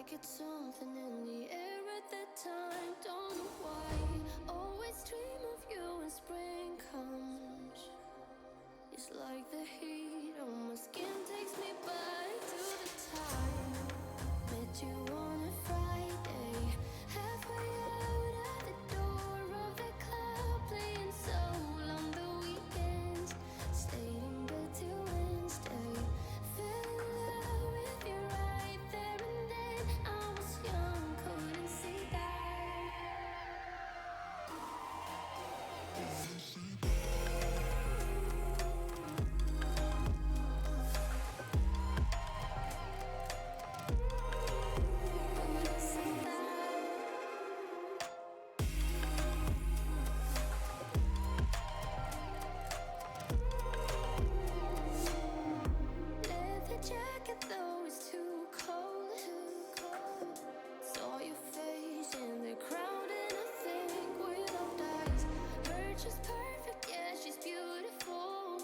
like it's something in the air at that time. Don't know why. Always dream of you when spring comes. It's like the heat on my skin takes me back to the time met you on a Friday, halfway out at the door of the club, playing soul on the weekends. Stayed in bed till Wednesday. Fell in love with you right there and then. I was young, couldn't see that. Leather jacket, though it's too cold. Saw your face in the crowd, and I think without eyes, her just perfect. Yeah, she's beautiful.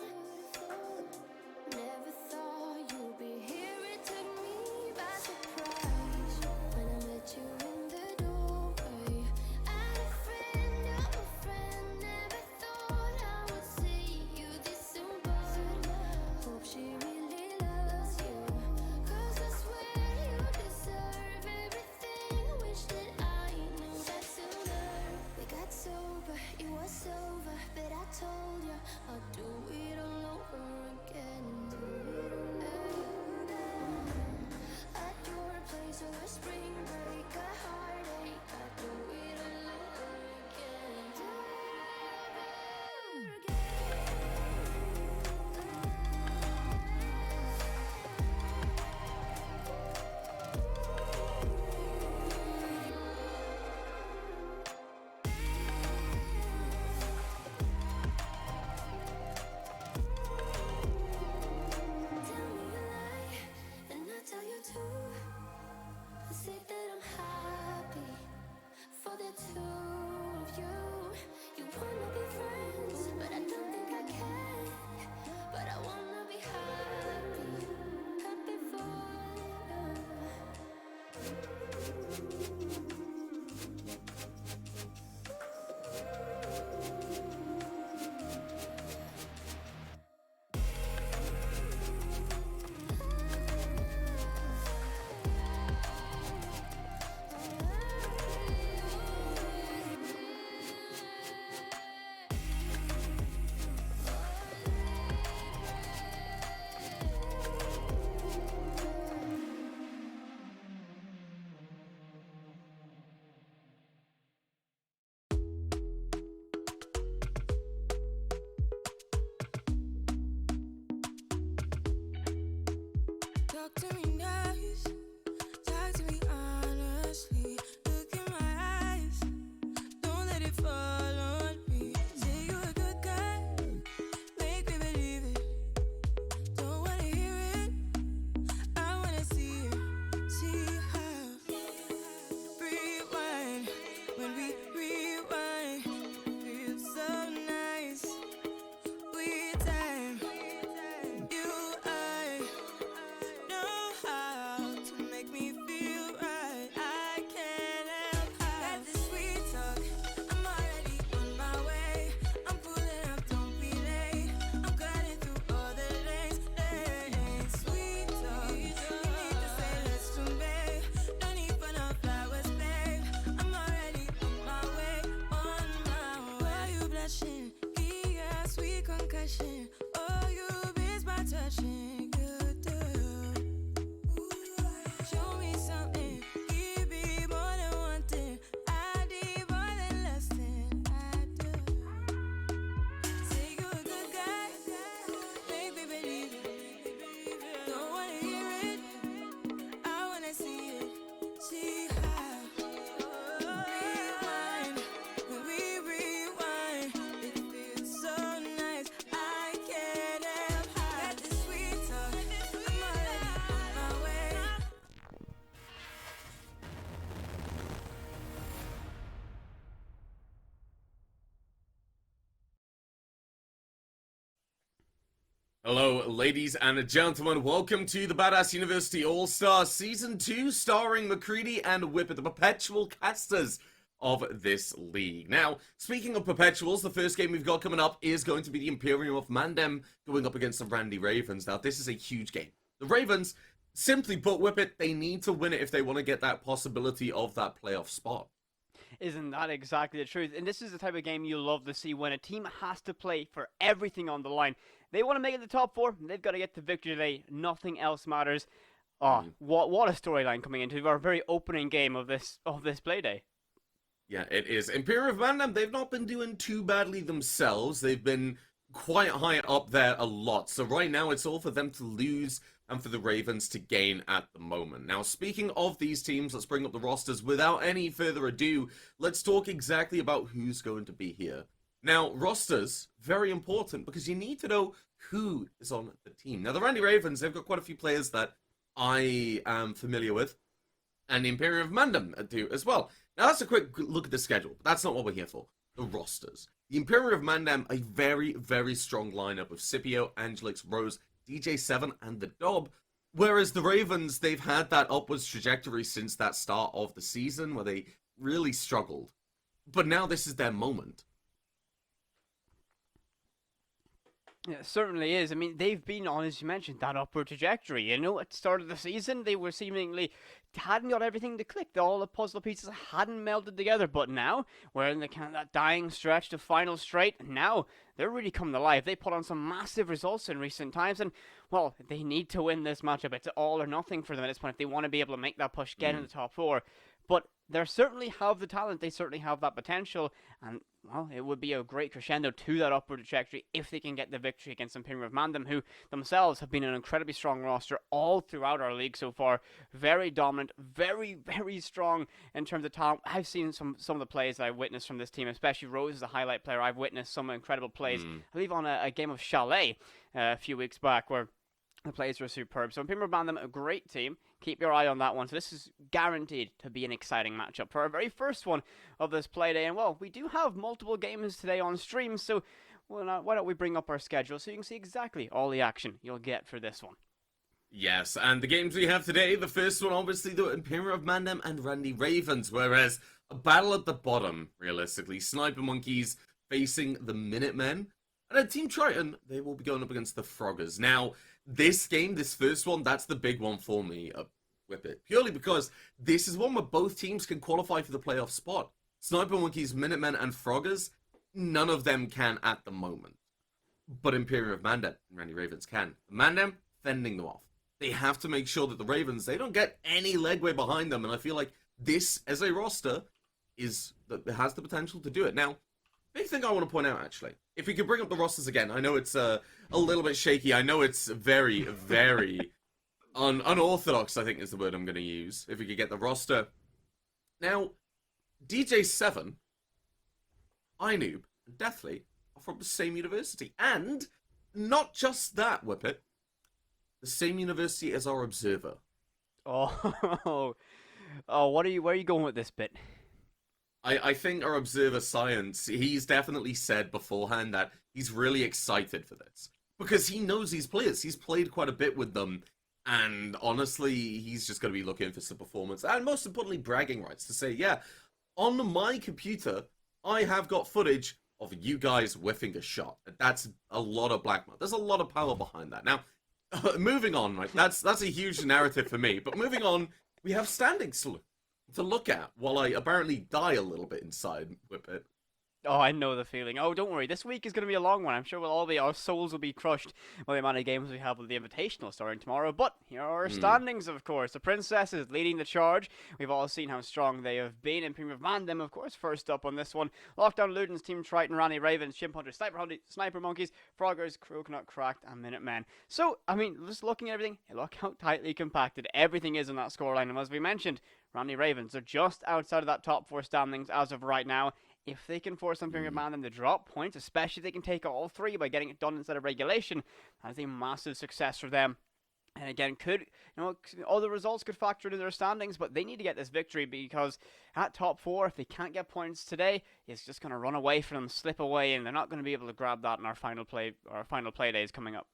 Never thought you'd be here. It took me by surprise when I met you in the doorway. I had a friend of a friend. Never thought I would see you this soon, but hope she really loves you. 'Cause I swear you deserve everything. Wish that I knew that sooner. We got sober, it was over, but I told you I'll do it all over again. At your place or a spring break, a heartache, I'll do it all over again. Do it all over again. Tell me a lie, and I'll tell you too. I say that I'm happy for the two of you. You wanna be friends, but I don't think I can. But I wanna be happy, happy for you. Talk to me nice, talk to me honestly. Look in my eyes, don't let it fall on me. Say you a good guy, make me believe it. Don't wanna hear it, I wanna see it. See how rewind, when we rewind, feels so nice. With time, you I know how to make me feel right. I can't help how. Got this sweet talk, I'm already on my way. I'm pulling up, don't be late. I'm cutting through all the lanes. Sweet talk, you need to say less to me. No need for no flowers, babe. I'm already on my way, on my way. Why you blushing? Yeah, sweet concussion. Oh, you miss my touching. You do. Hello, ladies and gentlemen. Welcome to the Badass University All-Stars Season 2, starring McCready and Whippet, the perpetual casters of this league. Now, speaking of perpetuals, the first game we've got coming up is going to be the Imperium of Mandem going up against the Randy Ravens. Now, this is a huge game. The Ravens, simply put, Whippet, they need to win it if they want to get that possibility of that playoff spot. Isn't that exactly the truth? And this is the type of game you love to see when a team has to play for everything on the line. They want to make it the top four. They've got to get the victory today. Nothing else matters. Oh, what a storyline coming into our very opening game of this Playday. Yeah, it is. Imperium of Mandem, they've not been doing too badly themselves. They've been quite high up there a lot. So right now, it's all for them to lose and for the Ravens to gain at the moment. Now, speaking of these teams, let's bring up the rosters. Without any further ado, let's talk exactly about who's going to be here. Now, rosters, very important because you need to know who is on the team. Now, the Randy Ravens, they've got quite a few players that I am familiar with, and the Imperium of Mandem do as well. Now, that's a quick look at the schedule, but that's not what we're here for. The rosters. The Imperium of Mandem, a very, very strong lineup of Scipio, Angelix, Rose, DJ7, and the Dob. Whereas the Ravens, they've had that upwards trajectory since that start of the season where they really struggled. But now this is their moment. Yeah, it certainly is. I mean, they've been on, as you mentioned, that upward trajectory. You know, at the start of the season, they were seemingly hadn't got everything to click. All the puzzle pieces hadn't melded together. But now, we're in the kind of that dying stretch, the final straight. Now, they're really coming to life. They put on some massive results in recent times. And, well, they need to win this matchup. It's all or nothing for them at this point if they want to be able to make that push, get in the top four. But they certainly have the talent. They certainly have that potential. And, well, it would be a great crescendo to that upward trajectory if they can get the victory against Imperium of Mandem, who themselves have been an incredibly strong roster all throughout our league so far. Very dominant, very, very strong in terms of talent. I've seen some of the plays that I've witnessed from this team, especially Rose is a highlight player. I've witnessed some incredible plays. I believe on a game of Chalet a few weeks back where the plays were superb. So Imperium of Mandem, a great team. Keep your eye on that one. So this is guaranteed to be an exciting matchup for our very first one of this Playday. And, well, we do have multiple games today on stream, so why don't we bring up our schedule so you can see exactly all the action you'll get for this one. Yes, and the games we have today, the first one, obviously, the Imperium of Mandem and Randy Ravens, whereas a battle at the bottom, realistically. Sniper Monkeys facing the Minutemen, and Team Triton, they will be going up against the Froggers. Now, this game, this first one, that's the big one for me, Whippet. Purely because this is one where both teams can qualify for the playoff spot. Sniper Monkeys, Minutemen, and Froggers, none of them can at the moment. But Imperium of Mandem and Randy Ravens can. Mandem, fending them off. They have to make sure that the Ravens, they don't get any legway behind them, and I feel like this, as a roster, has the potential to do it. Now, big thing I want to point out, actually, if we could bring up the rosters again, I know it's a little bit shaky. I know it's very, very unorthodox, I think is the word I'm going to use. If we could get the roster. Now, DJ7, iNoob, and Deathly are from the same university. And not just that, Whippet, the same university as our Observer. Oh, where are you going with this bit? I think our Observer Science, he's definitely said beforehand that he's really excited for this. Because he knows these players. He's played quite a bit with them. And honestly, he's just going to be looking for some performance. And most importantly, bragging rights to say, yeah, on my computer, I have got footage of you guys whiffing a shot. That's a lot of blackmail. There's a lot of power behind that. Now, moving on, right? That's a huge narrative for me. But moving on, we have standings to look at while I apparently die a little bit inside Whippet. Oh, I know the feeling. Oh, don't worry. This week is going to be a long one. I'm sure our souls will be crushed by the amount of games we have with the Invitational starting tomorrow. But here are our standings, of course. The Princess is leading the charge. We've all seen how strong they have been. Imperium of Mandem, of course, first up on this one. Lockdown Ludens, Team Triton, Randy Ravens, Chimp Hunter, Sniper Monkeys, Froggers, Coconut Cracked, and Minutemen. So, I mean, just looking at everything, look how tightly compacted everything is in that scoreline. And as we mentioned, Randy Ravens are just outside of that top four standings as of right now. If they can force Imperium Mandem to drop points, especially if they can take all three by getting it done instead of regulation, that's a massive success for them. And again, all the results could factor into their standings, but they need to get this victory because at top four, if they can't get points today, it's just going to run away from them, slip away, and they're not going to be able to grab that in our final play days coming up.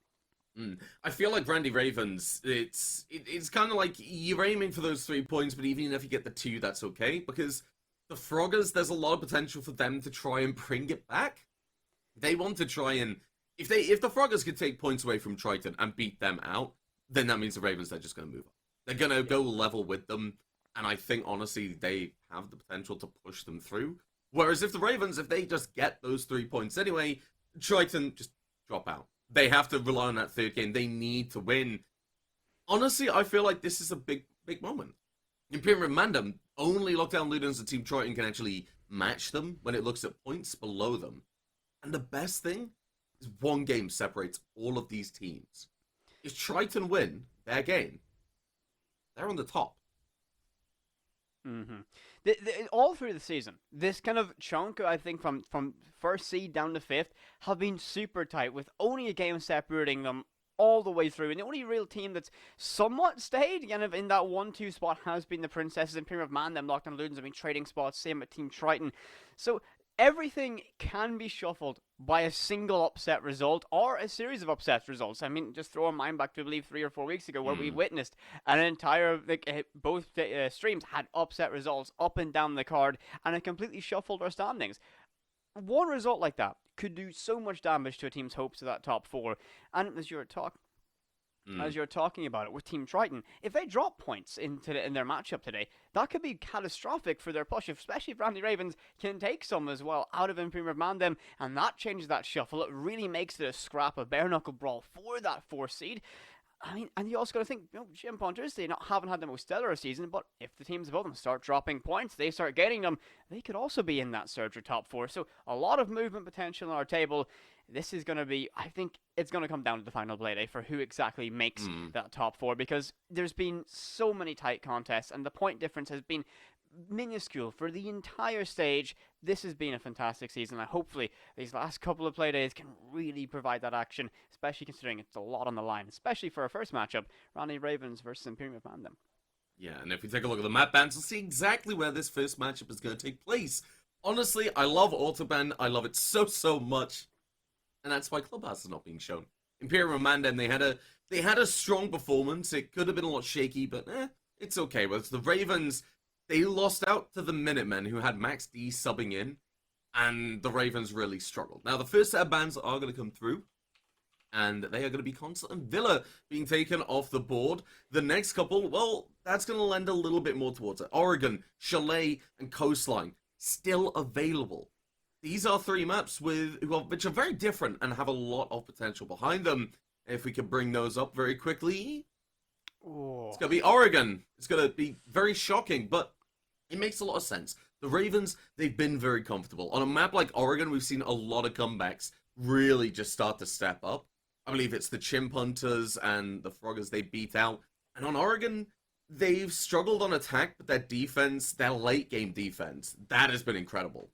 I feel like Randy Ravens, it's kind of like you're aiming for those 3 points, but even if you get the two, that's okay, because the Froggers, there's a lot of potential for them to try and bring it back. They want to try and if the Froggers could take points away from Triton and beat them out, then that means the Ravens, they're just going to move up. They're going to go level with them, and I think honestly they have the potential to push them through. Whereas if the Ravens, if they just get those 3 points anyway, Triton just drop out. They have to rely on that third game. They need to win. Honestly, I feel like this is a big moment. Imperium Mandem, only Lockdown Ludens and Team Triton can actually match them when it looks at points below them. And the best thing is one game separates all of these teams. If Triton win their game, they're on the top. Mm-hmm. All through the season, this kind of chunk, I think, from first seed down to fifth, have been super tight, with only a game separating them all the way through. And the only real team that's somewhat stayed kind of in that 1-2 spot has been the Princesses. Imperium of Mandem, Lockdown Ludens have been trading spots, same with Team Triton. So everything can be shuffled by a single upset result or a series of upset results. I mean, just throw our mind back to, I believe, 3 or 4 weeks ago where we witnessed an entire, both streams had upset results up and down the card, and it completely shuffled our standings. One result like that could do so much damage to a team's hopes of that top 4. And as you're talking about it with Team Triton, if they drop points in their matchup today, that could be catastrophic for their push, especially if Randy Ravens can take some as well out of Imperium of Mandem, and that changes that shuffle. It really makes it a scrap, a bare knuckle brawl for that 4th seed. I mean, and you also got to think, Gym Punters, they haven't had the most stellar season, but if the teams above them start dropping points, they start getting them, they could also be in that surge or top 4. So a lot of movement potential on our table. This is going to be, I think it's going to come down to the final Playday for who exactly makes that top 4, because there's been so many tight contests and the point difference has been minuscule for the entire stage. This has been a fantastic season, and hopefully these last couple of Playdays can really provide that action, especially considering it's a lot on the line, especially for our first matchup, Randy Ravens versus Imperium of Mandem. Yeah, and if we take a look at the map bans, we'll see exactly where this first matchup is going to take place. Honestly, I love Autobahn. I love it so much. And that's why Clubhouse is not being shown. Imperium Mandem, they had a strong performance. It could have been a lot shaky, but it's okay. Whereas the Ravens, they lost out to the Minutemen, who had Max D subbing in, and the Ravens really struggled. Now, the first set of bans are going to come through, and they are going to be Constant and Villa being taken off the board. The next couple, well, that's going to lend a little bit more towards it. Oregon, Chalet, and Coastline, still available. These are 3 maps which are very different and have a lot of potential behind them. If we could bring those up very quickly. It's going to be Oregon. It's going to be very shocking, but it makes a lot of sense. The Ravens, they've been very comfortable. On a map like Oregon, we've seen a lot of comebacks really just start to step up. I believe it's the Chimp Hunters and the Froggers they beat out. And on Oregon, they've struggled on attack, but their defense, their late game defense, that has been incredible.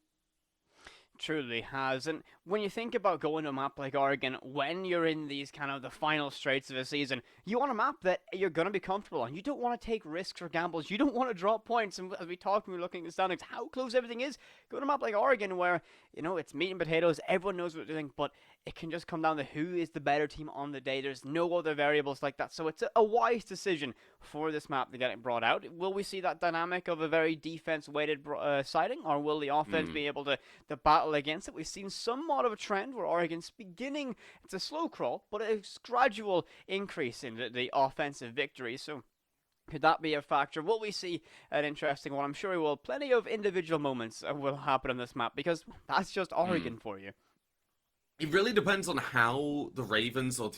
Truly has. And when you think about going to a map like Oregon, when you're in these kind of the final straits of a season, you want a map that you're going to be comfortable on. You don't want to take risks or gambles. You don't want to drop points. And as we talked when we were looking at the standings, how close everything is, go to a map like Oregon where, it's meat and potatoes, everyone knows what they're doing, but it can just come down to who is the better team on the day. There's no other variables like that. So it's a wise decision for this map to get it brought out. Will we see that dynamic of a very defense-weighted siding, or will the offense be able to battle against it? We've seen somewhat of a trend where Oregon's beginning, it's a slow crawl, but a gradual increase in the offensive victories. So could that be a factor? Will we see an interesting one? I'm sure we will. Plenty of individual moments will happen on this map, because that's just Oregon for you. It really depends on how the Ravens or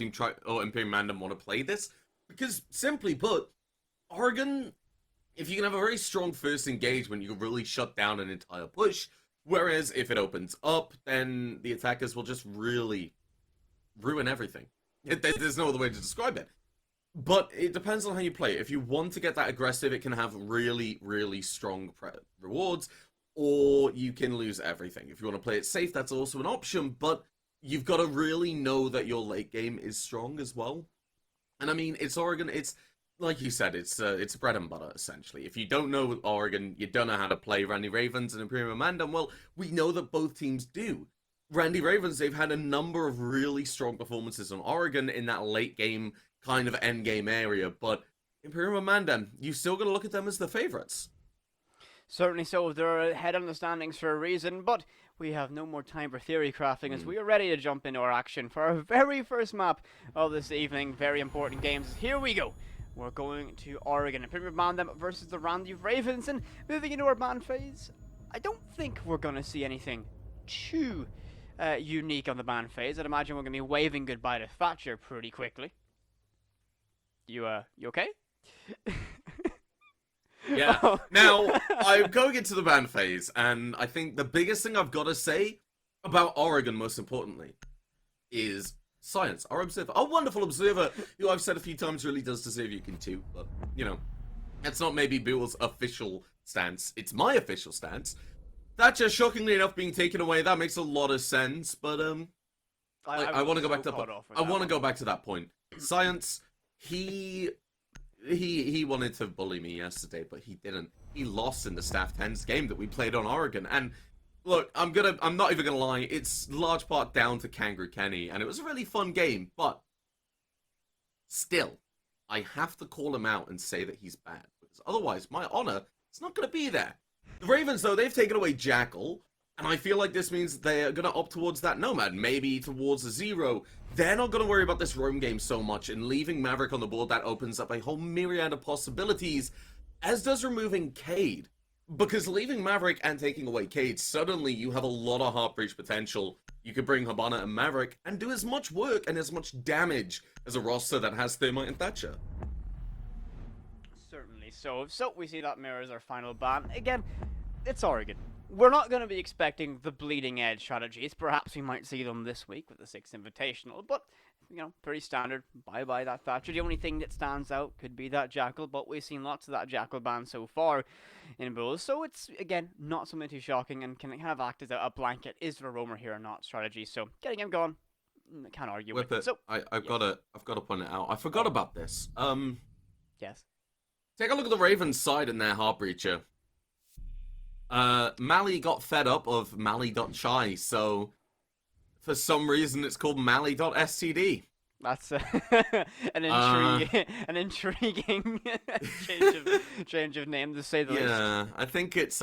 or Imperium Mandem want to play this. Because, simply put, Oregon, if you can have a very strong first engagement, you can really shut down an entire push. Whereas, if it opens up, then the attackers will just really ruin everything. There's no other way to describe it. But it depends on how you play it. If you want to get that aggressive, it can have really strong rewards. Or you can lose everything. If you want to play it safe, that's also an option. But you've got to really know that your late game is strong as well. And I mean, it's Oregon, it's, like you said, it's bread and butter, essentially. If you don't know Oregon, you don't know how to play Randy Ravens and Imperium Mandem, well, we know that both teams do. Randy Ravens, they've had a number of really strong performances on Oregon in that late game, kind of end game area, but Imperium and Mandem, you still got to look at them as the favorites. Certainly so. They're ahead on the standings for a reason, but we have no more time for theory crafting as we are ready to jump into our action for our very first map of this evening. Very important games. Here we go. We're going to Oregon. Imperium Mandem versus the Randy Ravens, and moving into our ban phase, I don't think we're going to see anything too unique on the ban phase. I'd imagine we're going to be waving goodbye to Thatcher pretty quickly. You okay? Yeah. Oh. Now, I'm going into the ban phase, and I think the biggest thing I've got to say about Oregon, most importantly, is science. Our observer, a wonderful observer, who I've said a few times really does deserve Yukin too, but, you know, that's not maybe Bill's official stance. It's my official stance. Thatcher, shockingly enough, being taken away, that makes a lot of sense, but, I want to go back to that point. I want to go back to that point. Science, he wanted to bully me yesterday, but he didn't. He lost in the Staff 10s game that we played on Oregon, and look, I'm not even gonna lie, it's large part down to Kangaroo Kenny, and it was a really fun game, but still, I have to call him out and say that he's bad, because otherwise, my honor is not gonna be there. The Ravens, though, they've taken away Jackal, and I feel like this means they're gonna opt towards that Nomad, maybe towards a Zero. They're not gonna worry about this roam game so much, and leaving Maverick on the board, that opens up a whole myriad of possibilities, as does removing Cade. Because leaving Maverick and taking away Cade, suddenly you have a lot of Heart Breach potential. You could bring Habana and Maverick and do as much work and as much damage as a roster that has Thermite and Thatcher. Certainly so. So we see that mirrors our final ban. Again, it's Oregon. We're not going to be expecting the bleeding edge strategies. Perhaps we might see them this week with the 6th Invitational, but, you know, pretty standard. Bye-bye that Thatcher. The only thing that stands out could be that Jackal, but we've seen lots of that Jackal ban so far in Bulls, so it's, again, not something too shocking and can kind of act as a blanket. Is there a roamer here or not strategy? So, getting him gone, can't argue with it. So, I've got to point it out. I forgot about this. Yes. Take a look at the Ravens side in their Heart Breacher. Mally got fed up of Mally.chai, so for some reason it's called Mally.std. That's an intriguing change of name, to say the least. Yeah, I think it's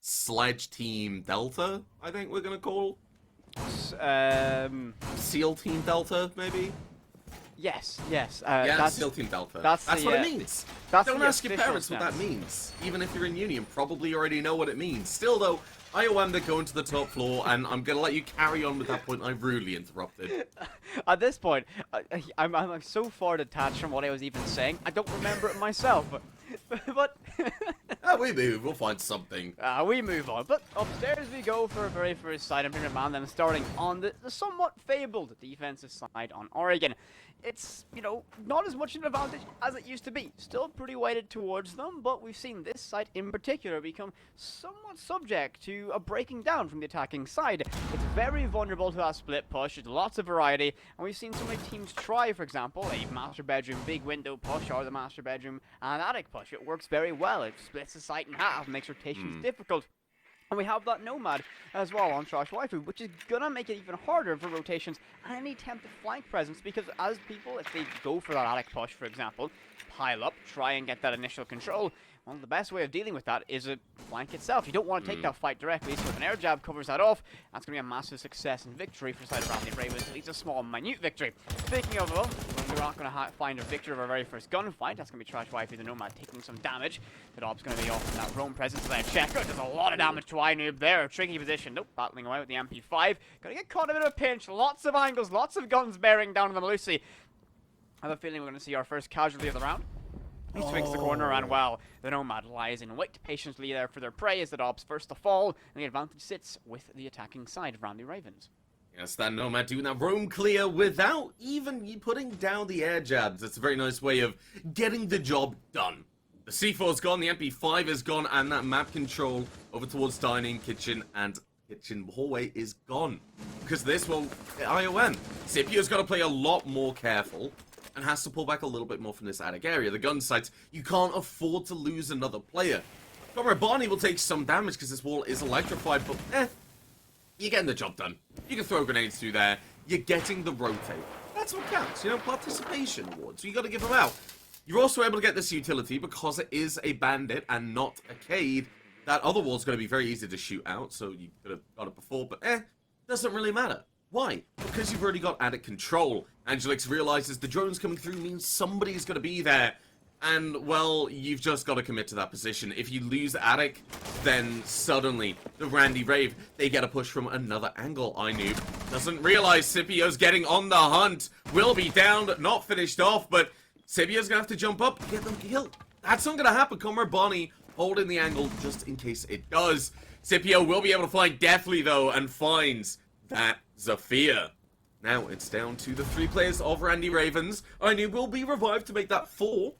Sledge Team Delta, I think we're gonna call. SEAL Team Delta, maybe? Yes. Yeah, SEAL Team Delta. That's what it means. Don't ask your parents what that means. Even if you're in Union, probably already know what it means. Still, though, IOM, they're going to the top floor, and I'm going to let you carry on with that point. I rudely interrupted. At this point, I'm so far detached from what I was even saying, I don't remember it myself. But we move. We'll find something. We move on. But upstairs we go for our very first side. Imperium Mandem starting on the somewhat fabled defensive side on Oregon. It's, you know, not as much an advantage as it used to be. Still pretty weighted towards them, but we've seen this side in particular become somewhat subject to a breaking down from the attacking side. It's very vulnerable to that split push. There's lots of variety, and we've seen so many teams try, for example, a master bedroom big window push or the master bedroom and attic push. It works very well. It splits the site in half, makes rotations difficult. And we have that Nomad as well on Trash Waifu, which is gonna make it even harder for rotations and any attempted flank presence, because as people, if they go for that attic push, for example, pile up, try and get that initial control, well, the best way of dealing with that is a flank itself. You don't want to take that fight directly, so if an air jab covers that off, that's going to be a massive success and victory for side of Randy Ravens, at least a small, minute victory. Speaking of, well, we're not going to find a victor of our very first gunfight. That's going to be Trash Wifey the Nomad taking some damage. The Dob's going to be off in that roam presence there. Checker does a lot of damage to Inoob there. A tricky position. Nope, battling away with the MP5. Going to get caught in a bit of a pinch. Lots of angles, lots of guns bearing down on the Malusi. I have a feeling we're going to see our first casualty of the round. He swings the corner, and well, the Nomad lies in wait patiently there for their prey as the Dobbs first to fall, and the advantage sits with the attacking side of Randy Ravens. Yes, that Nomad doing that roam clear without even putting down the air jabs. It's a very nice way of getting the job done. The C4's gone, the MP5 is gone, and that map control over towards dining, kitchen, and kitchen hallway is gone. Because this will, IOM. Scipio's got to play a lot more careful and has to pull back a little bit more from this attic area. The gun sites, you can't afford to lose another player. Comrade Barney will take some damage because this wall is electrified, but You're getting the job done. You can throw grenades through there. You're getting the rotate. That's what counts, you know, participation awards. You got to give them out. You're also able to get this utility because it is a bandit and not a Cade. That other wall's going to be very easy to shoot out, so you could have got it before, but doesn't really matter. Why? Because you've already got addict control. Angelix realizes the drones coming through means somebody's going to be there. And, well, you've just got to commit to that position. If you lose Attic, then suddenly the Randy Rave, they get a push from another angle. Inoob doesn't realize Scipio's getting on the hunt. Will be down, not finished off, but Scipio's going to have to jump up and get them killed. That's not going to happen. Comrade Bonnie holding the angle just in case it does. Scipio will be able to fly deftly, though, and finds that Zafir. Now it's down to the 3 players of Randy Ravens. Inoob will be revived to make that 4.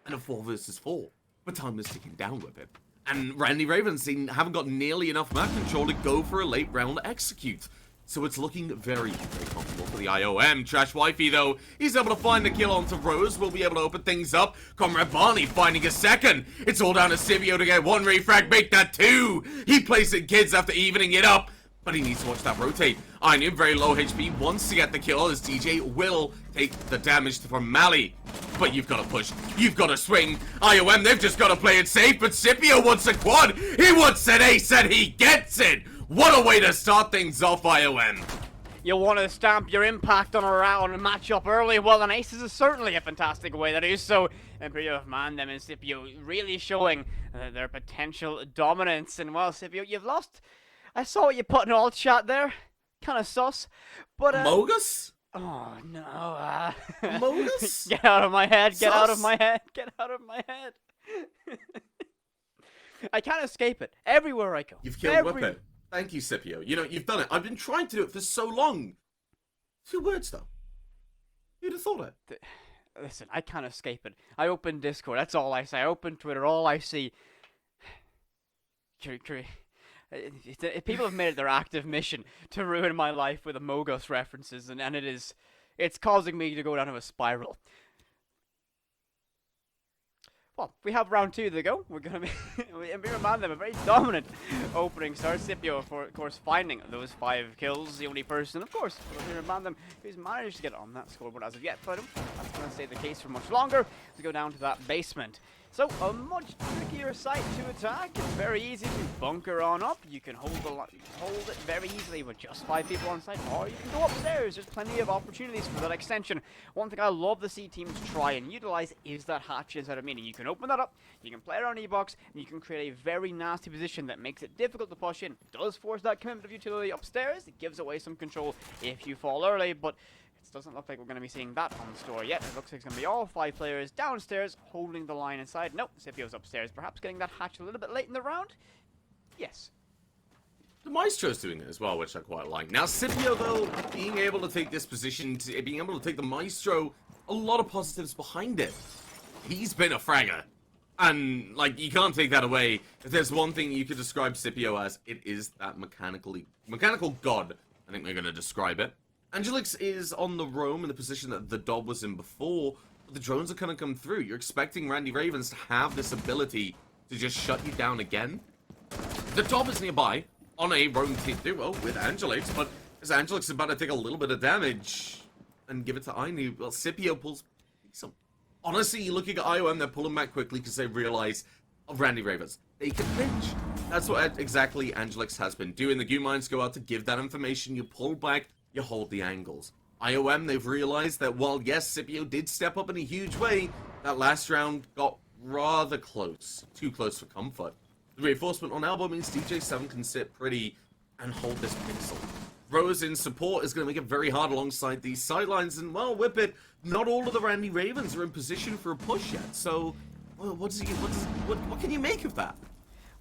And a 4 versus 4. But time is ticking down with it. And Randy Ravens haven't got nearly enough map control to go for a late round execute. So it's looking very, very comfortable for the IOM. Trash Wifey, though, he's able to find the kill onto Rose. We'll be able to open things up. Comrade Barney finding a second. It's all down to Scipio to get 1 refrag, make that 2. He plays it kids after evening it up. But he needs to watch that rotate. Inoob, very low HP, wants to get the kill as DJ will take the damage from Mally. But you've got to push. You've got to swing. IOM, they've just got to play it safe, but Scipio wants a quad. He wants an ace, and he gets it. What a way to start things off, IOM. You want to stamp your impact on a round and match up early? Well, an aces is certainly a fantastic way to do so. Imperial of Mandem and Scipio really showing their potential dominance. And, well, Scipio, you've lost. I saw what you put in all chat there. Kind of sus. But, Mogus? Oh, no. Mogus? Get out of my head. Get Sus? out of my head. Get out of my head. I can't escape it. Everywhere I go. You've killed Whippet. Thank you, Scipio. You know, you've done it. I've been trying to do it for so long. 2 words, though. Who'd have thought it? Listen, I can't escape it. I open Discord. That's all I say. I open Twitter. All I see. People have made it their active mission to ruin my life with Amogos references, and it's causing me to go down a spiral. Well, we have round 2 to go. We're going to be them a very dominant opening start. Scipio, of course, finding those 5 kills. The only person, of course, them who's managed to get on that scoreboard as of yet. But that's going to stay the case for much longer to go down to that basement. So, a much trickier site to attack. It's very easy to bunker on up. You can hold it very easily with just 5 people on site, or you can go upstairs. There's plenty of opportunities for that extension. One thing I love to see teams try and utilize is that hatch inside of meaning. You can open that up, you can play around E-box, and you can create a very nasty position that makes it difficult to push in. It does force that commitment of utility upstairs. It gives away some control if you fall early, but it doesn't look like we're going to be seeing that on the store yet. It looks like it's going to be all 5 players downstairs holding the line inside. Nope, Scipio's upstairs. Perhaps getting that hatch a little bit late in the round? Yes. The Maestro's doing it as well, which I quite like. Now, Scipio, though, being able to take this position, being able to take the Maestro, a lot of positives behind it. He's been a fragger. And, like, you can't take that away. If there's one thing you could describe Scipio as, it is that mechanical god. I think we're going to describe it. Angelix is on the roam in the position that the Dob was in before, but the drones are going to come through. You're expecting Randy Ravens to have this ability to just shut you down again. The Dob is nearby on a roam team duo with Angelix, but as Angelix is about to take a little bit of damage and give it to Inoob, well, Scipio pulls some. Honestly, looking at IOM, they're pulling back quickly because they realize Randy Ravens, they can pinch. That's what exactly Angelix has been doing. The goo mines go out to give that information. You pull back, you hold the angles. IOM, they've realized that while, yes, Scipio did step up in a huge way, that last round got rather close. Too close for comfort. The reinforcement on elbow means DJ7 can sit pretty and hold this pixel. Rose in support is going to make it very hard alongside these sidelines, and, well, Whippet, not all of the Randy Ravens are in position for a push yet, so, well, what can you make of that?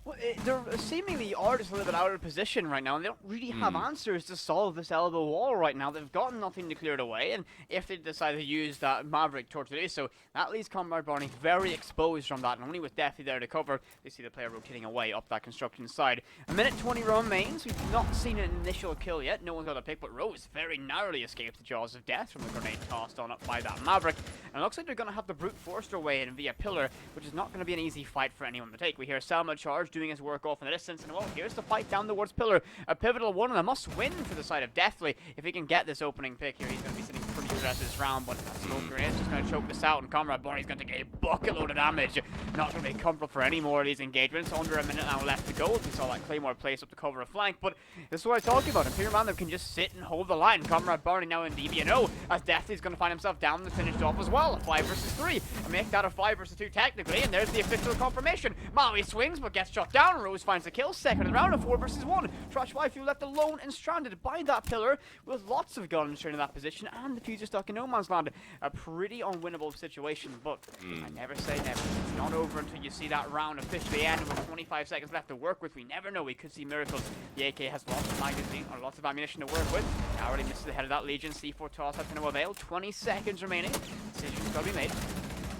Well, they're seemingly are just a little bit out of position right now, and they don't really have answers to solve this elbow wall right now. They've got nothing to clear it away, and if they decide to use that Maverick torch to do so, that leaves Comrade Barney very exposed from that, and only with Deathy there to cover, they see the player rotating away up that construction side. A minute 20 remains. We've not seen an initial kill yet. No one's got a pick, but Rose very narrowly escaped the jaws of death from the grenade tossed on up by that Maverick, and it looks like they're going to have to brute force their way in via pillar, which is not going to be an easy fight for anyone to take. We hear Selma charge, doing his work off in the distance. And well, here's the fight down towards pillar. A pivotal one and a must-win for the side of Deathly. If he can get this opening pick here, he's going to be sitting pretty good this round, but that smoke grenade is just going to choke this out, and Comrade Barney's going to take a bucket load of damage. Not going to be comfortable for any more of these engagements. Under a minute now left to go. We saw that Claymore place up to cover a flank, but this is what I'm talking about. Imperial Mandem can just sit and hold the line. Comrade Barney now in DBNO, as Deathly's going to find himself down and finished off as well. A 5 versus 3. And make that a 5 versus 2 technically, and there's the official confirmation. Maui swings, but gets shot down. Rose finds the kill. Second in the round, a 4 versus 1. Trash Waifu left alone and stranded by that pillar with lots of guns in that position, and the Fuser stuck in no man's land. A pretty unwinnable situation, but I never say never. It's not over until you see that round officially end with 25 seconds left to work with. We never know. We could see miracles. The AK has lots of magazine or lots of ammunition to work with. Now already misses the head of that Legion. C4 toss has going to avail. 20 seconds remaining. Decision's got to be made.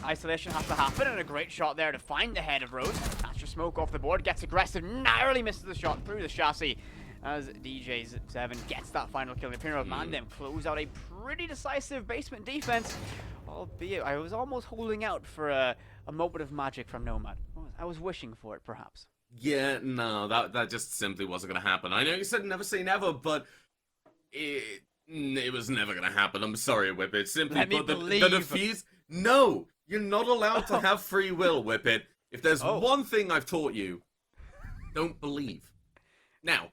Isolation has to happen, and a great shot there to find the head of Rose. That's your smoke off the board. Gets aggressive. Narrowly misses the shot through the chassis. As DJ7 gets that final kill. The Imperial Mandem close out a pretty decisive basement defense. Albeit, I was almost holding out for a moment of magic from Nomad. I was wishing for it, perhaps. Yeah, no, that just simply wasn't going to happen. I know you said never say never, but it was never going to happen. I'm sorry, Whippet. Simply put, the defuse... No, you're not allowed to have free will, Whippet. If there's one thing I've taught you, don't believe. Now,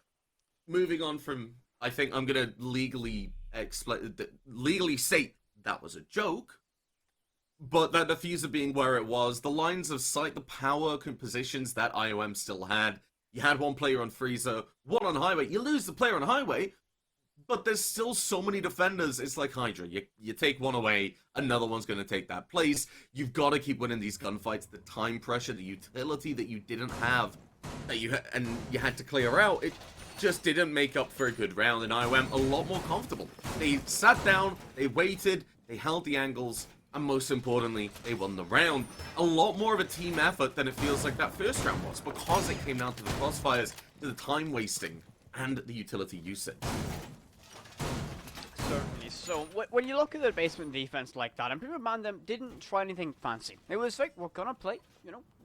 moving on from, I think I'm going to legally say that was a joke, but that diffuser being where it was, the lines of sight, the power positions that IOM still had. You had one player on freezer, one on highway. You lose the player on highway, but there's still so many defenders. It's like Hydra. You take one away, another one's going to take that place. You've got to keep winning these gunfights. The time pressure, the utility that you didn't have, that you had to clear out, it just didn't make up for a good round, and IOM a lot more comfortable. They sat down, they waited, they held the angles, and most importantly, they won the round. A lot more of a team effort than it feels like that first round was, because it came down to the crossfires, to the time wasting, and the utility usage. Certainly. So, when you look at the basement defense like that, Imperial Mandem didn't try anything fancy. It was like, we're gonna play,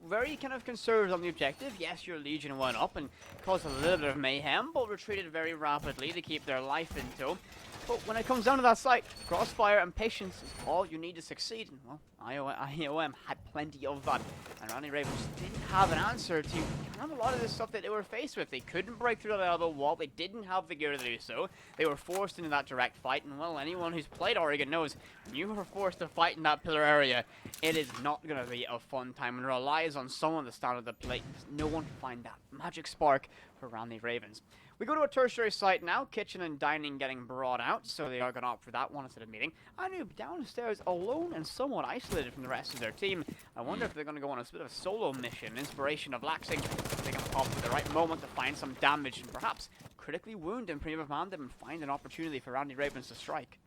very kind of conservative on the objective. Yes, your Legion went up and caused a little bit of mayhem, but retreated very rapidly to keep their life in tow. But when it comes down to that site, crossfire and patience is all you need to succeed. And, well, IOM had plenty of that. And Randy Ravens just didn't have an answer to kind of a lot of the stuff that they were faced with. They couldn't break through that elbow wall. They didn't have the gear to do so. They were forced into that direct fight. And, well, anyone who's played Oregon knows when you were forced to fight in that pillar area, it is not going to be a fun time. And it relies on someone to stand at the plate. No one can find that magic spark for Randy Ravens. We go to a tertiary site now, kitchen and dining getting brought out, so they are going to opt for that one instead of meeting. Anoop downstairs alone and somewhat isolated from the rest of their team. I wonder if they're going to go on a bit of a solo mission, inspiration of Laxing. They can pop at the right moment to find some damage and perhaps critically wound Imperial Mandem and find an opportunity for Randy Ravens to strike.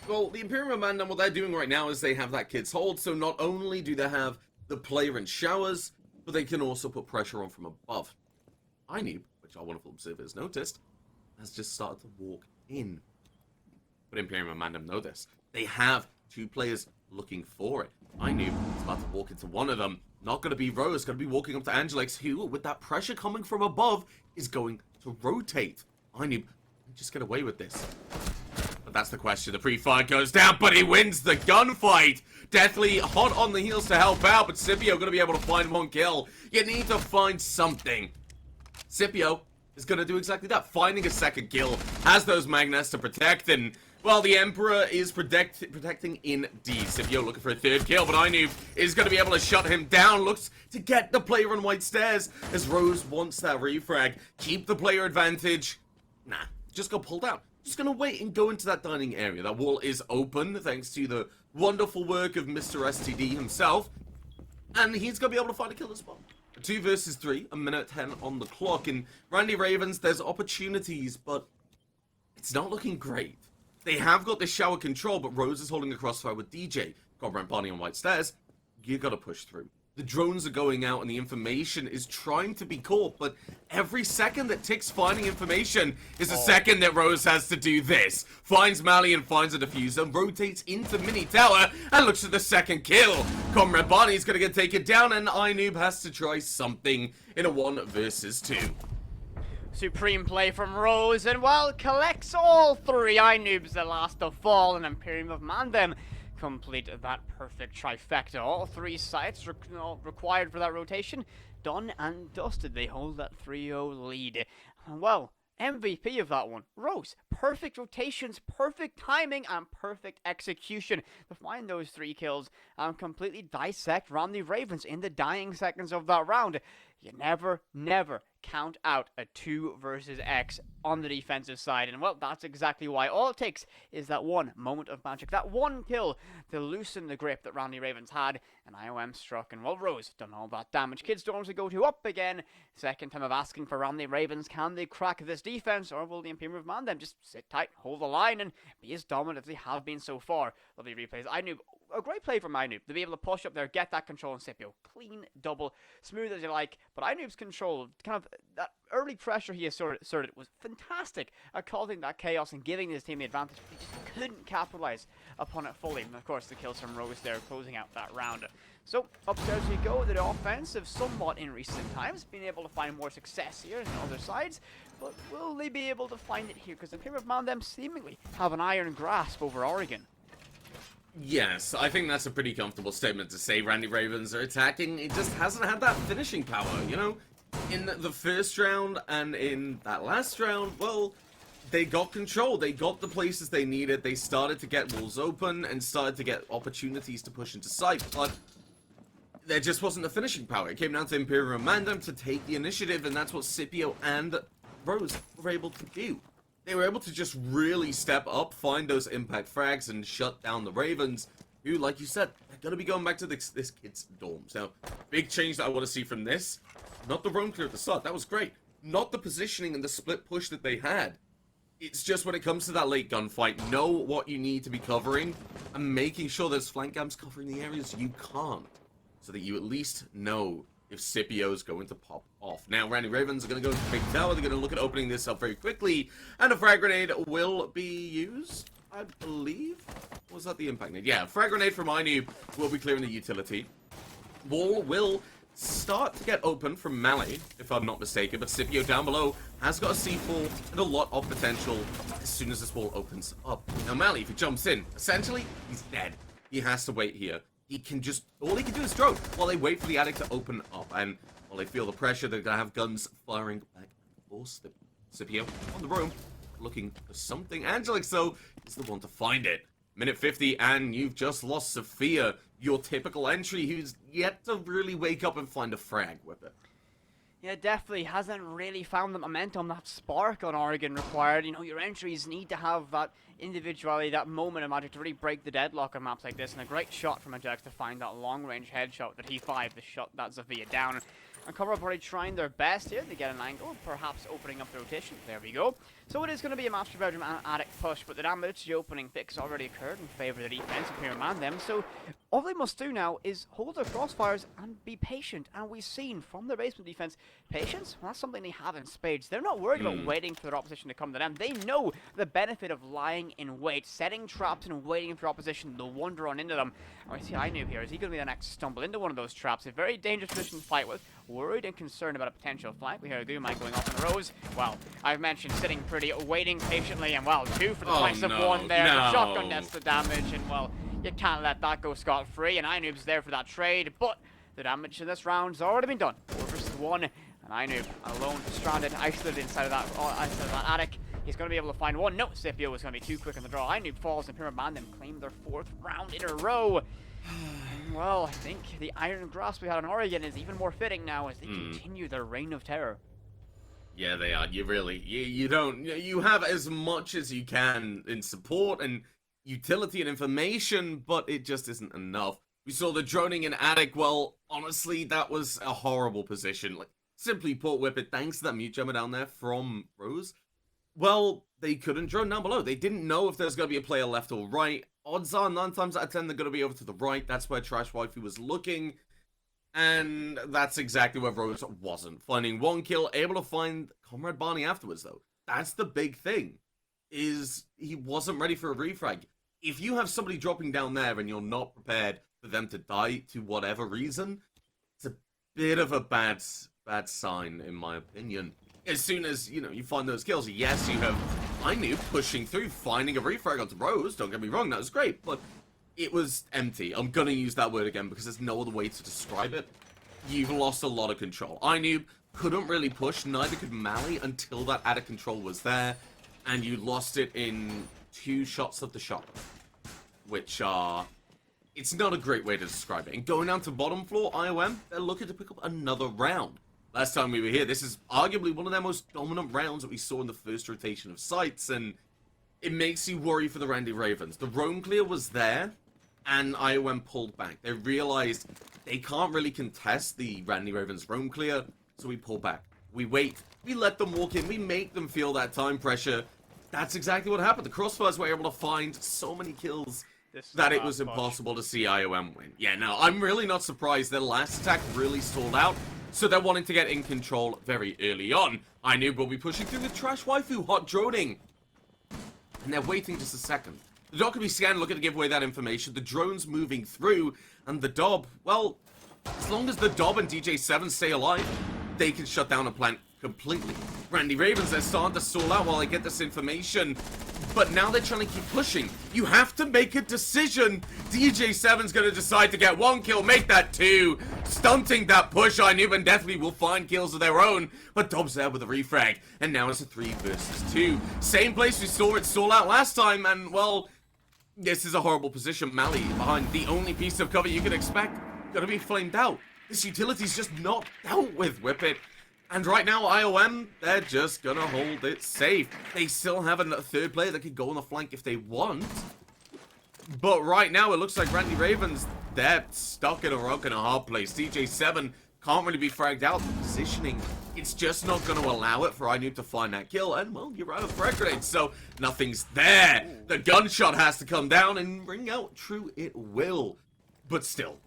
Well, the Imperial Mandem, what they're doing right now is they have that kid's hold, so not only do they have the player in showers, but they can also put pressure on from above. Anoop, which our wonderful observers noticed, has just started to walk in. But Imperial Mandem know this. They have two players looking for it. I knew he's about to walk into one of them. Not going to be Rose, going to be walking up to Angelix, who, with that pressure coming from above, is going to rotate. I knew just get away with this. But that's the question. The pre-fire goes down, but he wins the gunfight. Deathly hot on the heels to help out, but Scipio going to be able to find one kill. You need to find something. Scipio is going to do exactly that, finding a second kill, has those magnets to protect, and, well, the Emperor is protecting indeed. Scipio looking for a third kill, but Ainu is going to be able to shut him down, looks to get the player on white stairs, as Rose wants that refrag, keep the player advantage. Nah, just go pull down. Just going to wait and go into that dining area. That wall is open, thanks to the wonderful work of Mr. STD himself, and he's going to be able to find a kill as well. 2 versus 3, a minute 10 on the clock, and Randy Ravens, there's opportunities, but it's not looking great. They have got the shower control, but Rose is holding a crossfire with DJ. Got Brent Barney on white stairs. You gotta push through. The drones are going out and the information is trying to be caught, but every second that ticks finding information is a second that Rose has to do this. Finds Mally and finds a diffuser, rotates into Mini Tower, and looks for the second kill. Comrade Barney's gonna get taken down, and iNoob has to try something in a 1 versus 2. Supreme play from Rose, and well, collects all 3 iNoobs, the last to fall, and Imperium of Mandem complete that perfect trifecta. All 3 sites required for that rotation, done and dusted. They hold that 3-0 lead. And well, MVP of that one, Rose. Perfect rotations, perfect timing, and perfect execution to find those 3 kills and completely dissect Randy Ravens in the dying seconds of that round. You never, never count out a 2 versus X on the defensive side. And well, that's exactly why. All it takes is that one moment of magic, that one kill to loosen the grip that Randy Ravens had. And IOM struck, and well, Rose done all that damage. Kid Storms will go to up again. Second time of asking for Randy Ravens. Can they crack this defense, or will the Imperium of Mandem just sit tight, hold the line, and be as dominant as they have been so far? Lovely replays. I knew a great play from iNoob to be able to push up there, get that control on Scipio. Clean, double, smooth as you like. But iNoob's control, kind of that early pressure he asserted was fantastic at causing that chaos and giving his team the advantage. He just couldn't capitalize upon it fully. And of course, the kills from Rose there closing out that round. So, upstairs we go. The offensive somewhat in recent times, being able to find more success here than other sides. But will they be able to find it here? Because the Imperium of Mandem seemingly have an iron grasp over Oregon. Yes, I think that's a pretty comfortable statement to say. Randy Ravens are attacking. It just hasn't had that finishing power, you know? In the first round and in that last round, well, they got control. They got the places they needed. They started to get walls open and started to get opportunities to push into sight. But there just wasn't the finishing power. It came down to Imperium Mandem to take the initiative, and that's what Scipio and Rose were able to do. They were able to just really step up, find those impact frags, and shut down the Ravens, who, like you said, are going to be going back to this kid's dorms. Now, big change that I want to see from this, not the roam clear at the start, that was great. Not the positioning and the split push that they had. It's just when it comes to that late gunfight, know what you need to be covering, and making sure there's flank gams covering the areas you can't, so that you at least know if Scipio's going to pop off. Now, Randy Ravens are going to go to the big tower. They're going to look at opening this up very quickly. And a frag grenade will be used, I believe. Was that the impact nade? Yeah, frag grenade from iNoob will be clearing the utility. Wall will start to get open from Mally, if I'm not mistaken. But Scipio down below has got a C4 and a lot of potential as soon as this wall opens up. Now, Mally, if he jumps in, essentially, he's dead. He has to wait here. He can just, all he can do is drone while they wait for the attic to open up. And while they feel the pressure, they're going to have guns firing back and forth. Scipio on the room, looking for something. Angelic, so, is the one to find it. Minute 50, and you've just lost Sophia, your typical entry, who's yet to really wake up and find a frag with it. Yeah, definitely hasn't really found the momentum, that spark on Oregon required. You know, your entries need to have that individuality, that moment of magic to really break the deadlock on maps like this. And a great shot from Ajax to find that long-range headshot that he 5 to shut that Zafia down. And Cover Up already trying their best here to get an angle, perhaps opening up the rotation. There we go. So it is going to be a Master Bedroom and Attic push, but the damage, the opening picks already occurred in favor of the defense of Imperium Mandem. So all they must do now is hold their crossfires and be patient. And we've seen from their basement defense, patience, well, that's something they have in spades. They're not worried about waiting for their opposition to come to them. They know the benefit of lying in wait, setting traps and waiting for opposition to wander on into them. And we see iNoob here. Is he going to be the next to stumble into one of those traps? A very dangerous position to fight with. Worried and concerned about a potential flank. We hear a Gumai going off in Rose. Well, I've mentioned sitting pretty, waiting patiently, and well, 2 for the price of 1 there. The shotgun nets the damage, and well, you can't let that go scot-free, and iNoob's there for that trade, but the damage in this round's already been done. 4 versus 1, and iNoob alone, stranded, isolated inside of that attic. He's going to be able to find one. No, Scipio was going to be too quick on the draw. iNoob falls, and Imperium Mandem claim their 4th round in a row. Well, I think the iron grasp we had on Oregon is even more fitting now as they continue their reign of terror. Yeah, they are. You really, you have as much as you can in support and utility and information, but it just isn't enough. We saw the droning in attic. Well, honestly, that was a horrible position. Like, simply put, Whippet, thanks to that mute jammer down there from Rose. Well, they couldn't drone down below. They didn't know if there's going to be a player left or right. Odds are 9 times out of 10 they're going to be over to the right. That's where Trash Wifey was looking. And that's exactly where Rose wasn't. Finding one kill, able to find Comrade Barney afterwards, though. That's the big thing, is he wasn't ready for a refrag. If you have somebody dropping down there and you're not prepared for them to die to whatever reason, it's a bit of a bad sign, in my opinion. As soon as, you find those kills, yes, you have Ainu pushing through, finding a refrag onto Rose, don't get me wrong, that was great, but it was empty. I'm gonna use that word again because there's no other way to describe it. You've lost a lot of control. Ainu couldn't really push, neither could Mally until that out of control was there, and you lost it in 2 shots of the shot, which are... It's not a great way to describe it. And going down to bottom floor, IOM, they're looking to pick up another round. Last time we were here, this is arguably one of their most dominant rounds that we saw in the first rotation of sites, and it makes you worry for the Randy Ravens. The roam clear was there, and IOM pulled back. They realized they can't really contest the Randy Ravens roam clear, so we pull back. We wait. We let them walk in. We make them feel that time pressure. That's exactly what happened. The Crossfires were able to find so many kills that it was impossible to see IOM win. Yeah, no, I'm really not surprised. Their last attack really stalled out, so they're wanting to get in control very early on. I knew we'll be pushing through with Trash Waifu, hot droning. And they're waiting just a second. The dog can be scanned, looking to give away that information. The drone's moving through, and the Dob, well, as long as the Dob and DJ7 stay alive, they can shut down a plant completely. Randy Ravens, they're starting to stall out while they get this information, but now they're trying to keep pushing. You have to make a decision. DJ7's going to decide to get 1 kill, make that 2, stunting that push. I knew and definitely will find kills of their own, but Dob's there with a refrag, and now it's a 3 versus 2. Same place we saw it stall out last time, and, well, this is a horrible position. Mally behind the only piece of cover you could expect. Gonna be flamed out. This utility's just not dealt with, Whippet. And right now, IOM, they're just gonna hold it safe. They still have a 3rd player that could go on the flank if they want. But right now, it looks like Randy Ravens, they're stuck in a rock and a hard place. DJ7 can't really be fragged out. The positioning, it's just not going to allow it for Ainu to find that kill. And, well, you're out of frag grenades, so nothing's there. The gunshot has to come down and ring out. True, it will. But still,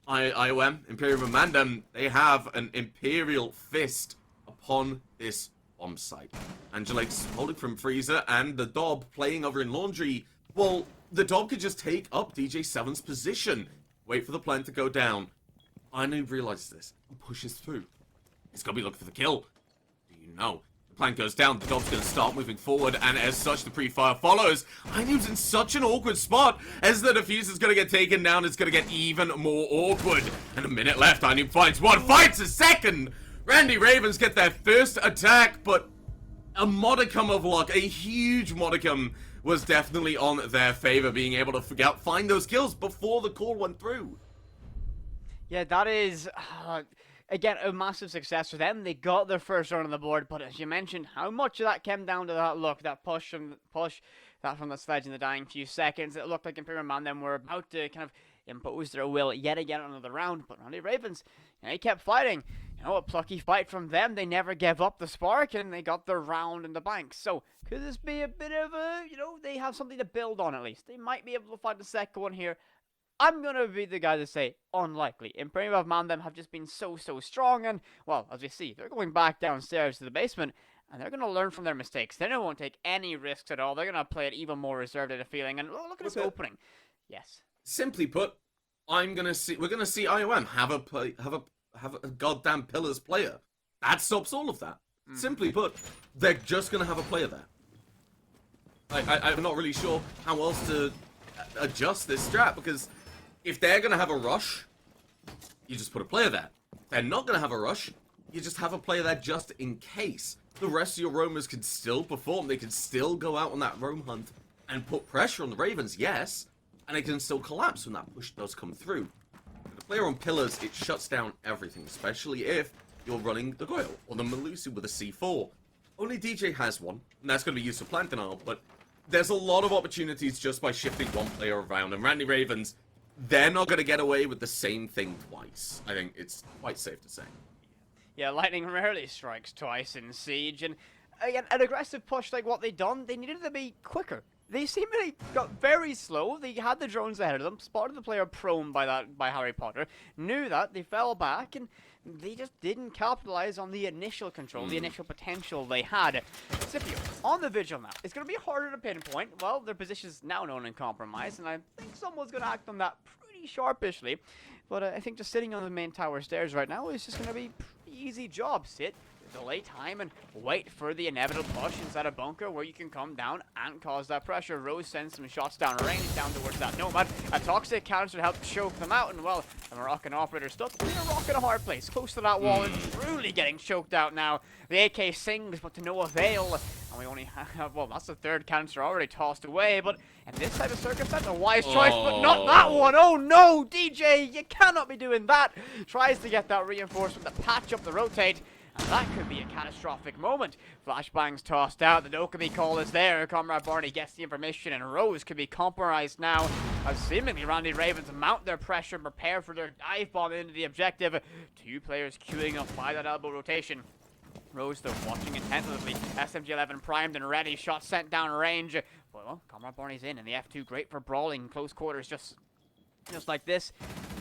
IOM, Imperium and Mandem, they have an Imperial fist upon this bomb site. Angelate's holding from Freezer, and the Dob playing over in Laundry. Well, the Dob could just take up DJ7's position. Wait for the plan to go down. Ainu realizes this and pushes through. He's going to be looking for the kill. Do you know? The plan goes down, the Dob's going to start moving forward, and as such, the pre-fire follows. Ainu's in such an awkward spot. As the diffuser's going to get taken down, it's going to get even more awkward. And a minute left, Ainu finds one, fights a second! Randy Ravens get their first attack, but a modicum of luck, a huge modicum, was definitely on their favor, being able to find those kills before the call went through. Yeah, that is, again, a massive success for them. They got their first run on the board, but as you mentioned, how much of that came down to that look, that push that from the sledge in the dying few seconds. It looked like Imperial Man then were about to kind of impose their will yet again on another round, but Randy Ravens, they kept fighting. You know, a plucky fight from them. They never gave up the spark, and they got their round in the bank. So, could this be a bit of a, they have something to build on at least. They might be able to find the second one here. I'm going to be the guy to say unlikely. Imperium of Mandem have just been so strong, and, well, as we see, they're going back downstairs to the basement, and they're going to learn from their mistakes. They won't take any risks at all. They're going to play it even more reserved at a feeling, and look at this opening. Yes. Simply put, we're going to see IOM have a goddamn Pillars player. That stops all of that. Simply put, they're just going to have a player there. I'm not really sure how else to adjust this strat, because if they're going to have a rush, you just put a player there. If they're not going to have a rush, you just have a player there just in case. The rest of your roamers can still perform. They can still go out on that roam hunt and put pressure on the Ravens, yes, and it can still collapse when that push does come through. With the player on Pillars, it shuts down everything, especially if you're running the Goyle or the Melusi with a C4. Only DJ has one, and that's going to be used for plant denial, but there's a lot of opportunities just by shifting one player around, and Randy Ravens, they're not going to get away with the same thing twice. I think it's quite safe to say. Yeah, lightning rarely strikes twice in Siege, and again, an aggressive push like what they done, they needed to be quicker. they seemingly got very slow. They had the drones ahead of them, spotted the player prone by Harry Potter, knew that, they fell back, and they just didn't capitalize on the initial control, the initial potential they had. Scipio, on the vigil now. It's going to be harder to pinpoint. Well, their position is now known and compromised, and I think someone's going to act on that pretty sharpishly. But I think just sitting on the main tower stairs right now is just going to be a pretty easy job. Sit, delay time, and wait for the inevitable push inside a bunker where you can come down and cause that pressure. Rose sends some shots down range, down towards that Nomad. A toxic counter to help choke them out, and well, the Moroccan operator stuck in a rock in a hard place, close to that wall, and truly getting choked out now. The AK sings, but to no avail. And we only have, well, that's the third canister already tossed away, but in this type of circumstance, a wise choice, but not that one. Oh no, DJ, you cannot be doing that. Tries to get that reinforcement to patch up the rotate. And that could be a catastrophic moment. Flashbangs tossed out, the Dokumi call is there, Comrade Barney gets the information, and Rose could be compromised now, as seemingly Randy Ravens mount their pressure and prepare for their dive bomb into the objective. Two players queuing up by that elbow rotation. Rose, though, watching attentively. SMG-11 primed and ready, shot sent down range. Well, Comrade Barney's in, and the F2 great for brawling close quarters, just like this.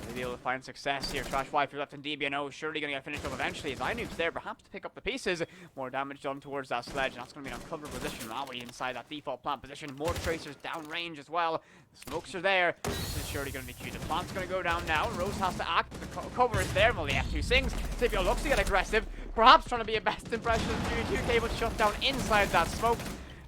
Maybe able to find success here. Trash Wife left in DBNO, surely going to get finished up eventually. As iNoob's there, perhaps to pick up the pieces. More damage done towards that sledge, and that's going to be an uncovered position. Maui inside that default plant position. More tracers down range as well. The smokes are there. This is surely going to be key. The plant's going to go down now. Rose has to act. The cover is there. Well, the F2 sings. Scipio looks to get aggressive. Perhaps trying to be a best impression of 2K, but shut down inside that smoke.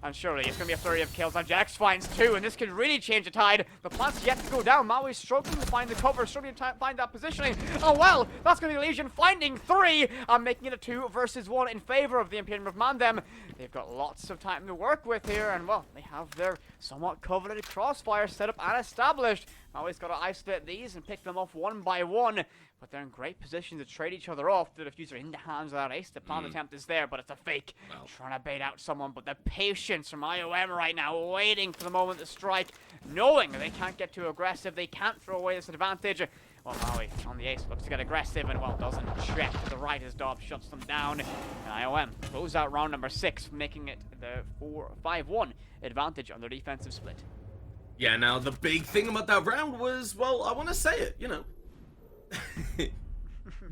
And surely it's going to be a flurry of kills on Jax finds two, and this could really change the tide. The plant's yet to go down. Maui's struggling to find the cover, struggling to find that positioning. Oh well, that's going to be Legion finding three and making it a 2 versus 1 in favor of the Imperium of Mandem. They've got lots of time to work with here, and well, they have their somewhat coveted crossfire set up and established. Maui's got to isolate these and pick them off one by one. But they're in great position to trade each other off. The diffuser in the hands of that ace. The plant attempt is there, but it's a fake. Wow. Trying to bait out someone, but the patience from IOM right now, waiting for the moment to strike, knowing they can't get too aggressive. They can't throw away this advantage. Well, Maui on the ace looks to get aggressive, and well, doesn't check to the right as Dobbs shuts them down. And IOM close out round number 6, making it the 5-1 advantage on their defensive split. Yeah, now the big thing about that round was, well, I want to say it, you know.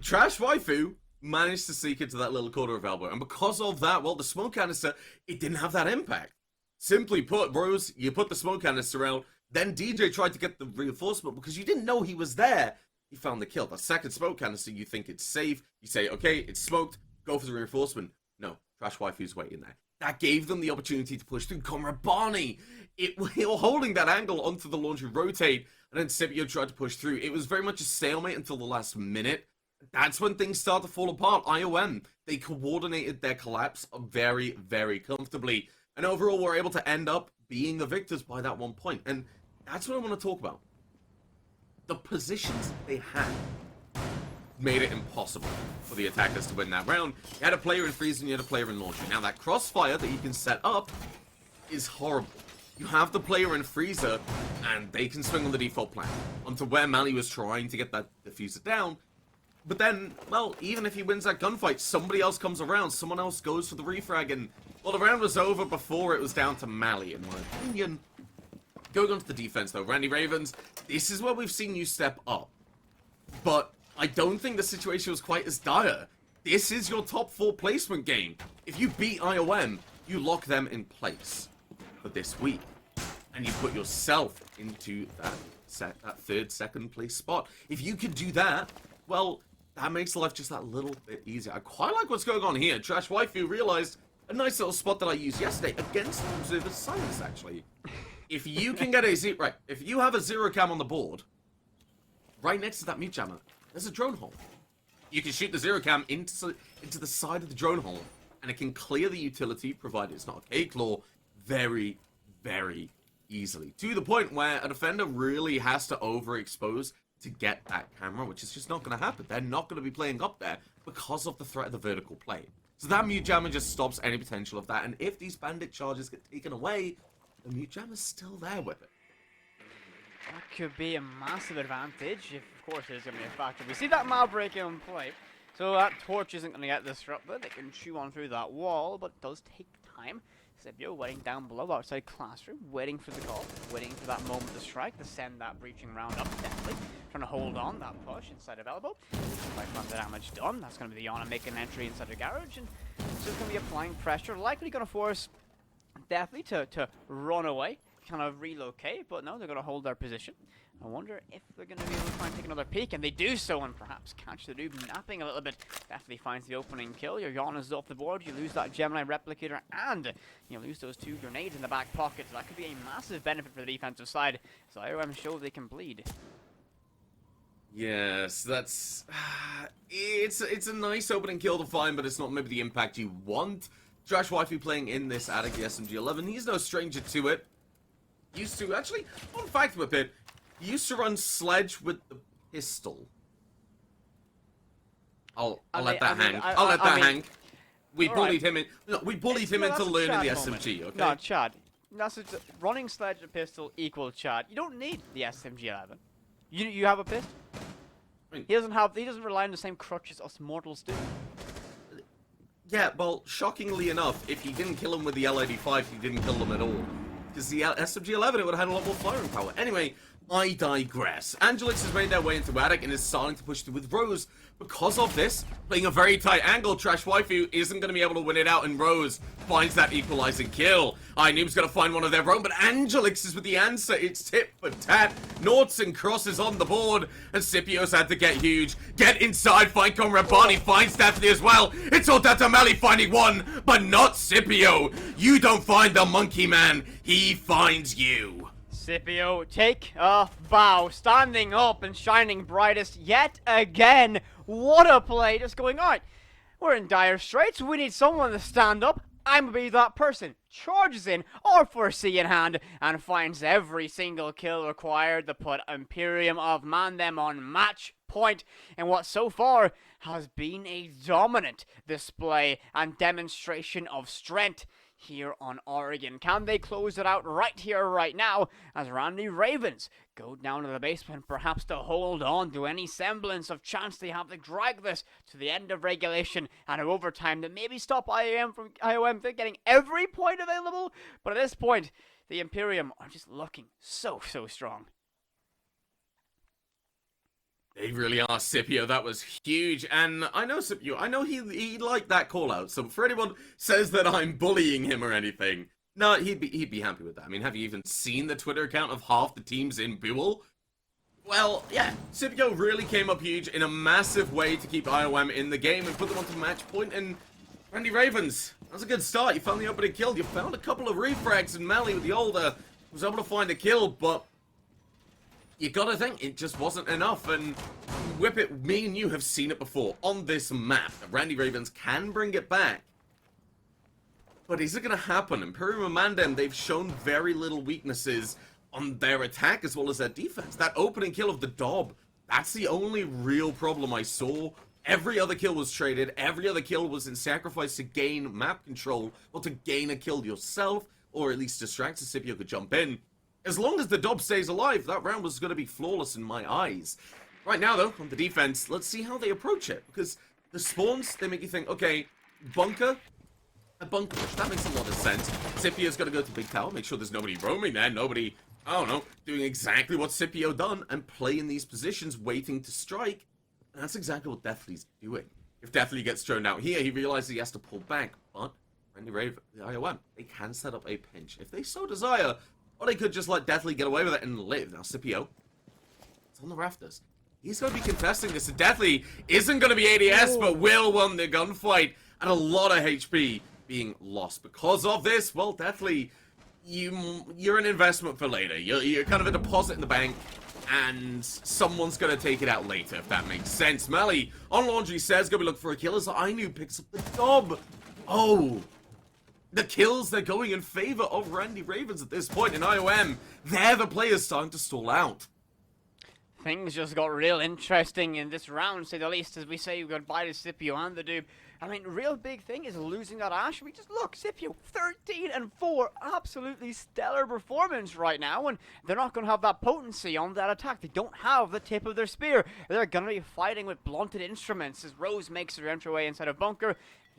Trash Waifu managed to sneak into that little corner of elbow, and because of that, well, the smoke canister, it didn't have that impact. Simply put, Rose, you put the smoke canister out, then DJ tried to get the reinforcement because you didn't know he was there. He found the kill. The second smoke canister, you think it's safe. You say, okay, it's smoked, go for the reinforcement. No, Trash Waifu's waiting there. That gave them the opportunity to push through. Comrade Barney, they were holding that angle onto the launch and rotate, and then Scipio tried to push through. It was very much a stalemate until the last minute. That's when things start to fall apart. IOM, they coordinated their collapse very, very comfortably. And overall, were able to end up being the victors by that one point. And that's what I want to talk about. The positions they had made it impossible for the attackers to win that round. You had a player in freeze and you had a player in launcher. Now that crossfire that you can set up is horrible. You have the player in freezer and they can swing on the default plan onto where Mali was trying to get that diffuser down. But then, well, even if he wins that gunfight, somebody else comes around, someone else goes for the refrag, and well, the round was over before it was down to Mali, in my opinion. Going on to the defense though, Randy Ravens, this is where we've seen you step up. But I don't think the situation was quite as dire. This is your top 4 placement game. If you beat IOM, you lock them in place for this week. And you put yourself into that third, second place spot. If you could do that, well, that makes life just that little bit easier. I quite like what's going on here. Trash Waifu realized a nice little spot that I used yesterday against Observer Science, actually. If you can get if you have a 0 cam on the board, right next to that mute jammer, there's a drone hole. You can shoot the 0 cam into the side of the drone hole, and it can clear the utility, provided it's not a K-Claw, very, very easily. To the point where a defender really has to overexpose to get that camera, which is just not going to happen. They're not going to be playing up there because of the threat of the vertical play. So that mute jammer just stops any potential of that, and if these bandit charges get taken away, the mute jammer's still there with it. That could be a massive advantage, if of course there's going to be a factor. We see that Maverick in play, so that torch isn't going to get disrupted. It can chew on through that wall, but it does take time. Scipio waiting down below outside Classroom, waiting for the call, waiting for that moment to strike, to send that breaching round up deftly, trying to hold on that push inside of Elbow. By far the damage done, that's going to be the Yana making an entry inside the garage, and so it's going to be applying pressure, likely going to force Deathly to run away, kind of relocate, but no, they're going to hold their position. I wonder if they're going to be able to try and take another peek, and they do so, and perhaps catch the dude napping a little bit. Definitely finds the opening kill. Your Yana's off the board, you lose that Gemini Replicator, and you lose those 2 grenades in the back pocket. So that could be a massive benefit for the defensive side. So IOM show they can bleed. Yes, that's... it's a nice opening kill to find, but it's not maybe the impact you want. Trash Waifu playing in this attic, the SMG-11. He's no stranger to it. Used to, actually, fun fact with it, he used to run Sledge with the pistol. I'll let that hang. I'll let that hang. We bullied him in. No, we bullied him into learning the SMG. Okay. No, Chad. That's running Sledge and pistol equal Chad. You don't need the SMG-11. You have a pistol. I mean, He doesn't rely on the same crutches us mortals do. yeah, well, shockingly enough, if you didn't kill him with the L85, you didn't kill him at all. Because the SMG-11, it would have had a lot more firing power. Anyway, I digress. Angelix has made their way into Attic and is starting to push through with Rose. Because of this, playing a very tight angle, Trash Waifu isn't going to be able to win it out, and Rose finds that equalizing kill. iNoob's going to find one of their own, but Angelix is with the answer. It's tit for tat. Noughts and crosses on the board, and Scipio's had to get huge. Get inside, find Conrad Barney, finds Daphne as well. It's all Datameli finding one, but not Scipio. You don't find the monkey man, he finds you. Scipio, take a bow, standing up and shining brightest yet again. What a play, just going, alright, we're in dire straits, we need someone to stand up. I'm gonna be that person. Charges in, R4C in hand, and finds every single kill required to put Imperium of Mandem on match point in what so far has been a dominant display and demonstration of strength here on Oregon. Can they close it out right here, right now, as Randy Ravens go down to the basement, perhaps to hold on to any semblance of chance they have to drag this to the end of regulation and overtime to maybe stop IOM from getting every point available? But at this point, the Imperium are just looking so strong. They really are, Scipio. That was huge. And I know Scipio, I know he liked that call out. So for anyone says that I'm bullying him or anything, no, he'd be happy with that. I mean, have you even seen the Twitter account of half the teams in Buell? Well, yeah, Scipio really came up huge in a massive way to keep IOM in the game and put them onto match point. And Randy Ravens, that was a good start. You found the opening kill. You found a couple of refrags, and Mally with the older was able to find a kill, but you gotta think, it just wasn't enough, and Whip It, me and you have seen it before on this map, that Randy Ravens can bring it back. But is it gonna happen? Imperium and Mandem, they've shown very little weaknesses on their attack as well as their defense. That opening kill of the Dob, that's the only real problem I saw. Every other kill was traded, every other kill was in sacrifice to gain map control, or to gain a kill yourself, or at least distract so Scipio could jump in. As long as the Dob stays alive, that round was going to be flawless in my eyes. Right now, though, on the defense, let's see how they approach it. Because the spawns, they make you think, okay, bunker, a bunker push, that makes a lot of sense. Scipio's got to go to Big Tower, make sure there's nobody roaming there, nobody, I don't know, doing exactly what Scipio done, and play in these positions, waiting to strike. And that's exactly what Deathly's doing. If Deathly gets thrown out here, he realizes he has to pull back. But Randy Raven, the IOM, they can set up a pinch if they so desire. Or they could just let Deathly get away with it and live. Now, Scipio, it's on the rafters. He's going to be contesting this. And Deathly isn't going to be ADS, but will win the gunfight. And a lot of HP being lost. Because of this, well, Deathly, you're an investment for later. You're kind of a deposit in the bank. And someone's going to take it out later, if that makes sense. Mally on Laundry says, go be looking for a kill as iNoob picks up the Dob. Oh. The kills, they're going in favor of Randy Ravens at this point in IOM. They're the players starting to stall out. Things just got real interesting in this round, say the least, as we say goodbye to Scipio and the Doob. I mean, real big thing is losing that Ash. We just look, Scipio, 13-4, absolutely stellar performance right now, and they're not going to have that potency on that attack. They don't have the tip of their spear. They're going to be fighting with blunted instruments as Rose makes her entryway inside of bunker.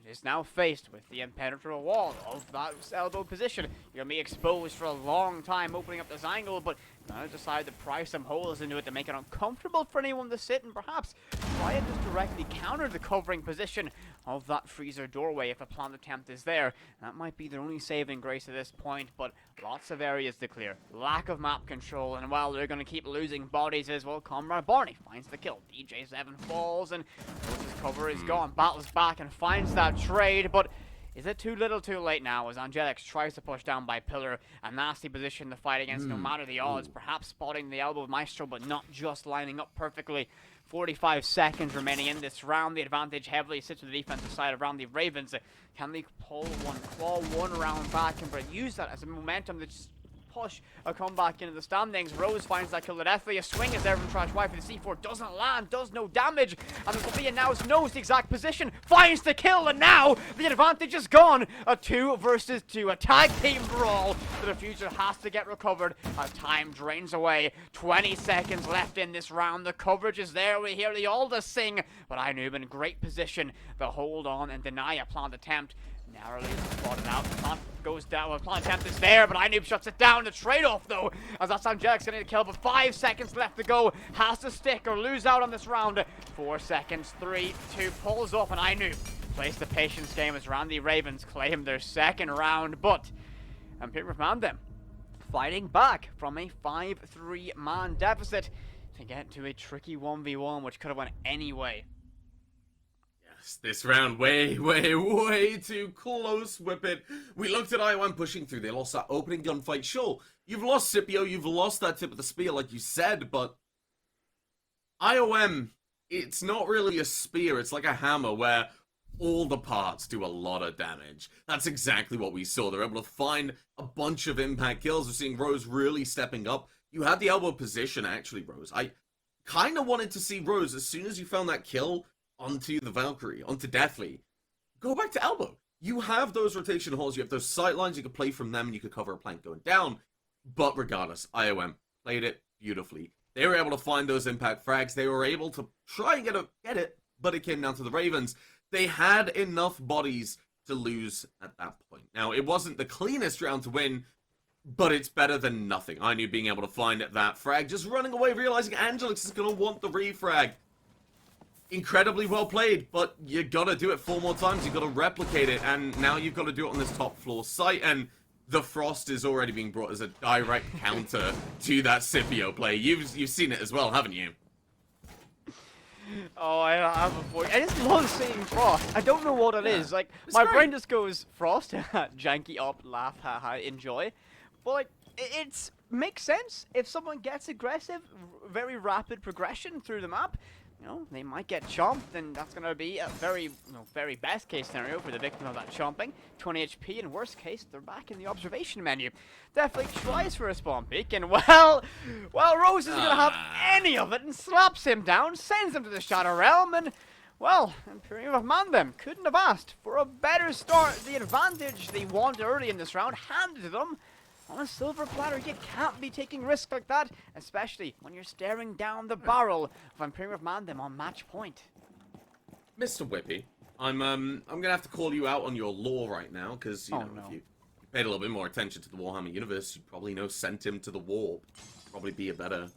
is now faced with the impenetrable wall of that elbow position. You're going to be exposed for a long time opening up this angle, but now decide to pry some holes into it to make it uncomfortable for anyone to sit and perhaps try and just directly counter the covering position of that freezer doorway if a planned attempt is there. That might be their only saving grace at this point, but lots of areas to clear. Lack of map control, and while they're going to keep losing bodies as well, Comrade Barney finds the kill. DJ7 falls, and Rose's cover is gone. Battles back and finds that trade, but is it too little too late now as Angelix tries to push down by Pillar? A nasty position to fight against no matter the odds. Perhaps spotting the elbow of Maestro, but not just lining up perfectly. 45 seconds remaining in this round. The advantage heavily sits to the defensive side around the Ravens. Can they pull one, claw one round back and use that as a momentum to just push a comeback into the standings? Rose finds that kill to deathly. A swing is there from Trash Wife, the C4 doesn't land, does no damage, and Sophia now knows the exact position, finds the kill, and now the advantage is gone. A 2 versus 2, a tag team brawl. The future has to get recovered as time drains away. 20 seconds left in this round. The coverage is there. We hear the Alda sing, but Ainub in great position to hold on and deny a planned attempt. Narrowly spotted out. The plant goes down. Well, plant attempt is there, but Ainub shuts it down. The trade-off, though, as that's Angelix getting the kill, but 5 seconds left to go. Has to stick or lose out on this round. 4 seconds, 3, 2, pulls up, and Ainub plays the patience game as Randy Ravens claim their second round, but Imperial Mandem fighting back from a 5-3 man deficit to get to a tricky 1v1, which could have went any way. This round, way too close, Whippet. We looked at IOM pushing through. They lost that opening gunfight. Sure, you've lost Scipio, you've lost that tip of the spear, like you said, but IOM, it's not really a spear. It's like a hammer where all the parts do a lot of damage. That's exactly what we saw. They're able to find a bunch of impact kills. We're seeing Rose really stepping up. You had the elbow position, actually, Rose. I kind of wanted to see Rose, as soon as you found that kill, onto the Valkyrie, onto Deathly, go back to elbow. You have those rotation holes, you have those sight lines, you could play from them, and you could cover a plank going down. But regardless, IOM played it beautifully. They were able to find those impact frags. They were able to try and get it, but it came down to the Ravens. They had enough bodies to lose at that point. Now, it wasn't the cleanest round to win, but it's better than nothing. I knew being able to find that frag, just running away, realizing Angelix is going to want the refrag. Incredibly well played, but you gotta do it 4 more times. You gotta replicate it, and now you've got to do it on this top floor site. And the Frost is already being brought as a direct counter to that Scipio play. You've seen it as well, haven't you? Oh, I have a point. I just love seeing Frost. I don't know what it is. Like, my brain just goes Frost, janky up, laugh, haha, enjoy. But like, it's makes sense if someone gets aggressive, very rapid progression through the map. You know, they might get chomped, and that's going to be a very, very best case scenario for the victim of that chomping. 20 HP, and worst case, they're back in the observation menu. Deathly tries for a spawn peek, and well, Rose isn't going to have any of it, and slaps him down, sends him to the Shadow Realm, and, well, Imperium of Mandem couldn't have asked for a better start. The advantage they wanted early in this round handed to them on a silver platter. You can't be taking risks like that, especially when you're staring down the barrel of Imperium of Mandem on match point. Mr. Whippy, I'm gonna have to call you out on your lore right now, because if you paid a little bit more attention to the Warhammer universe, you probably know sent him to the warp. Probably be a better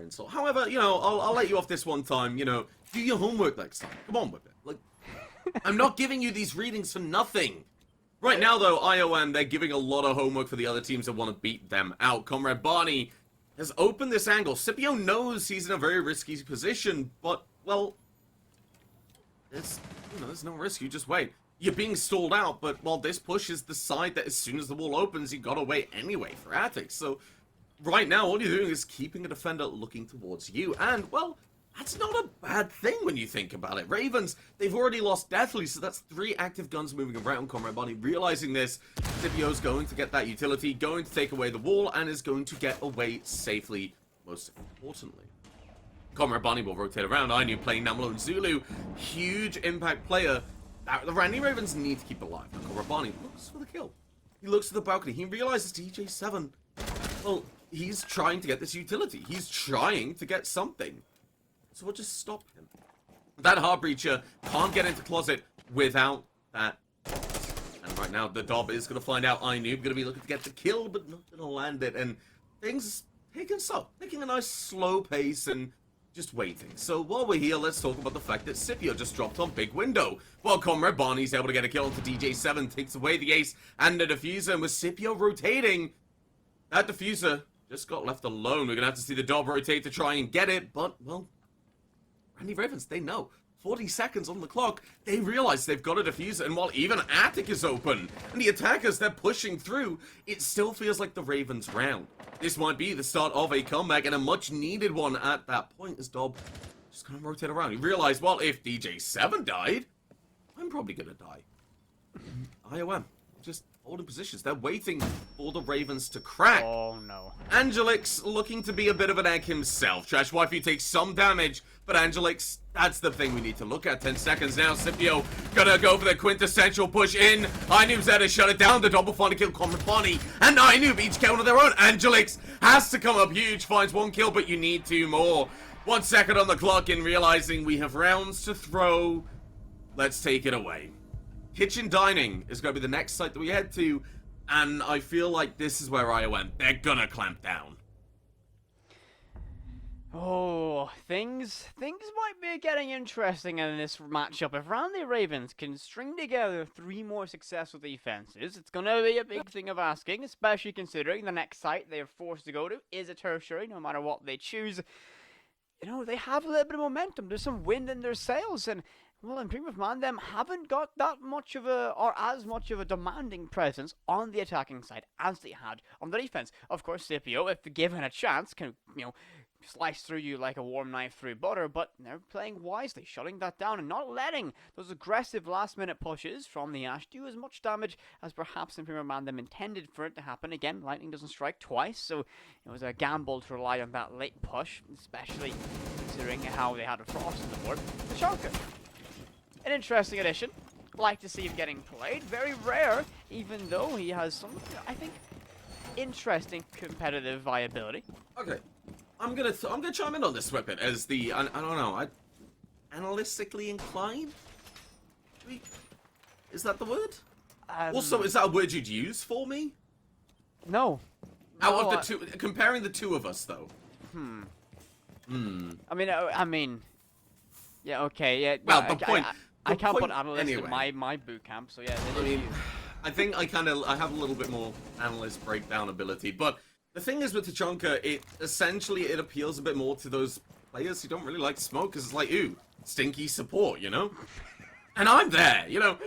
insult. However, I'll let you off this one time. Do your homework next time. Come on, Whippet. Like, I'm not giving you these readings for nothing. Right now, though, IOM, they're giving a lot of homework for the other teams that want to beat them out. Comrade Barney has opened this angle. Scipio knows he's in a very risky position, but, well, there's no risk. You just wait. You're being stalled out, but, well, this push is the side that as soon as the wall opens, you gotta wait anyway for Attic. So, right now, all you're doing is keeping a defender looking towards you, and, well, that's not a bad thing when you think about it. Ravens, they've already lost Deathly, so that's 3 active guns moving around. Comrade Barney realizing this, Scipio's going to get that utility, going to take away the wall, and is going to get away safely, most importantly. Comrade Barney will rotate around. I knew playing Namalo and Zulu. Huge impact player. The Randy Ravens need to keep alive. Comrade Barney looks for the kill. He looks to the balcony. He realizes DJ7, well, he's trying to get this utility. He's trying to get something. So we'll just stop him. That Heartbreacher can't get into closet without that. And right now, the Dob is going to find out Ainoob going to be looking to get the kill, but not going to land it. And things taking a nice slow pace and just waiting. So while we're here, let's talk about the fact that Scipio just dropped on Big Window. While Comrade Barney's able to get a kill onto DJ7, takes away the ace and the diffuser. And with Scipio rotating, that diffuser just got left alone. We're going to have to see the Dob rotate to try and get it. But, well, Randy Ravens, they know. 40 seconds on the clock, they realize they've got a diffuser, and while even Attic is open, and the attackers, they're pushing through, it still feels like the Ravens' round. This might be the start of a comeback, and a much-needed one at that point, as Dob just kind of rotate around. He realized, well, if DJ7 died, I'm probably gonna die. IOM, just holding positions. They're waiting for the Ravens to crack. Oh, no. Angelix looking to be a bit of an egg himself. Trash Wifey takes some damage, but Angelix, that's the thing we need to look at. 10 seconds now. Scipio gonna go for the quintessential push in. Ainoob's there to shut it down. The double find to kill Comrade Bonnie, and Ainoob each count on their own. Angelix has to come up huge, finds one kill, but you need two more. 1 second on the clock in realizing we have rounds to throw. Let's take it away. Kitchen Dining is going to be the next site that we head to, and I feel like this is where IOM, they're gonna clamp down. Oh, things might be getting interesting in this matchup. If Randy Ravens can string together 3 more successful defenses, it's gonna be a big thing of asking, especially considering the next site they're forced to go to is a tertiary, no matter what they choose. You know, they have a little bit of momentum. There's some wind in their sails, and well, in Imperium of Mandem haven't got that much of a, or as much of a demanding presence on the attacking side as they had on the defense. Of course, Scipio, if given a chance, can, you know, slice through you like a warm knife through butter, but they're playing wisely, shutting that down and not letting those aggressive last-minute pushes from the Ash do as much damage as perhaps Imperium Mandem intended for it to happen. Again, lightning doesn't strike twice, so it was a gamble to rely on that late push, especially considering how they had a frost on the board. The Shulker. An interesting addition. Like to see him getting played. Very rare, even though he has some, I think, interesting competitive viability. Okay, I'm gonna chime in on this weapon as the I don't know, analytically inclined. Is that the word? Also, is that a word you'd use for me? No. Out of the two, comparing the two of us, though. I mean, yeah, okay, yeah. Well, no, the point. I can't put point, analyst anyway. in my boot camp, so yeah. I mean, I think I have a little bit more analyst breakdown ability, but the thing is with Tachanka, it appeals a bit more to those players who don't really like smoke, because it's like, ooh, stinky support, you know? And I'm there, you know?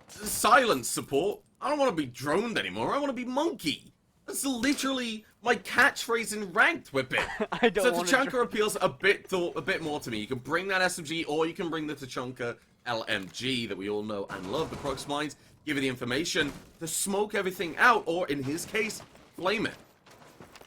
Silence support. I don't want to be droned anymore, I want to be monkey. That's literally my catchphrase in ranked, Whip It. I don't So want Tachanka appeals a bit more to me. You can bring that SMG, or you can bring the Tachanka LMG that we all know and love, the Prox Mines, give you the information to smoke everything out, or in his case, flame it.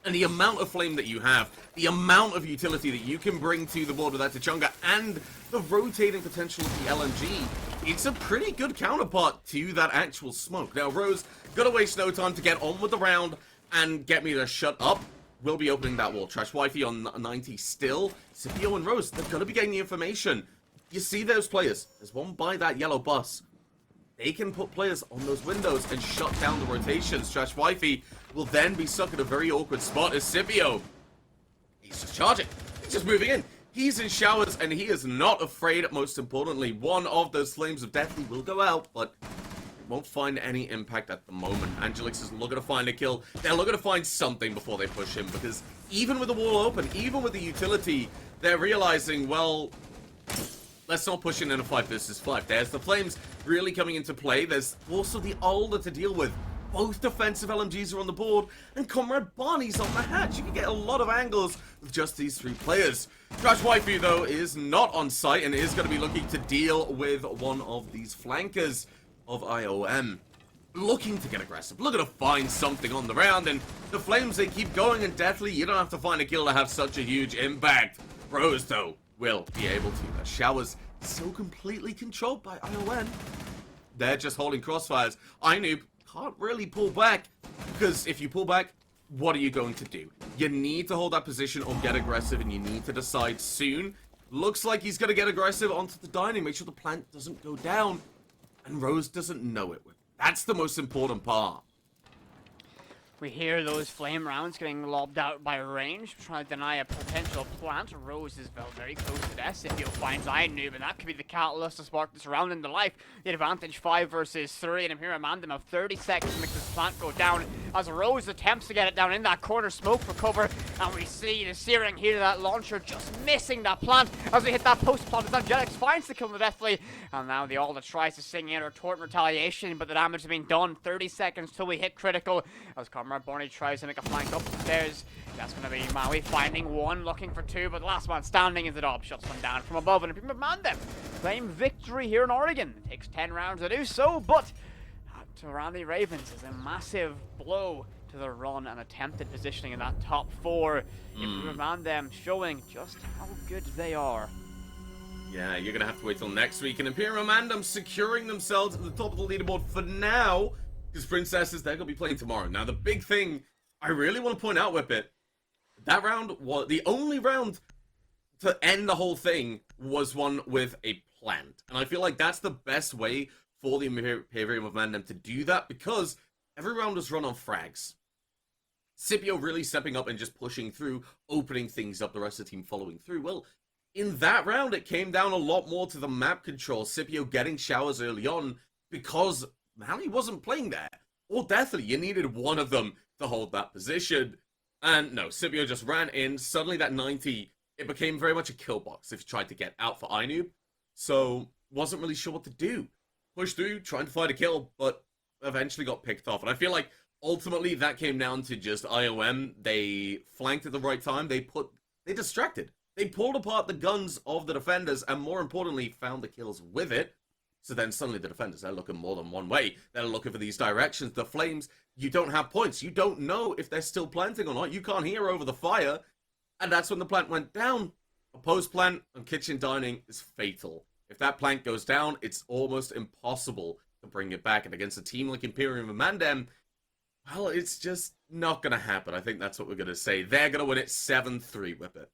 And the amount of flame that you have, the amount of utility that you can bring to the board with that Tachanka, and the rotating potential of the LMG, it's a pretty good counterpart to that actual smoke. Now, Rose, gotta waste no time to get on with the round and get me to shut up. We'll be opening that wall. Trash Wifey on 90 still. Scipio and Rose, they're gonna be getting the information. You see those players. There's one by that yellow bus. They can put players on those windows and shut down the rotations. Trash Wifey will then be stuck at a very awkward spot as Scipio. He's just charging. He's just moving in. He's in showers, and he is not afraid, most importantly. One of those flames of death will go out, but it won't find any impact at the moment. Angelix is looking to find a kill. They're looking to find something before they push him, because even with the wall open, even with the utility, they're realizing, well, let's not push in a 5 versus 5. There's the flames really coming into play. There's also the Alder to deal with. Both defensive LMGs are on the board, and Comrade Barney's on the hatch. You can get a lot of angles with just these 3 players. Trash Waifu, though, is not on site and is going to be looking to deal with one of these flankers of IOM. Looking to get aggressive, looking to find something on the round, and the flames, they keep going, and definitely you don't have to find a kill to have such a huge impact. Rose, though, will be able to. The showers so completely controlled by IOM. They're just holding crossfires. Ainoob can't really pull back, because if you pull back, what are you going to do? You need to hold that position or get aggressive, and you need to decide soon. Looks like he's going to get aggressive onto the dining, make sure the plant doesn't go down. and Rose doesn't know it. That's the most important part. We hear those flame rounds getting lobbed out by range, trying to deny a potential plant. Rose is very close to death. Scipio finds Noob, and that could be the catalyst to spark this round into life. The advantage 5 versus 3, and Imperial Mandem have 30 seconds to make this plant go down as Rose attempts to get it down in that corner, smoke for cover, and we see the Searing here to that launcher just missing that plant as we hit that post plant as Angelics finds the kill on the Deathly, and now the Alda tries to sing in her taunt retaliation, but the damage has been done. 30 seconds till we hit critical as Comrade Barney tries to make a flank up the stairs. That's going to be Maui finding one, looking for two, but the last man standing is the Dob. Shuts one down from above, and Imperial Mandem claim victory here in Oregon. It takes 10 rounds to do so, but to Randy Ravens is a massive blow to the run and attempted positioning in that top 4. Imperial Mandem showing just how good they are. Yeah, you're going to have to wait till next week. And Imperial Mandem securing themselves at the top of the leaderboard for now, because Princesses, they're going to be playing tomorrow. Now, the big thing I really want to point out, Whippet, that round was the only round to end the whole thing was one with a plant. And I feel like that's the best way for the Imperium of Mandem to do that, because every round was run on frags. Scipio really stepping up and just pushing through, opening things up, the rest of the team following through. Well, in that round, it came down a lot more to the map control. Scipio getting showers early on because Mally wasn't playing there. Or Deathly, you needed one of them to hold that position. And no, Scipio just ran in. Suddenly that 90, it became very much a kill box if you tried to get out for Inoob. So, wasn't really sure what to do. Pushed through, trying to find a kill, but eventually got picked off. And I feel like ultimately that came down to just IOM. They flanked at the right time. They distracted. They pulled apart the guns of the defenders and, more importantly, found the kills with it. So then suddenly the defenders, they're looking more than one way. They're looking for these directions. The flames, you don't have points. You don't know if they're still planting or not. You can't hear over the fire. And that's when the plant went down. A post plant on kitchen dining is fatal. If that plant goes down, it's almost impossible to bring it back. And against a team like Imperium and Mandem, well, it's just not going to happen. I think that's what we're going to say. They're going to win it 7-3, Whippet.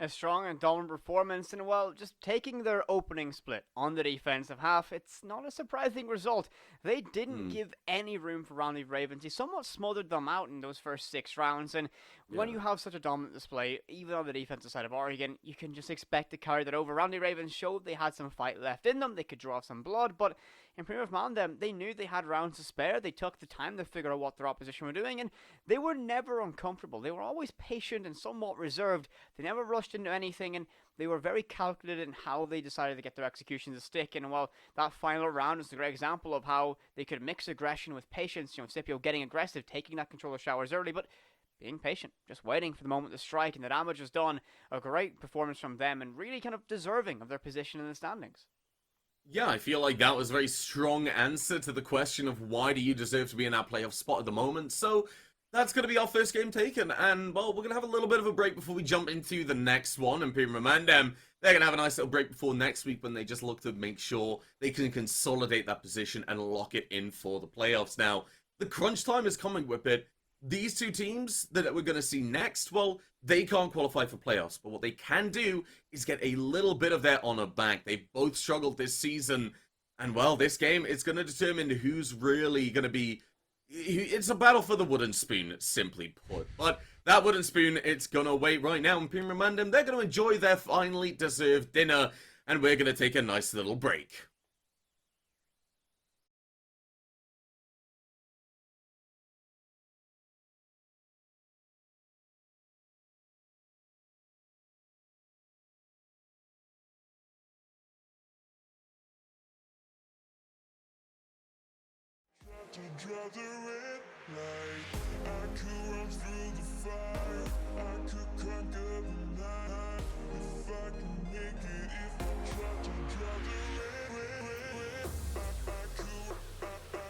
A strong and dominant performance, and well, just taking their opening split on the defensive half, it's not a surprising result. They didn't give any room for Randy Ravens. He somewhat smothered them out in those first 6 rounds, and when you have such a dominant display, even on the defensive side of Oregon, you can just expect to carry that over. Randy Ravens showed they had some fight left in them. They could draw some blood, but in Imperium of Mandem, they knew they had rounds to spare. They took the time to figure out what their opposition were doing, and they were never uncomfortable. They were always patient and somewhat reserved. They never rushed into anything, and they were very calculated in how they decided to get their execution to stick. And well, that final round is a great example of how they could mix aggression with patience. You know, Scipio getting aggressive, taking that control of showers early, but being patient, just waiting for the moment to strike, and the damage was done. A great performance from them, and really kind of deserving of their position in the standings. Yeah, I feel like that was a very strong answer to the question of why do you deserve to be in that playoff spot at the moment. So that's going to be our first game taken, and well, we're going to have a little bit of a break before we jump into the next one. Imperium and Mandem, they're going to have a nice little break before next week when they just look to make sure they can consolidate that position and lock it in for the playoffs. Now, the crunch time is coming, Whippet. These two teams that we're going to see next, well, they can't qualify for playoffs, but what they can do is get a little bit of their honor back. They've both struggled this season, and well, this game, it's going to determine who's really going to be... It's a battle for the wooden spoon, simply put. But that wooden spoon, it's going to wait right now. Imperium Mandem, they're going to enjoy their finally deserved dinner, and we're going to take a nice little break. To draw the red light, I could run through the fire, I could conquer the night, if I can make it, if I try to draw the red, I could run through the fire.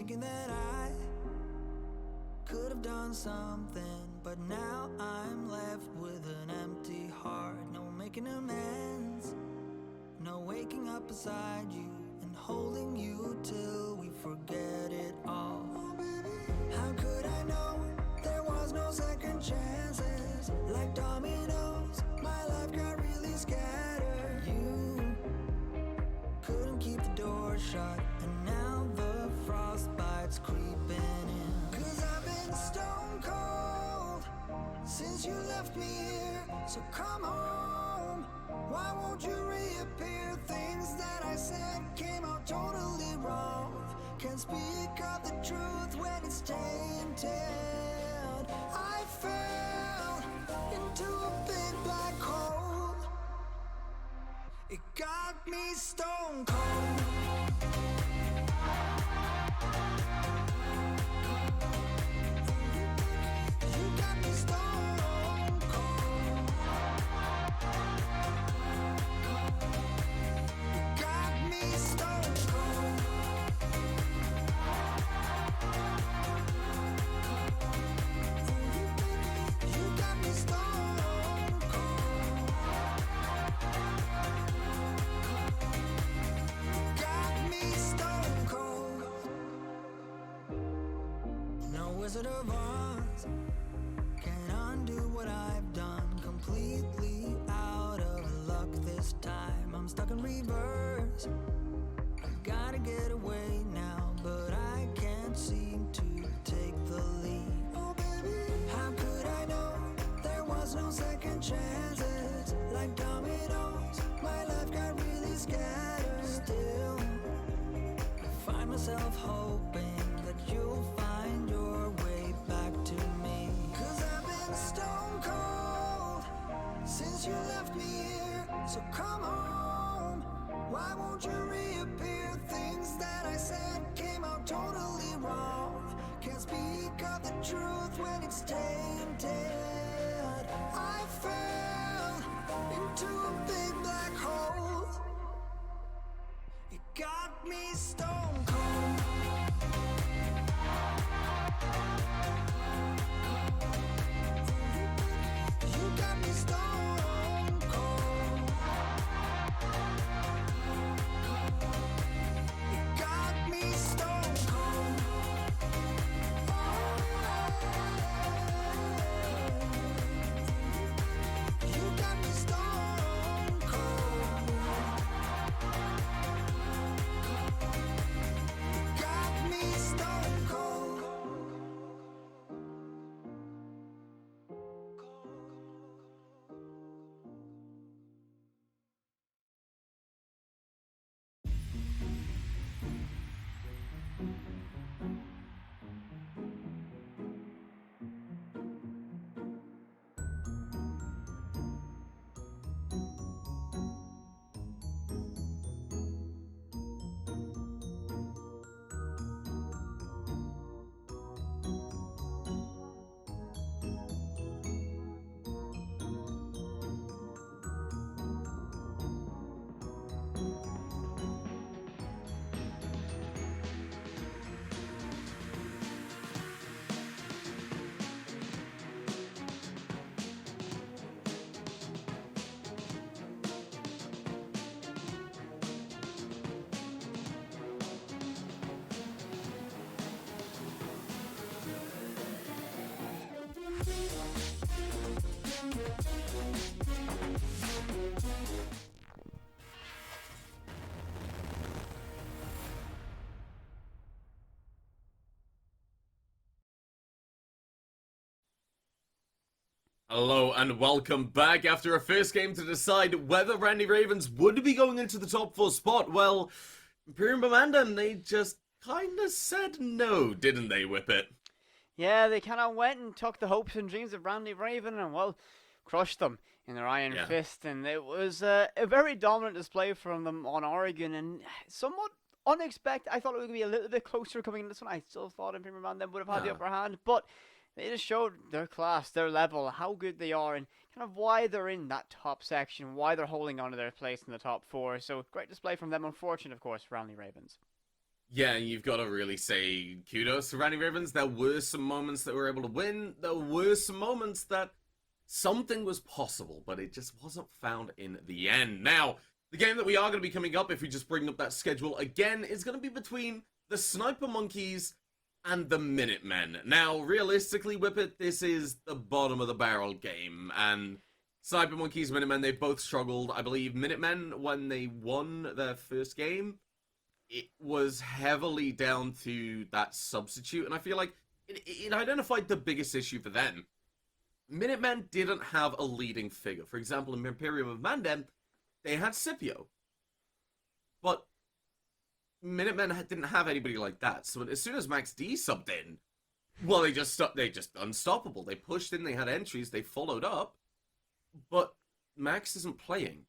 thinking that I could have done something, but now I'm left with an empty heart. No making amends, no waking up beside you and holding you till we forget it all. How could I know there was no second chances? Like dominoes, my life got really scattered. You couldn't keep the door shut, and now the frostbite's creeping in. 'Cause I've been stone cold since you left me here, so come home. Why won't you reappear? Things that I said came out totally wrong. Can't speak of the truth when it's tainted. I fell into a big black hole. It got me stone cold. You got me stone cold. You got me stone cold. You got me stone cold. Got me stone cold. No Wizard of Oz can undo what I've done. Completely out of luck this time. I'm stuck in reverse. I gotta get away now, but I can't seem to take the lead. Oh baby, how could I know there was no second chances? Like dominoes, my life got really scattered. Still, I find myself hoping that you'll find your way back to me. 'Cause I've been stone cold since you left me here, so come home. Why won't you reappear? Things that I said came out totally wrong. Can't speak of the truth when it's tainted. I fell into a big black hole. It got me stone cold. You got me stone cold. You got me stone cold. You got me stone cold. You got me stone cold. Hello and welcome back. After a first game to decide whether Randy Ravens would be going into the top 4 spot, well, Imperium Commandem, they just kinda said no, didn't they, Whippet? Yeah, they kind of went and took the hopes and dreams of Randy Raven and, well, crushed them in their iron Yeah. fist. And it was a very dominant display from them on Oregon and somewhat unexpected. I thought it would be a little bit closer coming in this one. I still thought Imperium Commandem would have had the Yeah. upper hand, but they just showed their class, their level, how good they are, and kind of why they're in that top section, why they're holding on to their place in the top 4. So great display from them. Unfortunate, of course, for Randy Ravens. Yeah, you've got to really say kudos to Randy Ravens. There were some moments that were able to win. There were some moments that something was possible, but it just wasn't found in the end. Now, the game that we are going to be coming up, if we just bring up that schedule again, is going to be between the Sniper Monkeys and the Minutemen. Now, realistically, Whippet, this is the bottom of the barrel game, and Sniper Monkeys, Minutemen, they've both struggled. I believe Minutemen, when they won their first game, it was heavily down to that substitute, and I feel like it identified the biggest issue for them. Minutemen didn't have a leading figure. For example, in Imperium of Mandem, they had Scipio. But Minutemen didn't have anybody like that. So as soon as Max D subbed in, well, they just unstoppable. They pushed in, they had entries, they followed up. But Max isn't playing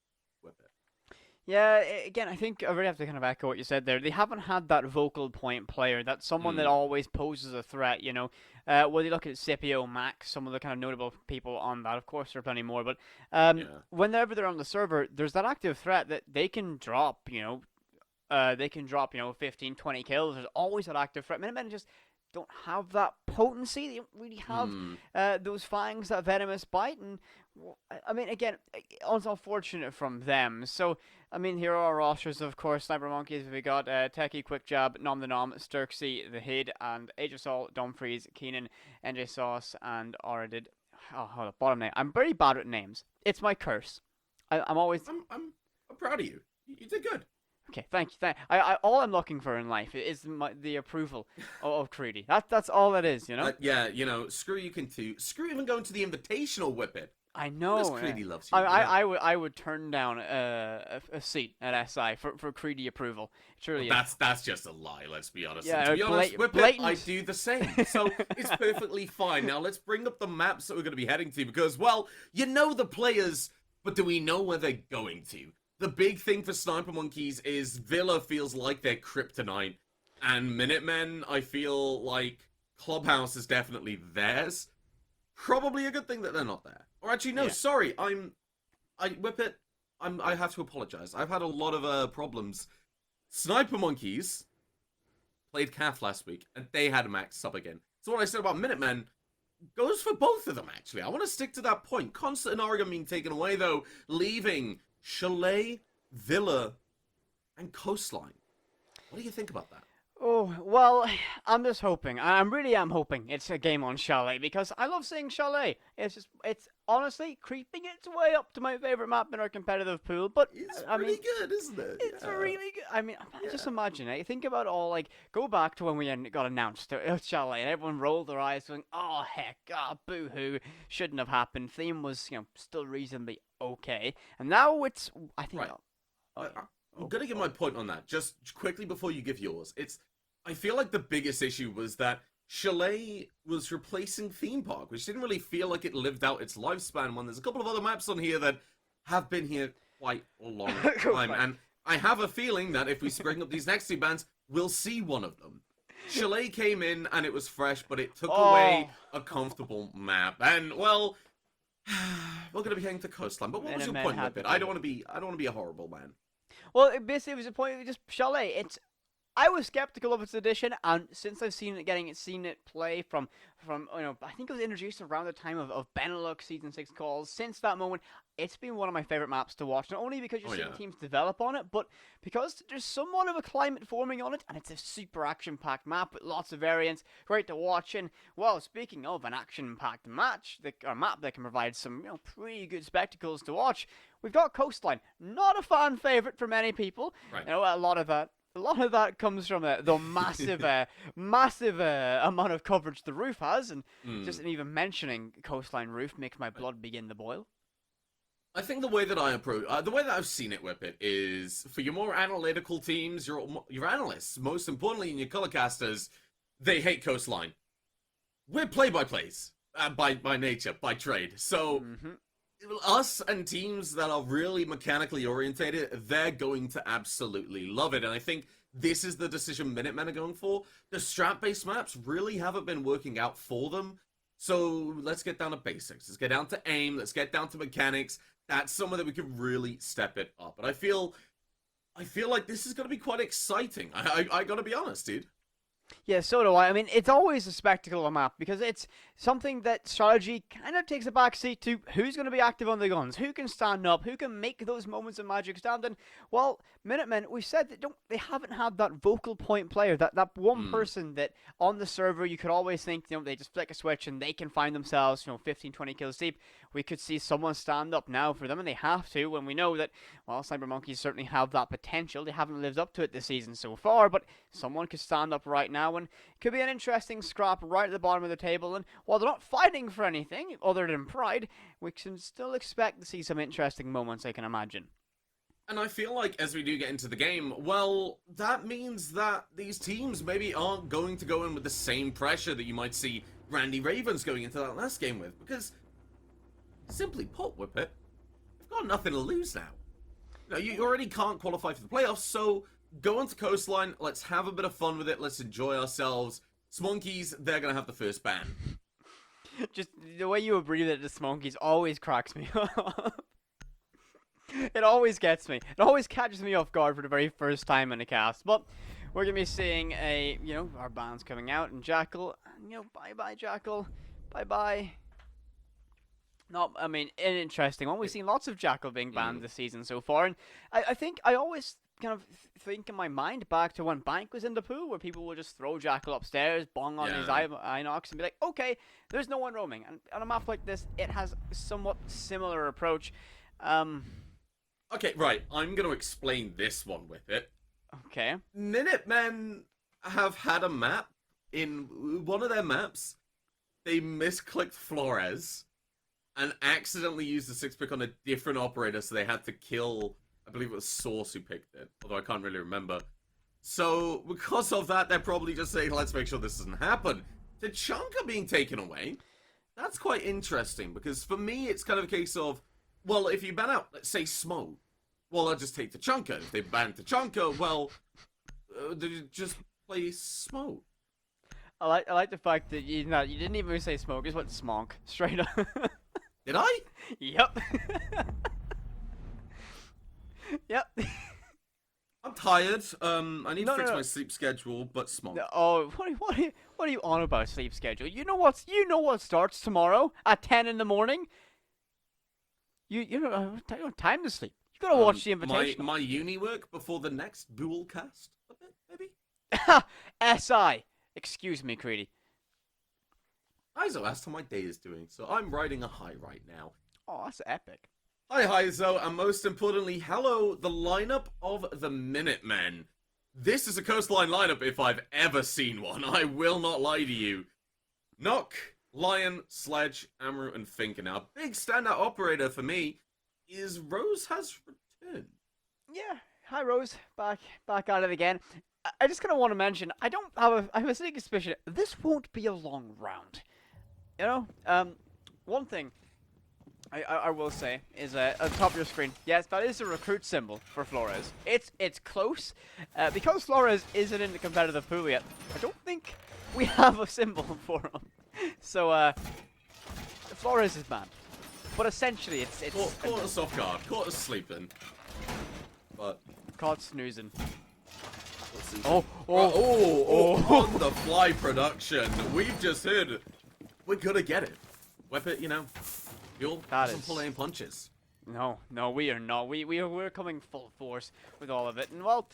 with it. Yeah, again, I think I really have to kind of echo what you said there. They haven't had that vocal point player, that someone that always poses a threat, you know. Whether you look at Scipio, Max, some of the kind of notable people on that, of course there are plenty more, but whenever they're on the server, there's that active threat that they can drop, you know, 15, 20 kills. There's always that active threat. Minutemen just don't have that potency. They don't really have those fangs, that venomous bite, and I mean, again, it's unfortunate from them. So, I mean, here are our rosters, of course. Sniper Monkeys, we got Techie, Quick Jab, Nom the Nom, Sturksy, The Hid, and Age of Sol, Dumfries, Keenan, NJ Sauce, and Aradid. Oh, hold up, bottom name. I'm very bad at names. It's my curse. I'm always... I'm proud of you. You did good. Okay, thank you. All I'm looking for in life is the approval of Creedy. That's all it is, you know? Yeah, you know, screw you can too. Screw even going to the Invitational, Whippet. I know. Creedy loves you. I would turn down a seat at SI for Creedy approval. Truly, that's just a lie. Let's be honest. Yeah, to be honest, Whippet, blatant. I do the same. So it's perfectly fine. Now let's bring up the maps that we're going to be heading to because, well, you know the players, but do we know where they're going to? The big thing for Sniper Monkeys is Villa feels like they're kryptonite, and Minutemen, I feel like Clubhouse is definitely theirs. Probably a good thing that they're not there. Or actually, no, sorry, Whippet, I have to apologize. I've had a lot of problems. Sniper Monkeys played Calf last week, and they had a max sub again. So what I said about Minutemen goes for both of them, actually. I want to stick to that point. Concert and Oregon being taken away, though, leaving Chalet, Villa, and Coastline. What do you think about that? Oh, well, I'm just hoping. I really am hoping it's a game on Chalet because I love seeing Chalet. It's honestly creeping its way up to my favorite map in our competitive pool. But It's I pretty mean, good, isn't it? it's really good. I mean, just imagine it. Think about all, like, go back to when we got announced at Chalet and everyone rolled their eyes going, oh, heck, boo-hoo, shouldn't have happened. Theme was, you know, still reasonably okay. And now it's, I think... Right. I'm going to give my point on that, just quickly before you give yours. I feel like the biggest issue was that Chalet was replacing Theme Park, which didn't really feel like it lived out its lifespan when there's a couple of other maps on here that have been here quite a long time. And I have a feeling that if we spring up these next two bands, we'll see one of them. Chalet came in and it was fresh, but it took away a comfortable map. And, well, we're going to be heading to Coastline. But what was your point with it? I don't want to be a horrible man. Well, basically, it was a point of just Chalet. I was skeptical of its addition, and since I've seen it play from you know, I think it was introduced around the time of Benelux Season 6 calls. Since that moment, it's been one of my favorite maps to watch. Not only because you're seeing teams develop on it, but because there's somewhat of a climate forming on it, and it's a super action-packed map with lots of variants, great to watch. And well, speaking of an action-packed map that can provide some, you know, pretty good spectacles to watch, we've got Coastline. Not a fan favorite for many people. Right. You know, a lot of that comes from the massive amount of coverage the roof has, and just even mentioning Coastline roof makes my blood begin to boil. I think the way that the way that I've seen it, Whippet, is for your more analytical teams, your analysts, most importantly, and your colorcasters, they hate Coastline. We're play-by-plays, by nature, by trade. So, us and teams that are really mechanically orientated, they're going to absolutely love it. And I think this is the decision Minutemen are going for. The strat-based maps really haven't been working out for them. So let's get down to basics. Let's get down to aim. Let's get down to mechanics. That's somewhere that we could really step it up. But I feel I feel like this is going to be quite exciting. I got to be honest, dude. Yeah, so do I. I mean, it's always a spectacle of a map because it's something that strategy kind of takes a backseat to who's going to be active on the guns, who can stand up, who can make those moments of magic stand. And well, Minutemen, we said that they haven't had that vocal point player, that one person that on the server you could always think, they just flick a switch and they can find themselves, 15, 20 kills deep. We could see someone stand up now for them, and they have to when we know that, well, Sniper Monkeys certainly have that potential. They haven't lived up to it this season so far, but someone could stand up right now, and it could be an interesting scrap right at the bottom of the table. And while they're not fighting for anything other than pride, we can still expect to see some interesting moments, I can imagine. And I feel like as we do get into the game, well, that means that these teams maybe aren't going to go in with the same pressure that you might see Randy Ravens going into that last game with, because simply put, Whippet, you've got nothing to lose now. You already can't qualify for the playoffs, so go onto Coastline, let's have a bit of fun with it, let's enjoy ourselves. Smonkeys, they're going to have the first ban. Just the way you abbreviate it to Smonkeys always cracks me up. It always gets me. It always catches me off guard for the very first time in a cast. But we're going to be seeing our bands coming out, and Jackal, bye-bye, Jackal, bye-bye. No, I mean, an interesting one. We've seen lots of Jackal being banned this season so far, and I think I always kind of think in my mind back to when Bank was in the pool, where people would just throw Jackal upstairs, bong on his Inox, and be like, okay, there's no one roaming. And on a map like this, it has a somewhat similar approach. Okay, right, I'm going to explain this one with it. Okay. Minutemen have had a map. In one of their maps, they misclicked Flores and accidentally used the 6-pick on a different operator, so they had to kill, I believe it was Source who picked it, although I can't really remember. So, because of that, they're probably just saying, let's make sure this doesn't happen. The Chunker being taken away, that's quite interesting, because for me, it's kind of a case of, well, if you ban out, let's say, Smoke, well, I'll just take the Chunker. If they ban the Chunker, well, they just play Smoke. I like the fact that you didn't even say Smoke, you just went Smonk, straight up. Did I? Yep. Yep. I'm tired. I need to fix my sleep schedule, but Smonk. Oh, what are you on about sleep schedule? You know what starts tomorrow at 10 in the morning? You don't have time to sleep. You gotta watch the invitation. My uni work before the next Buell cast, a bit, maybe? SI. Excuse me, Creedy. Izo asked how my day is doing, so I'm riding a high right now. Oh, that's epic. Hi, Izo, and most importantly, hello, the lineup of the Minutemen. This is a Coastline lineup if I've ever seen one. I will not lie to you. Nock, Lion, Sledge, Amaru, and Finker. Now, a big standout operator for me is Rose has returned. Yeah, hi Rose, back at it again. I just kind of want to mention, I have a sneaky suspicion this won't be a long round. One thing I will say is at the top of your screen, yes, that is a recruit symbol for Flores. It's close, because Flores isn't in the competitive pool yet. I don't think we have a symbol for him. So Flores is banned, but essentially it's caught us off guard, caught us sleeping, but caught snoozing. Oh, on the fly production. We've just heard we're gonna get it. Weapon, you'll pull any punches. No, we are not. We're coming full force with all of it. And well,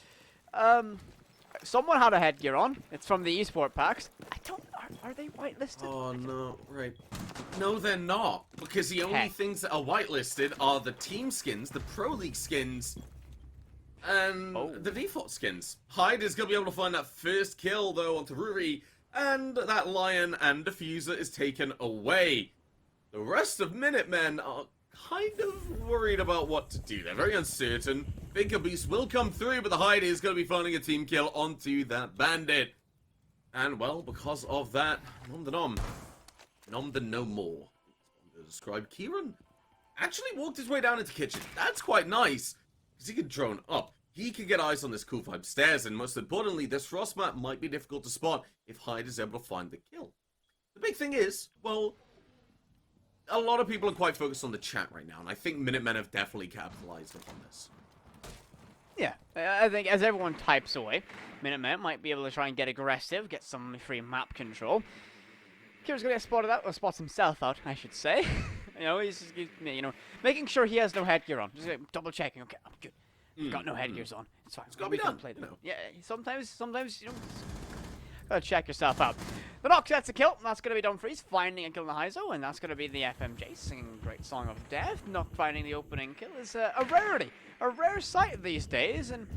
someone had a headgear on. It's from the esport packs. Are they whitelisted? Oh no, right. No, they're not. Because the only things that are whitelisted are the team skins, the Pro League skins, and the default skins. Hyde is going to be able to find that first kill, though, onto Ruri, and that Lion and Diffuser is taken away. The rest of Minutemen are kind of worried about what to do. They're very uncertain. Finker Beast will come through, but the Hyde is going to be finding a team kill onto that bandit. And, well, because of that, nom the no more. Describe Kieran actually walked his way down into kitchen. That's quite nice, because he can drone up. He can get eyes on this cool 5 stairs, and most importantly, this Frost map might be difficult to spot if Hyde is able to find the kill. The big thing is, well, a lot of people are quite focused on the chat right now, and I think Minutemen have definitely capitalized upon this. Yeah, I think as everyone types away, Minutemen might be able to try and get aggressive, get some free map control. Kira's gonna get spotted out, or spots himself out, I should say. He's just, making sure he has no headgear on. Just double checking. Okay, I'm good. I've got no headgears on. It's fine. It's gotta be done. Play them. Yeah, sometimes, gotta check yourself out. The Nox gets a kill. That's gonna be Dumfries finding a kill in the Heizo, and that's gonna be the FMJ singing Great Song of Death. Nox finding the opening kill is a rarity, a rare sight these days, and.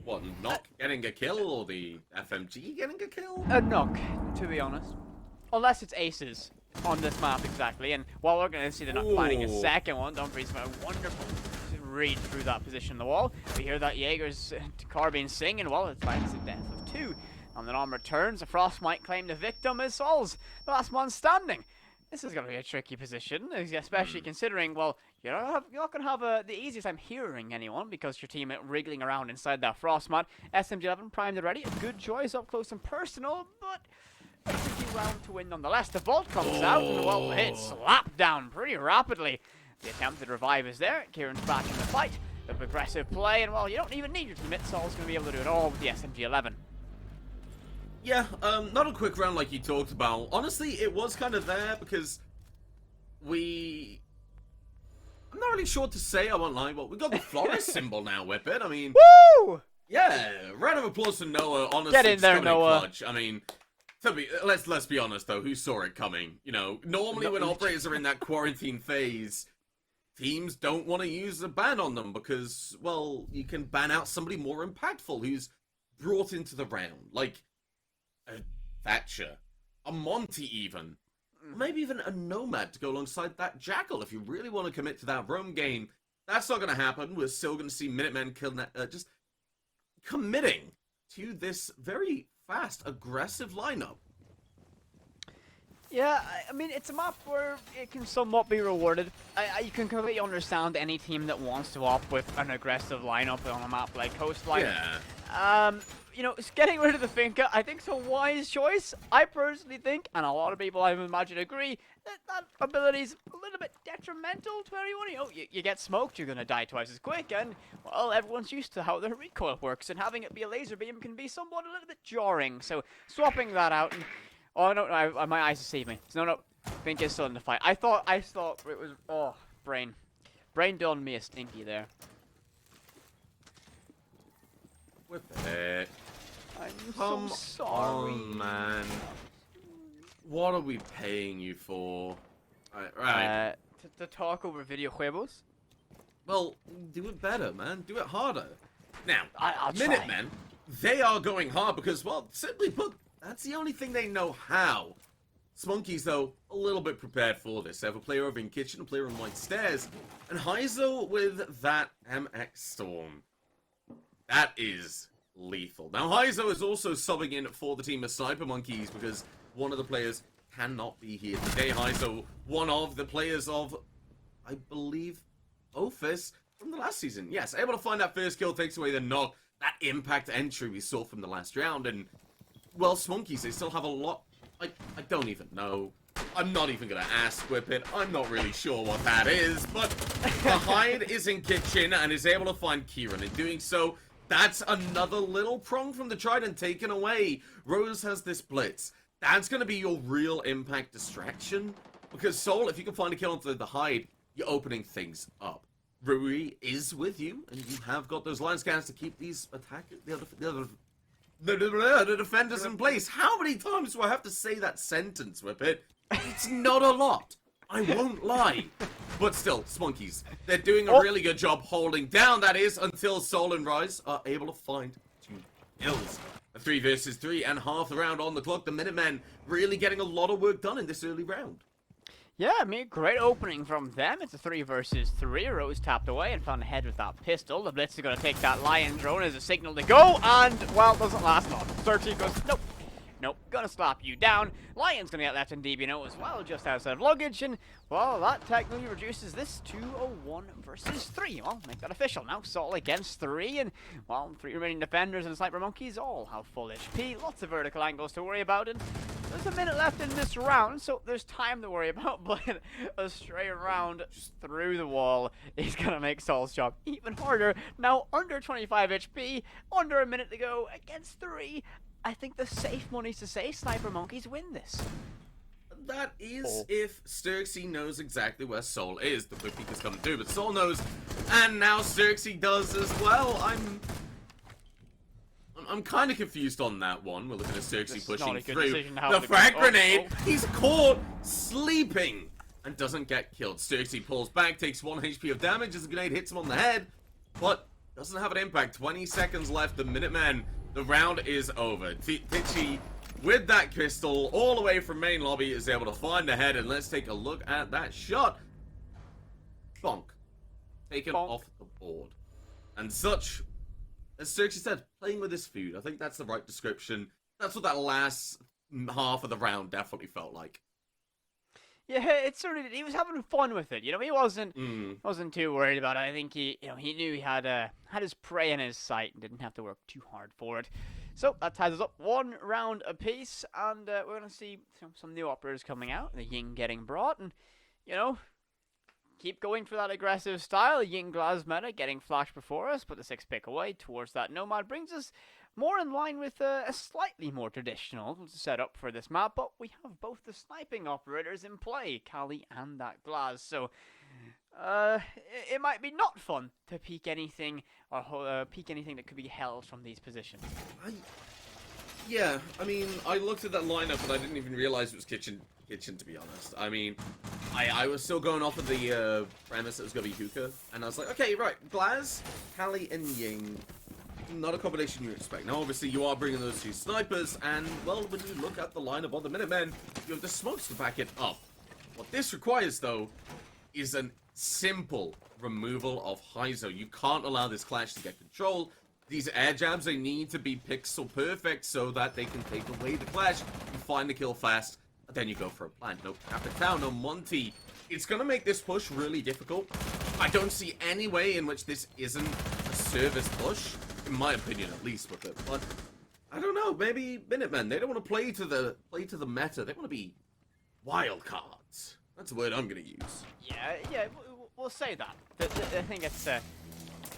What, Nox getting a kill, or the FMG getting a kill? A Nox, to be honest. Unless it's aces on this map, exactly. And while we're going to see the Nox finding a second one, Dumfries found a wonderful read through that position on the wall. We hear that Jaeger's carbine singing, well, it finds the death of 2. And then on returns, the Frost might claim the victim is Sol's, the last man standing. This is going to be a tricky position, especially considering, well, you're not going to have the easiest time hearing anyone because your team wriggling around inside that Frost mat. SMG11 primed already, a good choice up close and personal, but a tricky round to win nonetheless. The Vault comes out and, well, it's slapped down pretty rapidly. The attempted revive is there. Kieran's back in the fight. The progressive play, and, well, you don't even need your teammate. Sol's going to be able to do it all with the SMG11. Yeah, not a quick round like you talked about. Honestly, it was kind of there because I'm not really sure what to say, I won't lie, but we got the Florist symbol now, Whippet. I mean... Woo! Yeah, round of applause for Noah, honestly. Get in there, Noah. Clutch. I mean... Let's be honest though, who saw it coming? Normally when operators are in that quarantine phase, teams don't want to use a ban on them because, well, you can ban out somebody more impactful who's brought into the round, like a Thatcher, a Monty even, maybe even a Nomad to go alongside that Jackal if you really want to commit to that roam game. That's not going to happen. We're still going to see Minutemen just committing to this very fast, aggressive lineup. Yeah, I mean, it's a map where it can somewhat be rewarded. You can completely understand any team that wants to opt with an aggressive lineup on a map like Coastline. Yeah. Getting rid of the Finca, I think, is a wise choice. I personally think, and a lot of people I imagine agree, that ability is a little bit detrimental to everyone. You get smoked, you're going to die twice as quick, and, well, everyone's used to how their recoil works, and having it be a laser beam can be somewhat a little bit jarring. So, swapping that out, and, oh, no, my eyes deceive me. No, Finca's still in the fight. I thought it was, brain. Brain done me a stinky there. Whippet. I'm Come so sorry. on, man. What are we paying you for? Right. To talk over videojuegos? Well, do it better, man. Do it harder. Now, I'll try. Minutemen, they are going hard because, well, simply put, that's the only thing they know how. Spunkies, though, a little bit prepared for this. They have a player over in Kitchen, a player on White Stairs, and Heizo with that MX Storm. That is lethal. Now, Heizo is also subbing in for the team of Sniper Monkeys because one of the players cannot be here today. Heizo, one of the players of, I believe, Office from the last season. Yes, able to find that first kill, takes away the knock, that impact entry we saw from the last round, and, well, Spunkies, they still have a lot. I don't even know. I'm not even going to ask Whippet. I'm not really sure what that is, but the Hyde is in Kitchen and is able to find Kieran. In doing so, that's another little prong from the Trident taken away. Rose has this blitz. That's going to be your real impact distraction. Because Soul, if you can find a kill onto the Hyde, you're opening things up. Rui is with you, and you have got those line scans to keep these the defenders in place. How many times do I have to say that sentence, Whippet? It's not a lot. I won't lie. But still, Spunkies, they're doing a really good job holding down, that is, until Soul and Rise are able to find 2 kills. A 3 versus 3 and half the round on the clock. The Minutemen really getting a lot of work done in this early round. Yeah, I mean, great opening from them. It's a 3 versus 3. Rose tapped away and found ahead with that pistol. The Blitz is going to take that Lion drone as a signal to go, and, well, doesn't last long. 13 goes, nope. Nope, gonna slap you down. Lion's gonna get left in DBNO as well, just outside of luggage, and, well, that technically reduces this to a 1 versus 3. Well, make that official now. Sol against 3, and, well, 3 remaining defenders and Sniper Monkeys all have full HP. Lots of vertical angles to worry about, and there's a minute left in this round, so there's time to worry about, but a stray round through the wall is gonna make Sol's job even harder. Now, under 25 HP, under a minute to go, against 3. I think the safe money's to say Sniper Monkeys win this. That is if Sturksy knows exactly where Sol is. The quick peek is coming through, but Sol knows, and now Sturksy does as well. I'm kind of confused on that one. We're looking at Sturksy pushing through the frag grenade. He's caught sleeping and doesn't get killed. Sturksy pulls back, takes 1 HP of damage as the grenade hits him on the head, but doesn't have an impact. 20 seconds left. The Minutemen. The round is over. Titchy, with that crystal, all the way from main lobby, is able to find the head, and let's take a look at that shot. Bonk. Taken off the board. And such, as Sturksy said, playing with his food. I think that's the right description. That's what that last half of the round definitely felt like. Yeah, it's sort of, he was having fun with it. You know, he wasn't too worried about it. I think he knew he had his prey in his sight and didn't have to work too hard for it. So that ties us up 1 round apiece, and we're gonna see some new operators coming out. The Ying getting brought, and keep going for that aggressive style. Ying Glass meta getting flashed before us, but the 6 pick away towards that Nomad brings us more in line with a slightly more traditional setup for this map, but we have both the sniping operators in play, Kali and that Glass, so it might be not fun to peek anything or peek anything that could be held from these positions. Yeah, I mean, I looked at that lineup and I didn't even realize it was kitchen, to be honest. I mean, I was still going off of the premise that it was going to be Hookah, and I was like, okay, right, Glass, Kali, and Ying. Not a combination you expect. Now, obviously, you are bringing those 2 snipers, and, well, when you look at the lineup of the Minutemen, you have the smokes to back it up. What this requires, though, is a simple removal of Heizo. You can't allow this clash to get control. These air jabs, they need to be pixel perfect so that they can take away the clash. You find the kill fast, and then you go for a plant. No Capitao, no Monty. It's going to make this push really difficult. I don't see any way in which this isn't a service push. In my opinion, at least, with it. But I don't know. Maybe Minutemen, they don't want to play to the meta. They want to be wild cards. That's the word I'm going to use. Yeah, we'll say that. I think it's a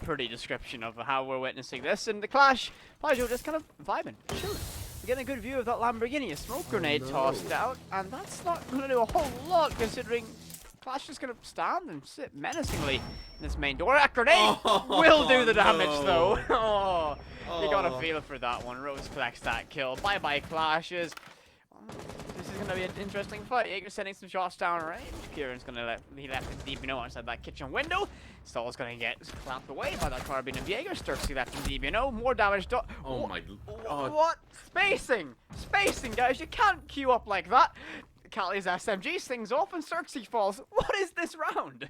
pretty description of how we're witnessing this. And the clash, Plaggio just kind of vibing, chilling. We're getting a good view of that Lamborghini. A smoke grenade tossed out, and that's not going to do a whole lot considering Clash is going to stand and sit menacingly in this main door. That grenade will do the damage, though. You got to feel for that one. Rose collects that kill. Bye-bye, Clashes. This is going to be an interesting fight. Jaeger sending some shots down range. Kieran's going to he left his DBNO outside that kitchen window. Sol's going to get clapped away by that carbine of Jaeger. Sturksy left in DBNO. More damage done. Oh my god. What? Spacing! Spacing, guys. You can't queue up like that. Kali's SMG sings off and Sturksy falls. What is this round?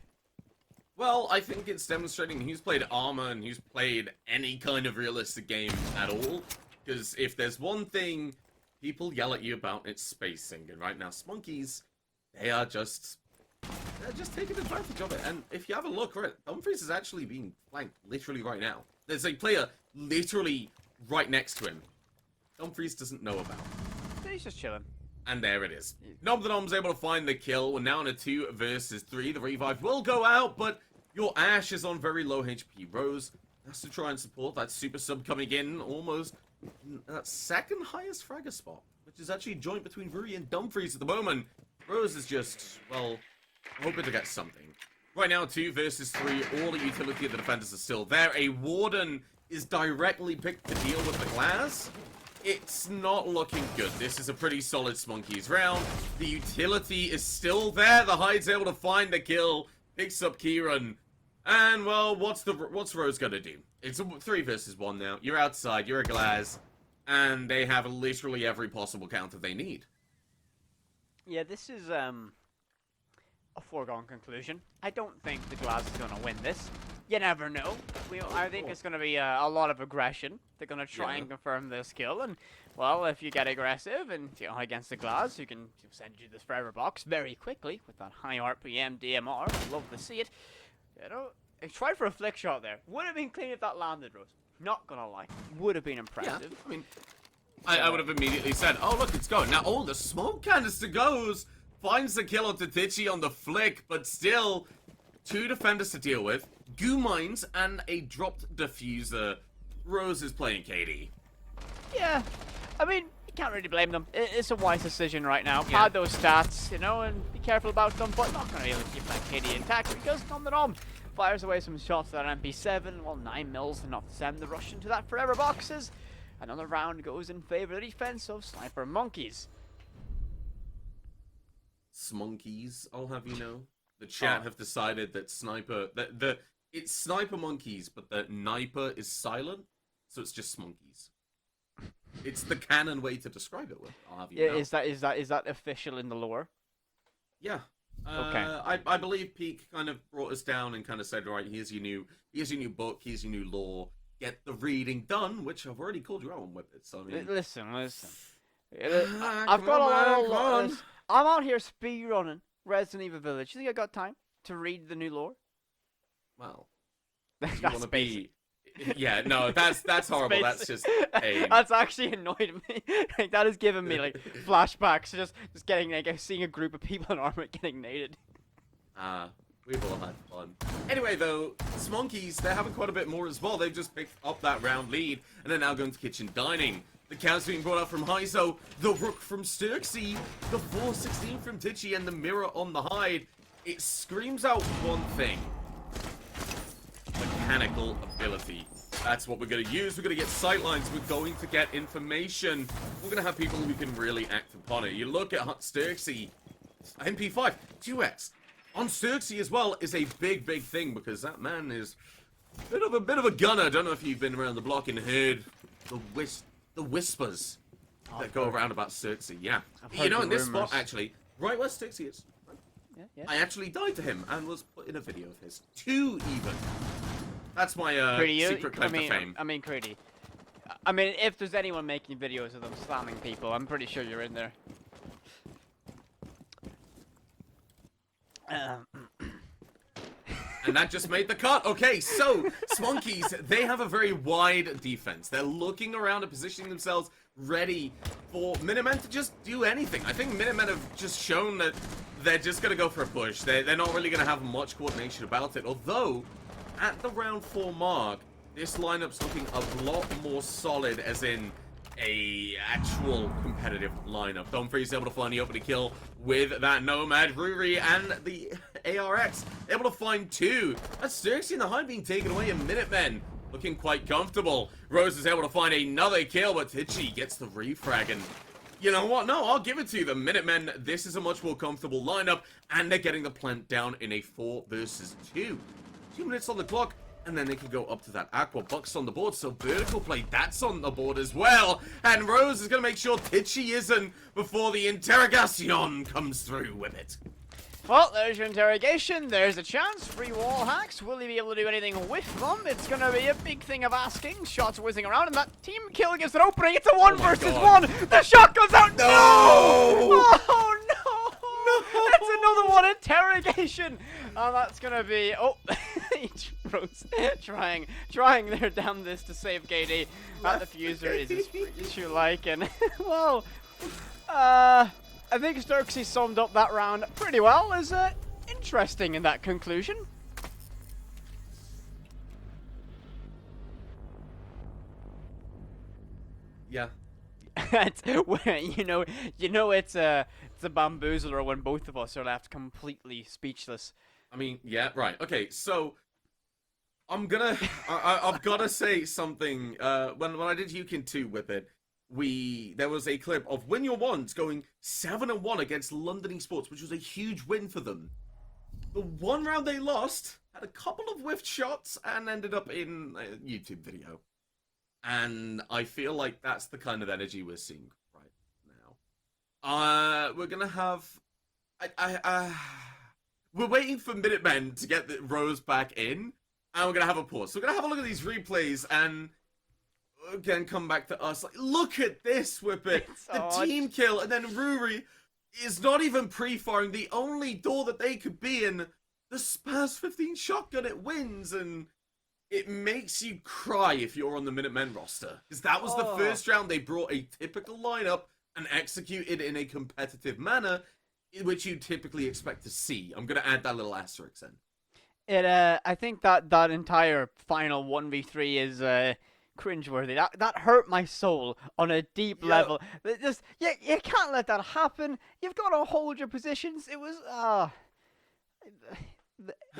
Well, I think it's demonstrating who's played Armor and who's played any kind of realistic game at all. Because if there's one thing people yell at you about, it's spacing. And right now, Spunkies, they're just taking advantage of it. And if you have a look, right, Dumfries is actually being flanked literally right now. There's a player literally right next to him. Dumfries doesn't know about. He's just chilling. And there it is. Nom the Nom's able to find the kill. We're now in a 2 versus 3. The revive will go out, but your Ash is on very low HP. Rose has to try and support that super sub coming in almost that second highest fragger spot, which is actually joint between Ruri and Dumfries at the moment. Rose is just, well, hoping to get something. Right now, 2 versus 3. All the utility of the defenders are still there. A Warden is directly picked to deal with the glass. It's not looking good. This is a pretty solid Spunkies round. The utility is still there. The Hide's able to find the kill. Picks up Kieran. And, well, what's Rose gonna do? It's a 3 versus 1 now. You're outside. You're a glass. And they have literally every possible counter they need. Yeah, this is, a foregone conclusion. I don't think the Glass is going to win this. You never know. I think it's going to be a lot of aggression. They're going to try and confirm their skill, and well, if you get aggressive and against the Glass, you can send you this forever box very quickly with that high RPM DMR. I'd love to see it. I tried for a flick shot there. Would have been clean if that landed, Rose. Not gonna lie, would have been impressive. Yeah, I mean, I would have immediately said, oh look, it's going. Now, the smoke canister goes, finds the kill onto Titchy on the flick, but still, 2 defenders to deal with, goo mines, and a dropped diffuser. Rose is playing KD. Yeah, I mean, you can't really blame them. It's a wise decision right now. Yeah. Pad those stats, and be careful about them, but not gonna be able to keep that KD intact because Nom the Nom fires away some shots at that MP7. Well, 9 mils enough to send the rush into that forever boxes. Another round goes in favor of the defense of Sniper Monkeys. Smonkeys, I'll have you know. The chat have decided that it's Sniper Monkeys, but the Niper is silent, so it's just Smonkeys. It's the canon way to describe it. I'll have you know. Is that official in the lore? Yeah. Okay. I believe Peak kind of brought us down and kind of said, right, here's your new book, here's your new lore. Get the reading done, which I've already called you out on with it. So I mean, listen. I've got a lot. I'm out here speed running Resident Evil Village. You think I got time to read the new lore? Well, That's you want to basic. be. Yeah, no, that's horrible. That's just pain. That's actually annoyed me. Like, that has given me like flashbacks. Just getting seeing a group of people in armor getting naded. We've all had fun. Anyway, though, Smonkeys, they're having quite a bit more as well. They've just picked up that round lead, and they're now going to kitchen dining. The cows being brought up from Hyzo, the Rook from Sturksy, the 416 from Titchy, and the Mirror on the Hide. It screams out one thing. Mechanical ability. That's what we're going to use. We're going to get sightlines. We're going to get information. We're going to have people who can really act upon it. You look at Sturksy, MP5, 2x. On Sturksy as well is a big thing because that man is a bit of a gunner. I don't know if you've been around the block and heard the whispers that go around about Sturksy. Yeah. In this spot, actually, right where Sturksy is, Yeah. I actually died to him and was put in a video of his. 2 even. That's my secret claim to fame. I mean, Critty. I mean, if there's anyone making videos of them slamming people, I'm pretty sure you're in there. And that just made the cut. Okay, so Smonkeys, they have a very wide defense. They're looking around and positioning themselves ready for Minutemen to just do anything. I think Minutemen have just shown that they're just going to go for a push. They're not really going to have much coordination about it. Although, at the round 4 mark, this lineup's looking a lot more solid, as in a actual competitive lineup. Dumfries able to find the opening kill with that Nomad, Ruri, and the ARX able to find 2. That's Sturksy in the Hide being taken away, and Minutemen looking quite comfortable. Rose is able to find another kill, but Titchy gets the refrag, and you know what? No, I'll give it to you. The Minutemen, this is a much more comfortable lineup, and they're getting the plant down in a 4 versus 2. 2 minutes on the clock, and then they can go up to that Aqua. Bucks on the board, so vertical play, that's on the board as well. And Rose is going to make sure Titchy isn't before the interrogation comes through with it. Well, there's your interrogation. There's a chance. Free wall hacks. Will he be able to do anything with them? It's going to be a big thing of asking. Shots whizzing around, and that team kill gives an opening. It's a 1 versus 1. The shot goes out. No! Oh, no! That's another one. Interrogation. That's going to be... Oh, Rose trying their damnedest to save KD. That diffuser is as free as you like, and, well... I think Sturksy summed up that round pretty well. Is interesting in that conclusion. Yeah. It's, it's a bamboozler when both of us are left completely speechless. I mean, yeah, right. Okay, so I've got to say something. When I did Yukin 2 with it, there was a clip of Win Your Wands going 7-1 against London Esports, which was a huge win for them. The one round they lost had a couple of whiffed shots and ended up in a YouTube video. And I feel like that's the kind of energy we're seeing right now. We're gonna have we're waiting for Minutemen to get the Rose back in, and we're gonna have a pause. So we're gonna have a look at these replays and again come back to us. Like, look at this, Whippet. The team kill, and then Ruri is not even pre-firing the only door that they could be in. The Spaz 15 shotgun, it wins, and it makes you cry if you're on the Minutemen roster. Because that was the first round they brought a typical lineup and executed in a competitive manner, which you typically expect to see. I'm going to add that little asterisk in. I think that entire final 1v3 is cringeworthy. That hurt my soul on a deep level. Just you can't let that happen. You've got to hold your positions. It was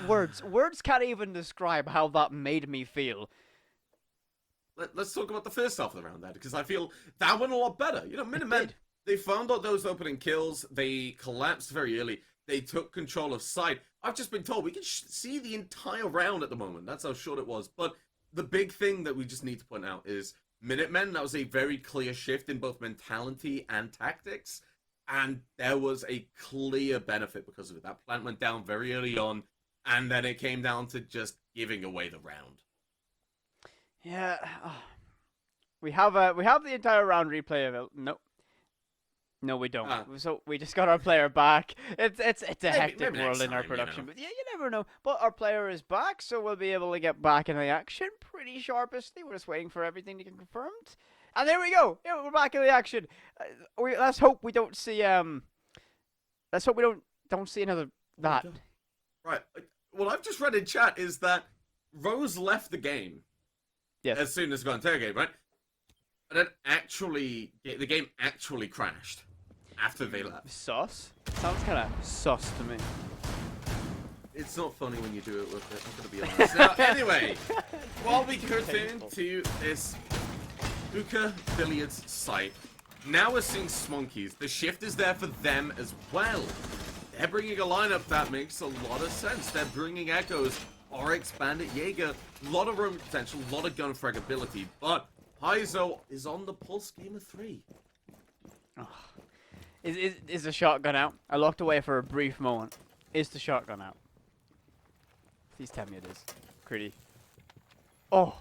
words can't even describe how that made me feel. Let's talk about the first half of the round there, because I feel that went a lot better. You know, Minutemen, they found out those opening kills. They collapsed very early. They took control of site. I've just been told we can see the entire round at the moment. That's how short it was. But the big thing that we just need to point out is Minutemen, that was a very clear shift in both mentality and tactics. And there was a clear benefit because of it. That plant went down very early on, and then it came down to just giving away the round. Yeah, we have the entire round replay of it. No, we don't. So we just got our player back. It's a hectic world in our production, you know. But yeah, you never know. But our player is back, so we'll be able to get back in the action pretty sharply. We're just waiting for everything to get confirmed. And there we go. Yeah, we're back in the action. Let's hope we don't see. Let's hope we don't see another that. Right. What I've just read in chat is that Rose left the game. Yes. As soon as it got interrogated, right? And then the game actually crashed after they left. Sus? Sounds kind of sus to me. It's not funny when you do it with it, I'm gonna be honest. Now, anyway, while we return to this Hookah Billiards site, now we're seeing Smonkeys. The shift is there for them as well. They're bringing a lineup that makes a lot of sense. They're bringing Echoes, Oryx, Bandit, Jaeger, a lot of room potential, a lot of gun fragability, but Heizo is on the pulse game of 3. Oh. Is the shotgun out? I looked away for a brief moment. Is the shotgun out? Please tell me it is. Pretty. Oh,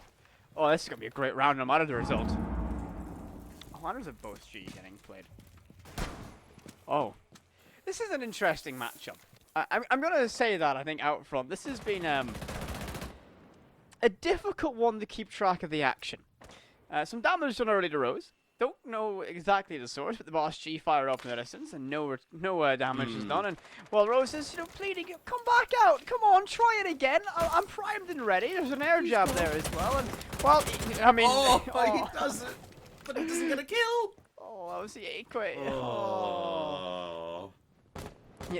this is going to be a great round no matter the result. Honors of both G getting played. Oh. This is an interesting matchup. I'm going to say that, I think, out front. This has been a difficult one to keep track of the action. Some damage done early to Rose. Don't know exactly the source, but the boss G fired up medicines, and no damage is done. And well, Rose is, pleading, come back out, come on, try it again. I'm primed and ready. There's an air jab there as well, and well, I mean, he doesn't, but he doesn't get a kill. Oh, that was the A-quit.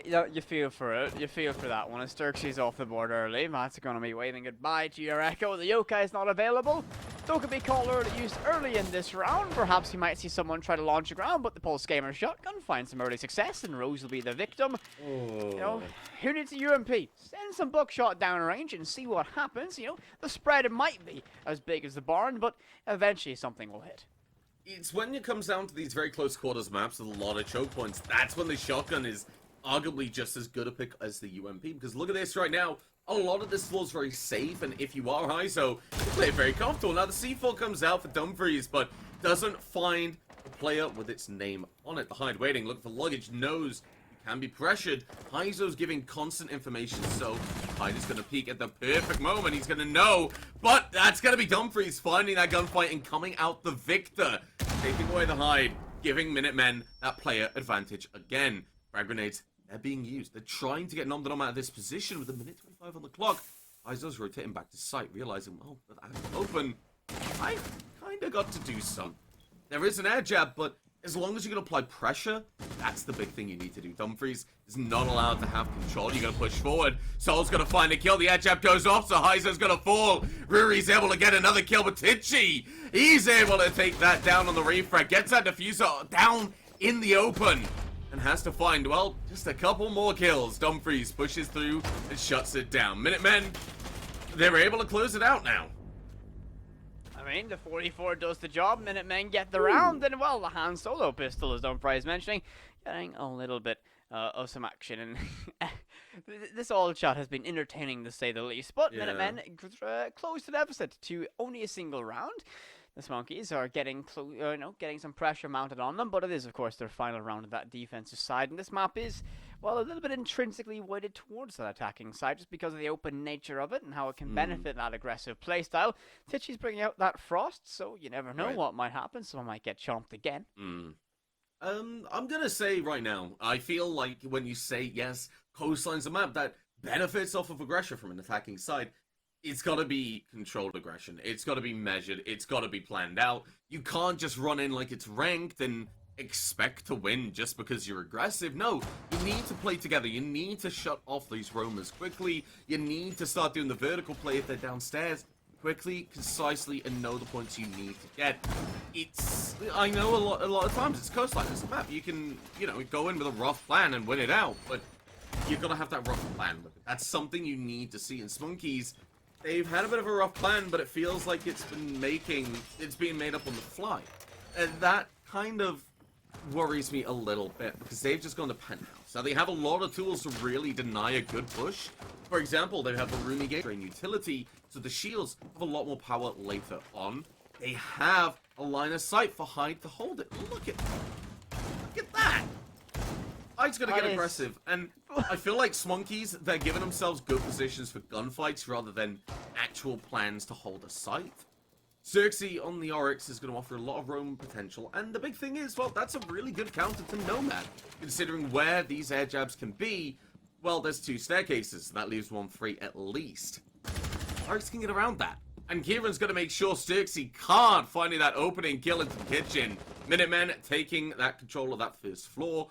Yeah, you feel for it. You feel for that one. And Sturksy's off the board early. Matt's going to be waving goodbye to your Echo. The yokai is not available. Though could be called used early in this round. Perhaps you might see someone try to launch a ground, but the Pulse Gamer shotgun finds some early success, and Rose will be the victim. You know, who needs a UMP? Send some buckshot downrange and see what happens. You know, the spread might be as big as the barn, but eventually something will hit. It's when it comes down to these very close quarters maps with a lot of choke points, that's when the shotgun is arguably just as good a pick as the UMP, because look at this right now. A lot of this floor is very safe, and if you are Heizo, you play it very comfortable. Now the C4 comes out for Dumfries, but doesn't find the player with its name on it. The Hide waiting, look for luggage, knows he can be pressured. Heizo's giving constant information, so Hyde is going to peek at the perfect moment. He's going to know, but that's going to be Dumfries finding that gunfight and coming out the victor, taking away the Hide, giving Minutemen that player advantage again. Frag grenades, they're being used. They're trying to get Nomdadom out of this position with a minute 25 on the clock. Heizo's rotating back to site, realizing, well, that I'm open. I kind of got to do some. There is an air jab, but as long as you can apply pressure, that's the big thing you need to do. Dumfries is not allowed to have control. You got to push forward. Soul's going to find a kill. The air jab goes off, so Heizo's going to fall. Ruri's able to get another kill, but Tichy, he's able to take that down on the refrag. Gets that diffuser down in the open. And has to find, well, just a couple more kills. Dumfries pushes through and shuts it down. Minutemen, they're able to close it out now. I mean, the 44 does the job. Minutemen get the round. And, well, the hand solo pistol, as Dumfries mentioning, getting a little bit of some action. And This all chat has been entertaining to say the least, but Yeah. Minutemen closed the deficit to only a single round. The Smonkies are getting getting some pressure mounted on them, but it is, of course, their final round of that defensive side, and this map is, well, a little bit intrinsically weighted towards that attacking side just because of the open nature of it and how it can benefit that aggressive playstyle. Titchy's bringing out that frost, so you never know what might happen. Someone might get chomped again. I'm gonna say right now, I feel like when you say, yes, coastline's a map that benefits off of aggression from an attacking side, it's gotta be controlled aggression. It's gotta be measured. It's gotta be planned out. You can't just run in like it's ranked and expect to win just because you're aggressive. No, you need to play together. You need to shut off these roamers quickly. You need to start doing the vertical play if they're downstairs quickly, concisely, and know the points you need to get. I know a lot of times it's coastline, it's a map. You can, go in with a rough plan and win it out, but you're gonna have that rough plan. That's something you need to see. And Spunkies, they've had a bit of a rough plan, but it feels like it's being made up on the fly. And that kind of worries me a little bit, because they've just gone to penthouse. Now, they have a lot of tools to really deny a good push. For example, they have the Roomy Gate Drain utility, so the shields have a lot more power later on. They have a line of sight for Hyde to hold it. Look at that! Hyde's gonna get aggressive, and I feel like Smonkies, they're giving themselves good positions for gunfights rather than actual plans to hold a site. Xerxes on the Oryx is going to offer a lot of roam potential, and the big thing is, well, that's a really good counter to Nomad, considering where these air jabs can be. Well, there's 2 staircases, that leaves 1 free at least. Oryx can get around that, and Kieran's going to make sure Xerxes can't find that opening kill into the kitchen. Minutemen taking that control of that first floor.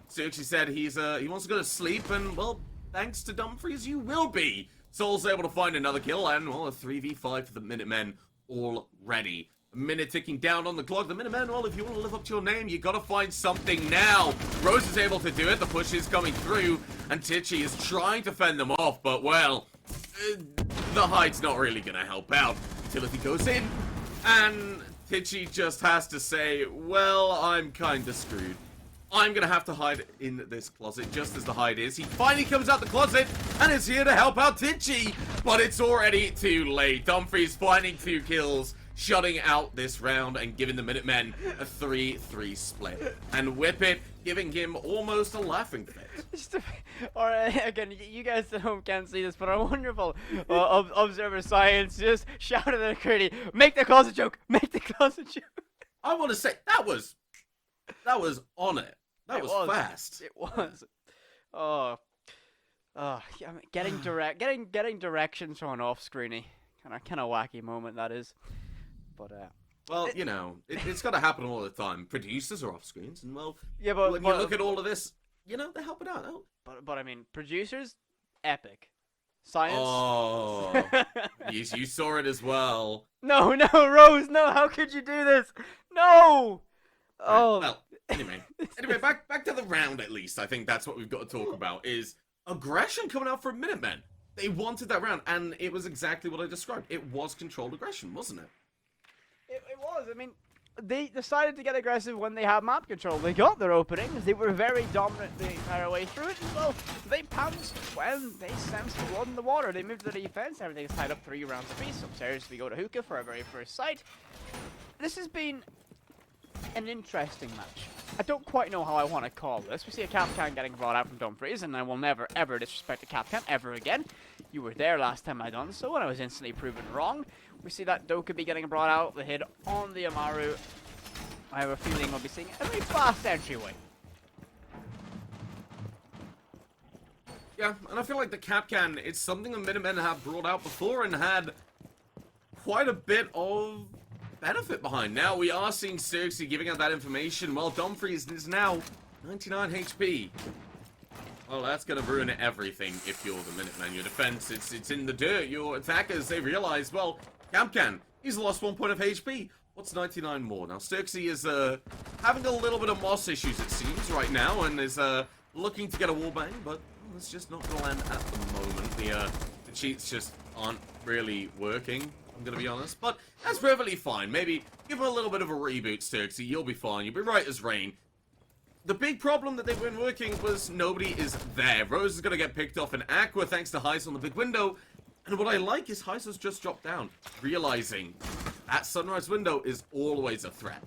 Xerxes said he wants to go to sleep, and, well, thanks to Dumfries, you will be. Soul's able to find another kill, and, well, a 3v5 for the Minutemen already. A minute ticking down on the clock. The Minutemen, well, if you want to live up to your name, you gotta find something now. Rose is able to do it. The push is coming through, and Titchy is trying to fend them off, but, well, the Hyde's not really gonna help out. Utility goes in, and Titchy just has to say, well, I'm kinda screwed. I'm gonna have to hide in this closet just as the Hyde is. He finally comes out the closet and is here to help out Titchy, but it's already too late. Dumfries finding 2 kills, shutting out this round and giving the Minutemen a 3-3 split. And Whip It giving him almost a laughing fit. Alright, again, you guys at home can't see this, but our wonderful observer science just shouted at Curdy, make the closet joke! Make the closet joke! I want to say, that was on it. That was fast. It was. Oh, yeah, I mean, getting directions from an off-screeny, kind of wacky moment that is. But well, it's got to happen all the time. Producers are off screens, and well, yeah, but when you look at all of this, they're helping out. But I mean, producers, epic. Science. Oh, you saw it as well. No, Rose, no! How could you do this? No. Oh. Well, anyway, back to the round at least. I think that's what we've got to talk about is aggression coming out from Minutemen. They wanted that round, and it was exactly what I described. It was controlled aggression, wasn't it? It was. I mean, they decided to get aggressive when they had map control. They got their openings. They were very dominant the entire way through it. And, well, they pounced when they sensed the blood in the water. They moved to the defense. Everything's tied up 3 rounds apiece. Upstairs, we go to Hookah for our very first sight. This has been an interesting match. I don't quite know how I want to call this. We see a Capcan getting brought out from Dumfries, and I will never, ever disrespect a Capcan ever again. You were there last time I done so, and I was instantly proven wrong. We see that Dokubi getting brought out, the hit on the Amaru. I have a feeling we'll be seeing a very fast entryway. Yeah, and I feel like the Capcan, it's something the Minutemen have brought out before and had quite a bit of benefit behind. Now we are seeing Xerxes giving out that information. Well, Dumfries is now 99 HP. Well, that's going to ruin everything if you're the Minutemen. Your defense, it's in the dirt. Your attackers, they realize, well, Capcan, he's lost 1 point of HP. What's 99 more? Now, Xerxes is having a little bit of moss issues, it seems, right now, and is looking to get a wallbang, but it's just not going to land at the moment. The cheats just aren't really working, I'm going to be honest, but that's perfectly fine. Maybe give him a little bit of a reboot, Xerxes. You'll be fine. You'll be right as rain. the big problem that they've been working was nobody is there. Rose is going to get picked off in Aqua thanks to Heist on the big window. And what I like is Heist has just dropped down, realizing that Sunrise window is always a threat.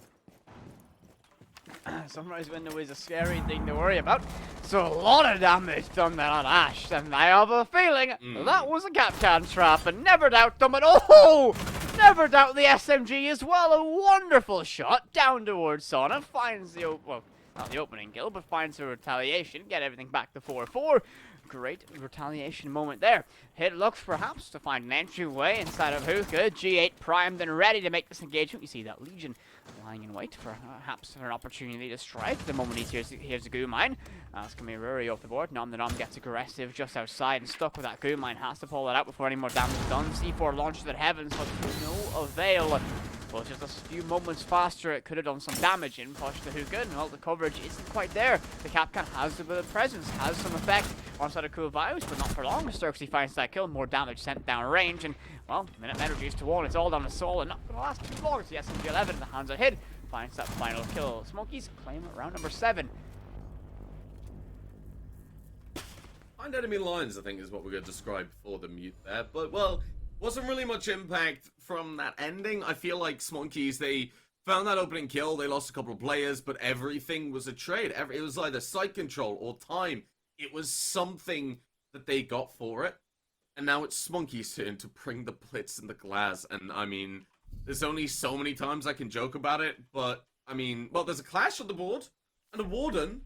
Sunrise window is a scary thing to worry about. So a lot of damage done there on Ash, and I have a feeling that was a Capcan trap, and never doubt them at all! Never doubt the SMG as well. A wonderful shot down towards Sona, finds the, well, not the opening kill, but finds a retaliation, get everything back to 4-4. Great retaliation moment there. Hit looks perhaps to find an entryway inside of Hookah. G8 primed and ready to make this engagement. You see that Legion lying in wait for perhaps an opportunity to strike the moment he hears a goo mine. That's going to be Ruri off the board. Nom the Nom gets aggressive just outside and stuck with that goo mine. Has to pull it out before any more damage is done. C4 launches at heavens, but to no avail. Well, just a few moments faster, it could have done some damage in push to Hookah, and well, the coverage isn't quite there. The Capcan has a bit of presence, has some effect on side of cool vibes, but not for long. Sturksy finds that kill, more damage sent down range, and well, Minutemen reduced to 1. It's all down to Soul, and not going to last too long. It's the SMG-11 in the hands of Hid. Finds that final kill. Smokies claim round number 7. Find enemy lines, I think, is what we're going to describe for the mute there. But, well, wasn't really much impact from that ending. I feel like Smonkeys, they found that opening kill, they lost a couple of players, but everything was a trade. It was either site control or time. It was something that they got for it. And now it's Smonkey's turn to bring the Blitz and the Glass. And, I mean, there's only so many times I can joke about it, but, I mean, well, there's a Clash on the board and a Warden.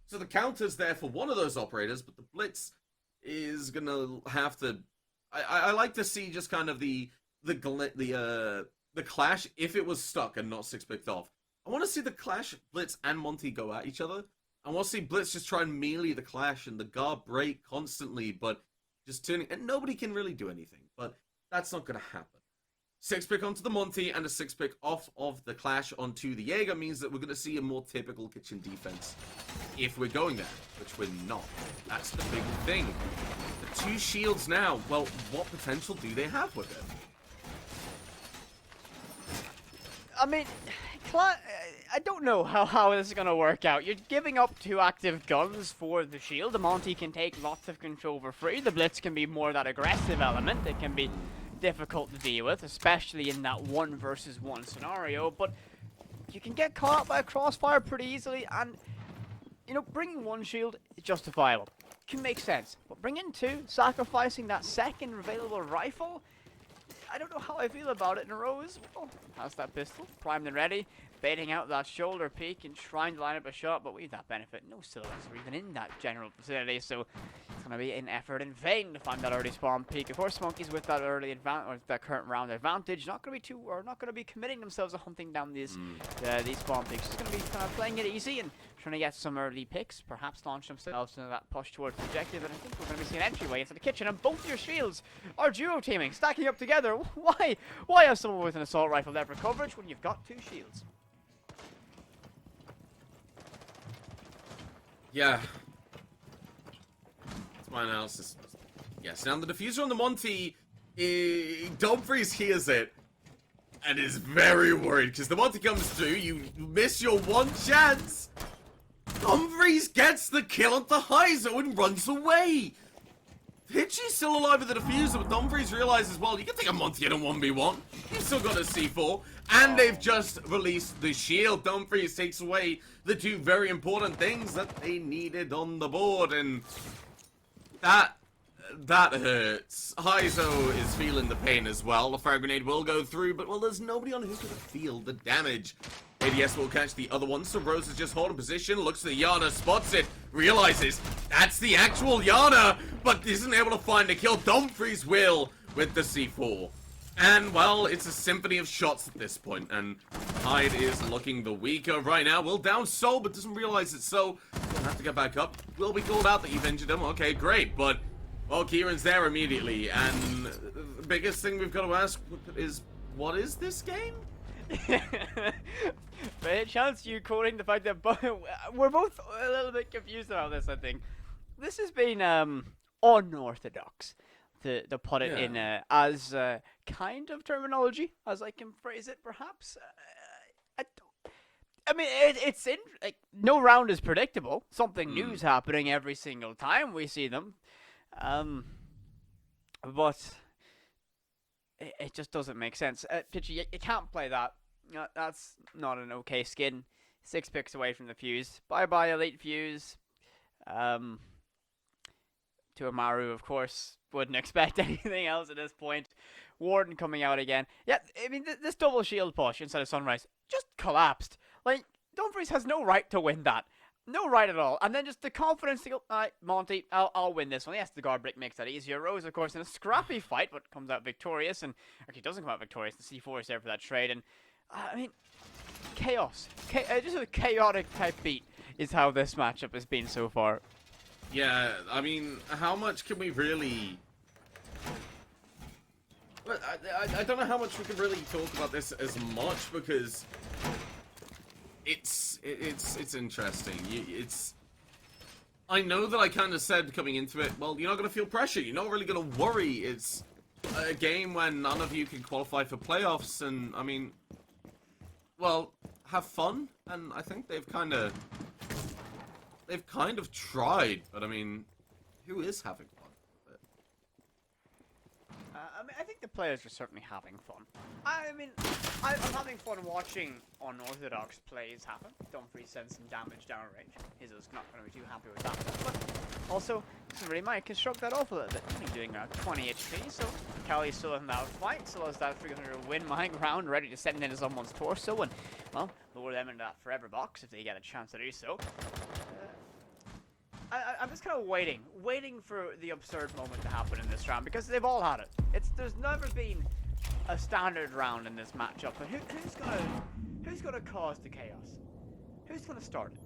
So the counter's there for one of those operators, but the Blitz is going to have to... I like to see just kind of the Clash if it was stuck and not 6-picked off. I want to see the Clash, Blitz, and Monty go at each other. I want to see Blitz just try and melee the Clash and the guard break constantly, but just turning... And nobody can really do anything, but that's not going to happen. 6-pick onto the Monty and a 6-pick off of the Clash onto the Jaeger means that we're going to see a more typical kitchen defense if we're going there, which we're not. That's the big thing. The 2 shields now, well, what potential do they have with it? I mean, I don't know how this is going to work out. You're giving up 2 active guns for the shield. The Monty can take lots of control for free. The Blitz can be more that aggressive element. It can be difficult to deal with, especially in that 1 versus 1 scenario, but you can get caught by a crossfire pretty easily, and you know, bringing 1 shield is justifiable, can make sense, but bringing 2, sacrificing that second available rifle, I don't know how I feel about it. And Rose, well, has that pistol primed and ready, baiting out that shoulder peek and trying to line up a shot, but we have that benefit. No silhouettes are even in that general vicinity, so it's going to be an effort in vain to find that early spawn peek. Of course, Smokies with that early advantage, or that current round advantage, not going to be committing themselves to hunting down these spawn peaks. Just going to be kind of playing it easy and trying to get some early picks, perhaps launch themselves into that push towards the objective, and I think we're going to be seeing an entryway into the kitchen, and both your shields are duo teaming, stacking up together. Why have someone with an assault rifle there for coverage when you've got 2 shields? Yeah. That's my analysis. Yes, now the diffuser on the Monty, Dumfries hears it and is very worried because the Monty comes through, you miss your 1 chance. Dumfries gets the kill at the Heiser and runs away. Hitchy's still alive with the diffuser, but Dumfries realizes, well, you can take a Monty in a 1v1. He's still got a C4, and they've just released the shield. Dumfries takes away the 2 very important things that they needed on the board, and that hurts. Heizo is feeling the pain as well. The fire grenade will go through, but, well, there's nobody on who's going to feel the damage. ADS will catch the other one, so Rose is just holding position, looks at the Yana, spots it, realizes that's the actual Yana, but isn't able to find a kill. Dumfries will with the C4. And, well, it's a symphony of shots at this point, and Hyde is looking the weaker right now. Will down Soul, but doesn't realize it's so. He'll have to get back up. Will be called out that you've injured him. Okay, great, but, well, Kieran's there immediately, and the biggest thing we've got to ask is, what is this game? By chance you quoting the fact that we're both a little bit confused about this, I think. This has been unorthodox, to put it in as kind of terminology as I can phrase it, perhaps. I mean, it's in like no round is predictable. Something Hmm. new's happening every single time we see them. But it just doesn't make sense. Pitchy, you can't play that. That's not an okay skin. 6 picks away from the fuse. Bye bye, elite fuse. To Amaru, of course, wouldn't expect anything else at this point. Warden coming out again. Yeah, I mean, this double shield push inside of Sunrise just collapsed. Like, Dumfries has no right to win that. No right at all. And then just the confidence to go, alright, Monty, I'll win this one. Yes, the guard break makes that easier. Rose, of course, in a scrappy fight, but comes out victorious. And actually doesn't come out victorious. The C4 is there for that trade. And, I mean, chaos. Just a chaotic type beat is how this matchup has been so far. Yeah, I mean, how much can we really... I don't know how much we can really talk about this as much, because it's interesting. I know that I kind of said coming into it, well, you're not going to feel pressure. You're not really going to worry. It's a game when none of you can qualify for playoffs, and, I mean, well, have fun, and I think they've kind of tried, but I mean, who is having fun? I mean, I think the players are certainly having fun. I mean, I'm having fun watching unorthodox plays happen. Dumfries sends some damage downrange. Hizzo's not going to be too happy with that. But also, doesn't really mind. Can shrug that off a little bit. Only doing 20 HP, so Cali still in that fight. Still has that 300 win mine round ready to send into someone's torso and, well, lower them into that forever box if they get a chance to do so. I'm just kind of waiting for the absurd moment to happen in this round, because they've all had it. There's never been a standard round in this matchup, but who's gonna cause the chaos? Who's gonna start it?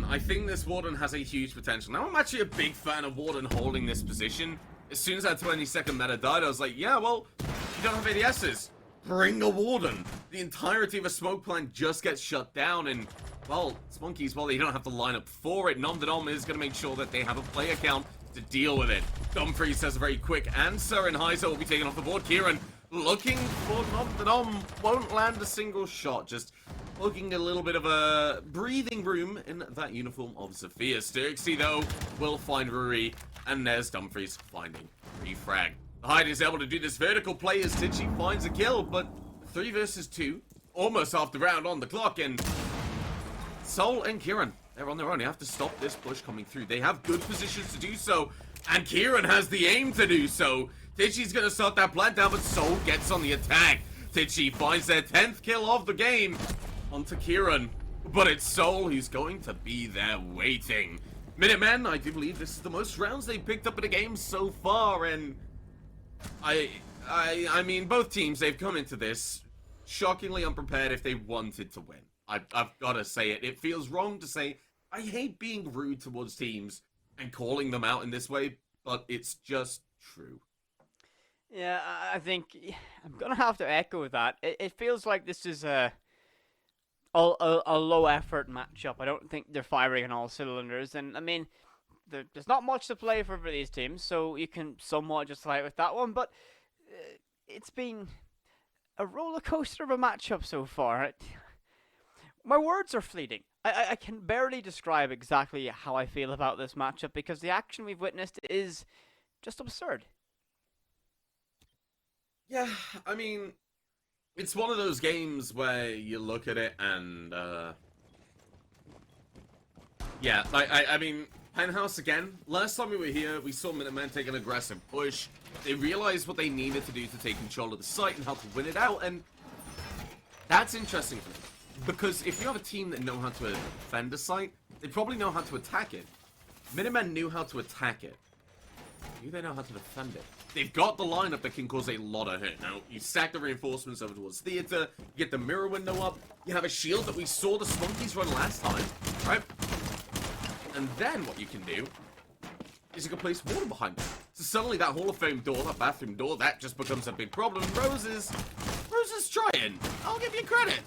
I think this Warden has a huge potential. Now, I'm actually a big fan of Warden holding this position. As soon as that 20-second meta died, I was like, yeah, well, you don't have ADSs. Bring a Warden. The entirety of a smoke plant just gets shut down, and, well, Spunkies, well, they don't have to line up for it. Nom de Nom is going to make sure that they have a play account to deal with it. Dumfries has a very quick answer, and Heiser will be taken off the board. Kieran looking for Nom de Nom, won't land a single shot, just looking a little bit of a breathing room in that uniform of Sophia. Sturksy, though, will find Ruri, and there's Dumfries finding refrag. The Hyde is able to do this vertical play as Titchy finds a kill, but 3 versus 2, almost half the round on the clock, and Soul and Kieran, they're on their own. They have to stop this push coming through. They have good positions to do so, and Kieran has the aim to do so. Titchy's going to start that plant down, but Soul gets on the attack. Titchy finds their 10th kill of the game onto Kieran, but it's Soul who's going to be there waiting. Minutemen, I do believe this is the most rounds they've picked up in a game so far, and I mean, both teams, they've come into this shockingly unprepared if they wanted to win. I've got to say it. It feels wrong to say, I hate being rude towards teams and calling them out in this way, but it's just true. Yeah, I think I'm going to have to echo that. It feels like this is a low-effort matchup. I don't think they're firing on all cylinders, and, I mean, there's not much to play for these teams, so you can somewhat just fight with that one, but it's been a roller coaster of a matchup so far. My words are fleeting. I can barely describe exactly how I feel about this matchup, because the action we've witnessed is just absurd. Yeah, I mean, it's one of those games where you look at it and, yeah, I mean, Penthouse again. Last time we were here, we saw Minutemen take an aggressive push. They realized what they needed to do to take control of the site and how to win it out, and that's interesting for me. Because if you have a team that know how to defend a site, they probably know how to attack it. Minutemen knew how to attack it. Do they know how to defend it? They've got the lineup that can cause a lot of hurt. Now, you stack the reinforcements over towards Theater, you get the mirror window up, you have a shield that we saw the Spunkies run last time, right? And then what you can do is you can place water behind it. So suddenly that Hall of Fame door, that bathroom door, that just becomes a big problem. Rose is trying. I'll give you credit.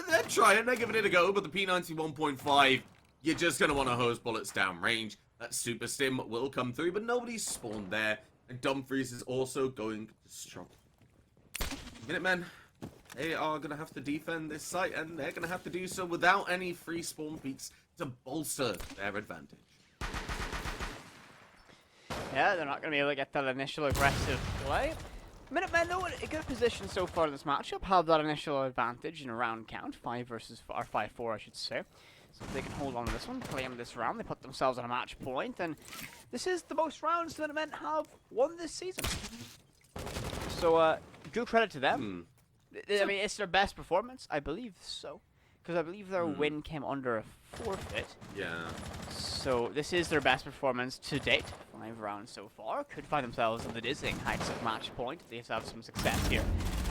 They're trying, they're giving it a go, but the P91.5, you're just going to want to hose bullets down range. That super stim will come through, but nobody's spawned there. And Dumfries is also going to struggle. Minutemen, they are going to have to defend this site, and they're going to have to do so without any free spawn peaks to bolster their advantage. Yeah, they're not going to be able to get that initial aggressive play. Minutemen, though, in a good position so far in this matchup, have that initial advantage in a round count, 5-4, I should say. So if they can hold on to this one, claim this round, they put themselves on a match point, and this is the most rounds the Minutemen have won this season. So, good credit to them. I mean, it's their best performance, I believe so, because I believe their win came under a forfeit. Yeah. So this is their best performance to date. 5 rounds so far. Could find themselves in the dizzying heights of match point. They have some success here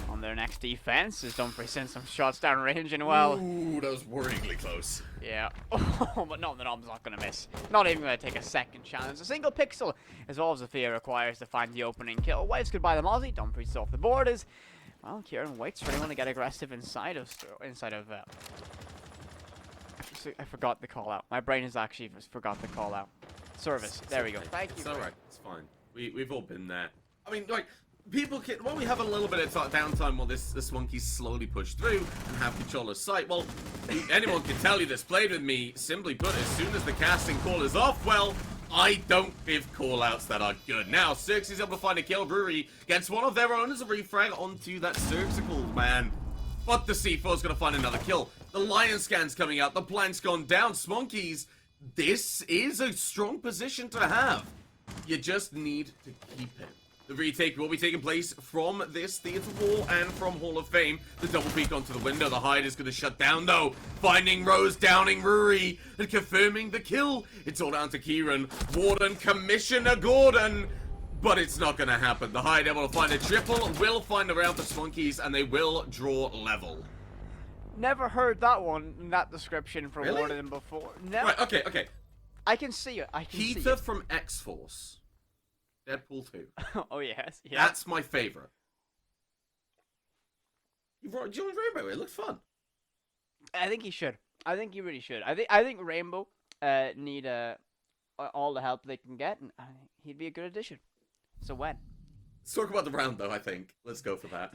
on their next defense. As Dumfries sends some shots down range, and well, Ooh, that was worryingly close. yeah. Oh, but no, the Nom's not going to miss. Not even going to take a second chance. A single pixel is all Zafia requires to find the opening kill. Wipes goodbye the Mozzie. Dumfries is off the board. As well, Kieran waits for anyone to get aggressive inside of. I forgot the call out. My brain has actually forgot the call out. Service. There we go. Thank you. It's alright. It's fine. We've all been there. I mean, like, people can, when we have a little bit of downtime while this monkey slowly push through and have control of sight, well, anyone can tell you this. Played with me, simply put, as soon as the casting call is off, well, I don't give call-outs that are good. Now, Cirx is able to find a kill. Brewery gets one of their own as a refrag onto that Cirxicle, man. But the C4 is going to find another kill. The Lion Scan's coming out. The plank's gone down. Smonkeys, this is a strong position to have. You just need to keep it. The retake will be taking place from this theater wall and from Hall of Fame. The double peek onto the window. The hide is going to shut down, though. Finding Rose, downing Ruri, and confirming the kill. It's all down to Kieran. Warden, Commissioner Gordon. But it's not going to happen. The hide able to find a triple, will find a round for Smonkeys, and they will draw level. Never heard that one in that description from Really? Warden before. Never. Right, okay. I can see it. I can see Peter it. from X-Force. Deadpool 2. Oh, yes. Yeah. That's my favorite. You joined Rainbow. It looks fun. I think he should. I think he really should. I think Rainbow need all the help they can get, and I think he'd be a good addition. So when? Let's talk about the round, though, I think. Let's go for that.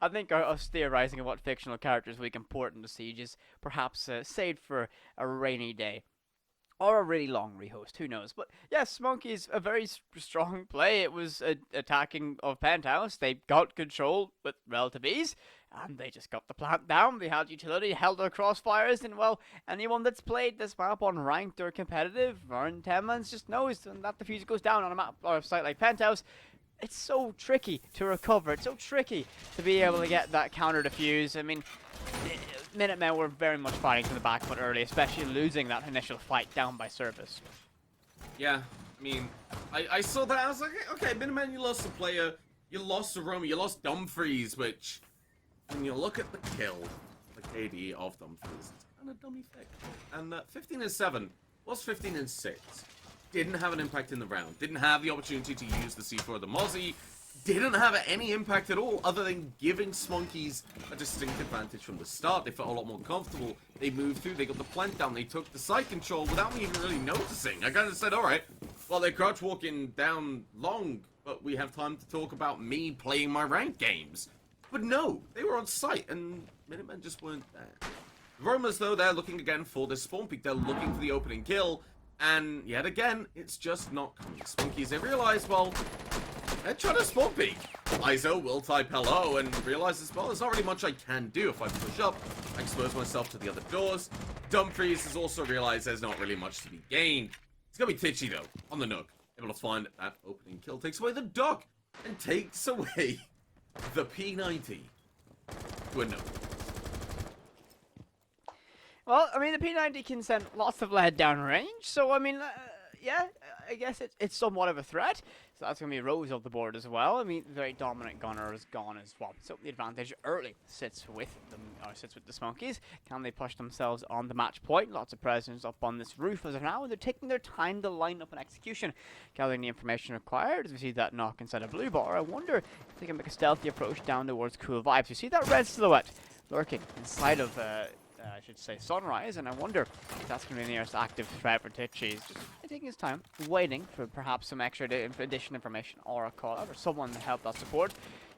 I think us theorizing of what fictional characters we can port into Siege is perhaps saved for a rainy day. Or a really long rehost, who knows. But yes, Monkey's a very strong play. It was attacking of Penthouse. They got control with relative ease, and they just got the plant down. They had utility, held their crossfires, and well, anyone that's played this map on ranked or competitive or in 10 months just knows that the fuse goes down on a map or a site like Penthouse. It's so tricky to recover. It's so tricky to be able to get that counter defuse. I mean, Minutemen were very much fighting to the back foot early, especially losing that initial fight down by Service. Yeah, I mean, I saw that. I was like, okay, Minutemen, you lost a player. You lost a roamer. You lost Dumfries, which, when you look at the kill, the KD of Dumfries, it's kind of dummy thick. And 15-7 was 15-6. Didn't have an impact in the round. Didn't have the opportunity to use the C4 of the Mozzie. Didn't have any impact at all, other than giving Smonkeys a distinct advantage from the start. They felt a lot more comfortable. They moved through. They got the plant down. They took the site control without me even really noticing. I kind of said, all right, well, they're crouch walking down long, but we have time to talk about me playing my ranked games. But no, they were on site, and Minutemen just weren't there. The Romans, though, they're looking again for this spawn peak. They're looking for the opening kill. And yet again, it's just not coming. Smonkeys, they realize, well, they're trying to spawn peek. ISO will type hello and realizes, well, there's not really much I can do. If I push up, I expose myself to the other doors. Dumfries has also realized there's not really much to be gained. It's gonna be Titchy, though, on the Nook. Able to find that opening kill. Takes away the Dock and takes away the P90 to a Nook. Well, I mean, the P90 can send lots of lead down range, so, I mean, yeah, I guess it's somewhat of a threat. So that's going to be Rose off the board as well. I mean, very dominant gunner is gone as well. So the advantage early sits with them, or sits with the Smonkeys. Can they push themselves on the match point? Lots of presence up on this roof as of now, and they're taking their time to line up an execution, gathering the information required. As we see that knock inside a blue bar, I wonder if they can make a stealthy approach down towards Cool Vibes. You see that red silhouette lurking inside of I should say Sunrise, and I wonder if that's going to be the nearest active threat for Titchy. He's just taking his time, waiting for perhaps some extra additional information or a call out or someone to help that support.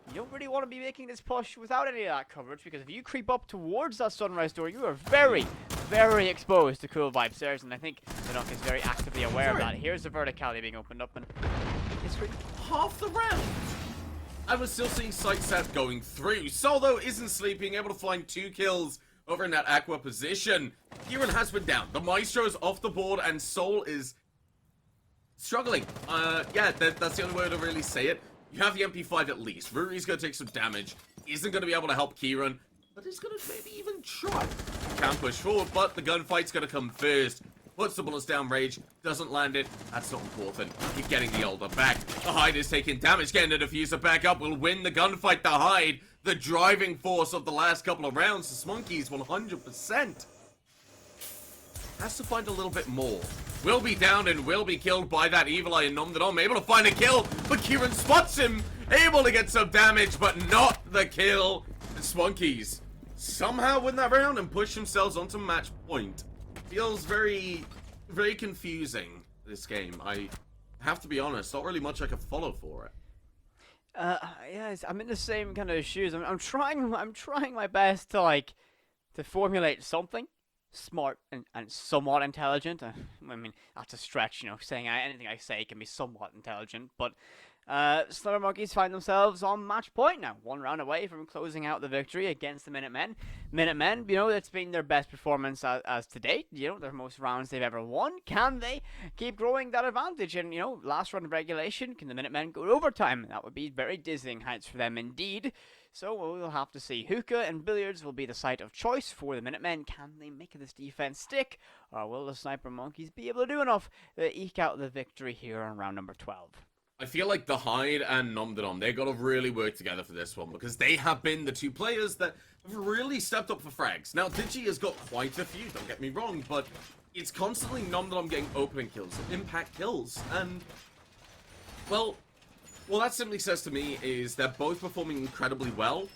You don't really want to be making this push without any of that coverage, because if you creep up towards that sunrise door, you are very, very exposed to cool vibes stairs, and I think the Nook is very actively aware of that. Here's the verticality being opened up, and history. Half the round. And we're still seeing sight set going through. Sol, though, isn't sleeping, able to find 2 kills over in that Aqua position. Kieran has been down. The Maestro is off the board, and Sol is struggling. Yeah, that's the only way to really say it. You have the MP5 at least. Ruri's going to take some damage. Isn't going to be able to help Kieran, but he's going to maybe even try. Can push forward, but the gunfight's going to come first. Puts the bullets down, Rage. Doesn't land it. That's not important. You're getting the Alder back. The Hyde is taking damage. Getting the Diffuser back up will win the gunfight. The Hyde, the driving force of the last couple of rounds. The Smunkies, 100%. Has to find a little bit more. Will be down and will be killed by that Evil Eye and Nomdadom. Able to find a kill, but Kieran spots him. Able to get some damage, but not the kill. The Smunkies somehow win that round and push themselves onto match point. Feels very, very confusing, this game. I have to be honest, not really much I can follow for it. Yeah, I'm in the same kind of shoes. I'm trying my best to formulate something smart and somewhat intelligent. I mean, that's a stretch, saying anything I say can be somewhat intelligent, but Slumber Monkeys find themselves on match point now, 1 round away from closing out the victory against the Minutemen. Minutemen, it's been their best performance as to date, their most rounds they've ever won. Can they keep growing that advantage? And, last round of regulation, can the Minutemen go to overtime? That would be very dizzying heights for them indeed. So we'll have to see. Hookah and billiards will be the site of choice for the Minutemen. Can they make this defense stick? Or will the Sniper Monkeys be able to do enough to eke out the victory here on round number 12? I feel like the Hyde and Nomdadom, they got to really work together for this one, because they have been the 2 players that have really stepped up for frags. Now, Digi has got quite a few, don't get me wrong, but it's constantly Nomdadom getting opening kills, impact kills, and, well, that simply says to me is they're both performing incredibly well.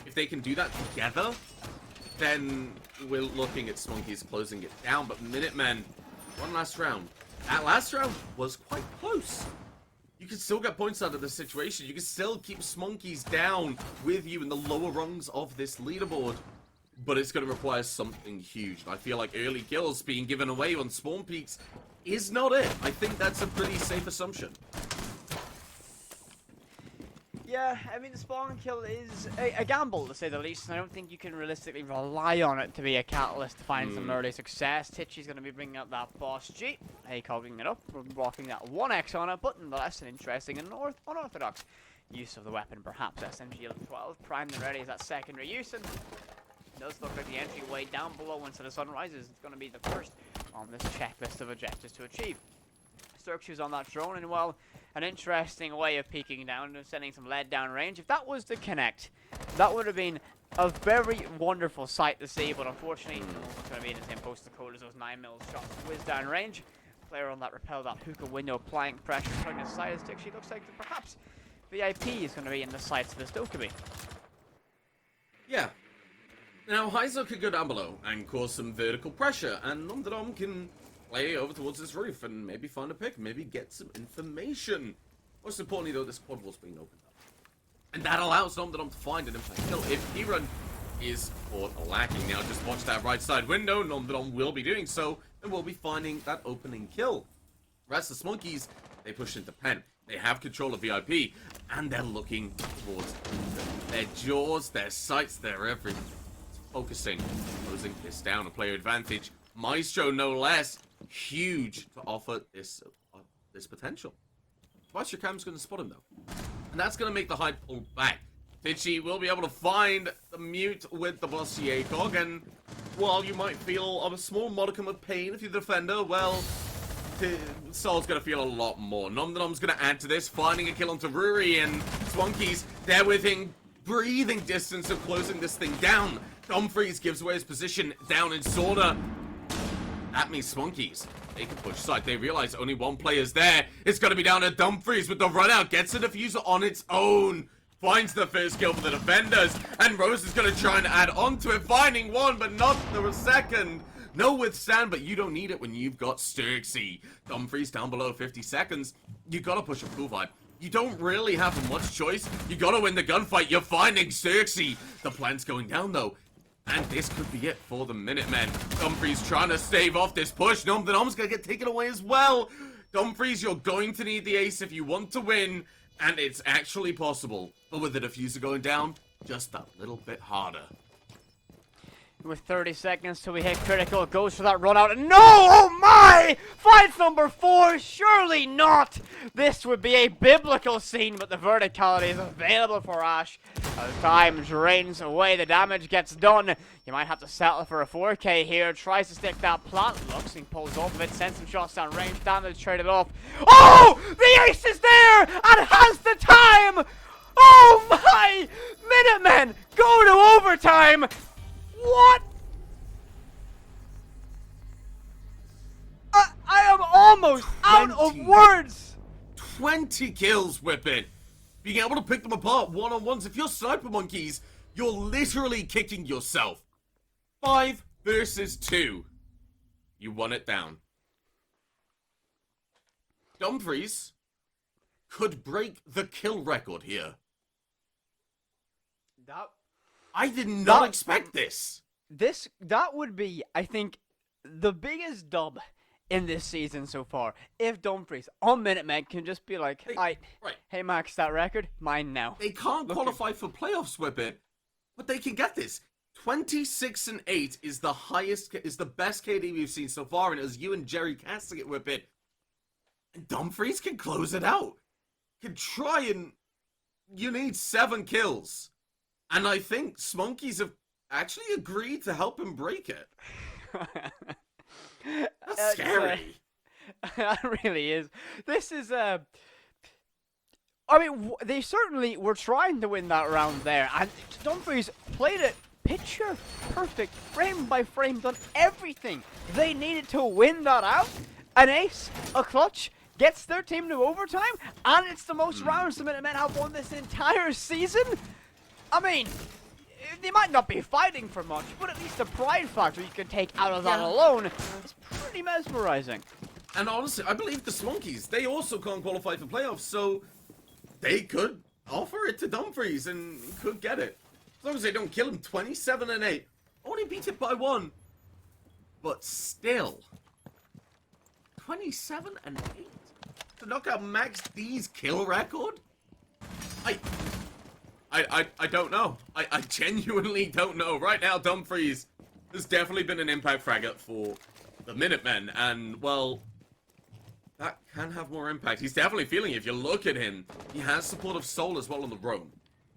If they can do that together, then we're looking at Smunkies closing it down, but Minutemen, one last round. That last round was quite close. You can still get points out of this situation. You can still keep Smunkies down with you in the lower rungs of this leaderboard. But it's going to require something huge. And I feel like early kills being given away on spawn peaks is not it. I think that's a pretty safe assumption. Yeah, I mean, the spawn kill is a gamble, to say the least, and I don't think you can realistically rely on it to be a catalyst to find some early success. Titchy's going to be bringing up that Boss G, cogging it up, rocking that 1x on it, but nonetheless an interesting and unorthodox use of the weapon, perhaps. SMG 12 primed and ready as that secondary use, and it does look like the entryway down below once the sun rises. It's going to be the first on this checklist of objectives to achieve. Sturkshoe's on that drone, and well, an interesting way of peeking down and sending some lead down range. If that was to connect, that would have been a very wonderful sight to see, but unfortunately, it's going to be in the same postal code as those 9mm shots whiz down range. Player on that repel, that hookah window, applying pressure, trying to side stick. She looks like perhaps VIP is going to be in the sights of the Stokeby. Yeah. Now, Heiser could go down below and cause some vertical pressure, and Nomdadom can play over towards this roof and maybe find a pick, maybe get some information. Most importantly, though, this quad wall's being opened up. And that allows Nomdadom to find an impact kill if Kieran is caught lacking. Now, just watch that right side window. Nomdadom will be doing so, and will be finding that opening kill. The rest of the Smunkies, they push into pen. They have control of VIP, and they're looking towards their jaws, their sights, their everything. Focusing, closing this down, a player advantage. Maestro, no less, huge to offer this potential. Watch, your cam's going to spot him, though. And that's going to make the Hyde pull back. Titchy will be able to find the mute with the Bossier Cog, and while you might feel a small modicum of pain if you're the defender, well, Sol's going to feel a lot more. Nomdadom's going to add to this, finding a kill onto Ruri, and Swankies there within breathing distance of closing this thing down. Dumfries gives away his position down in Sorda. That means Swankies, they can push side. They realize only one player's there. It's going to be down to Dumfries with the run out. Gets the diffuser on its own. Finds the first kill for the defenders. And Rose is going to try and add on to it. Finding one, but not the second. No withstand, but you don't need it when you've got Sturksy. Dumfries down below 50 seconds. You got to push a cool vibe. You don't really have much choice. You gotta win the gunfight. You're finding Xerxes. The plant's going down, though. And this could be it for the Minutemen. Dumfries trying to stave off this push. No, the Nom's gonna get taken away as well. Dumfries, you're going to need the ace if you want to win. And it's actually possible. But with the diffuser going down, just that little bit harder. With 30 seconds till we hit critical, it goes for that run out. And no! Oh my! Fight number 4! Surely not! This would be a biblical scene, but the verticality is available for Ash. As time drains away, the damage gets done. You might have to settle for a 4K here. Tries to stick that plant. Looks and pulls off of it. Sends some shots down range. Damage traded off. Oh! The ace is there! And has the time! Oh my! Minutemen go to overtime! What? I am almost out of words! 20 kills, Whippet. Being able to pick them apart one-on-ones. If you're Sniper Monkeys, you're literally kicking yourself. 5 versus 2. You won it down. Dumfries could break the kill record here. I did not expect this. That would be, I think, the biggest dub in this season so far. If Dumfries on Minutemen can just be like, hey Max, that record, mine now. They can't qualify for playoffs, Whippet, but they can get this. 26-8 is the highest, is the best KD we've seen so far, and it was you and Jerry casting it, Whippet. And Dumfries can close it out. Can try and you need 7 kills. And I think Smonkeys have actually agreed to help him break it. That's scary. That really is. This is, I mean, they certainly were trying to win that round there. And Dumfries played it picture perfect, frame by frame, done everything they needed to win that out. An ace, a clutch, gets their team to overtime. And it's the most rounds the Minutemen have won this entire season. I mean, they might not be fighting for much, but at least the pride factor you can take out of that alone is pretty mesmerizing. And honestly, I believe the Smonkeys, they also can't qualify for playoffs, so they could offer it to Dumfries and could get it. As long as they don't kill him. 27-8. Only beat it by 1. But still, 27-8 to knock out Max D's kill record? I don't know. I genuinely don't know. Right now, Dumfries has definitely been an impact fragger for the Minutemen, and, well, that can have more impact. He's definitely feeling it. If you look at him, he has support of Soul as well on the roam.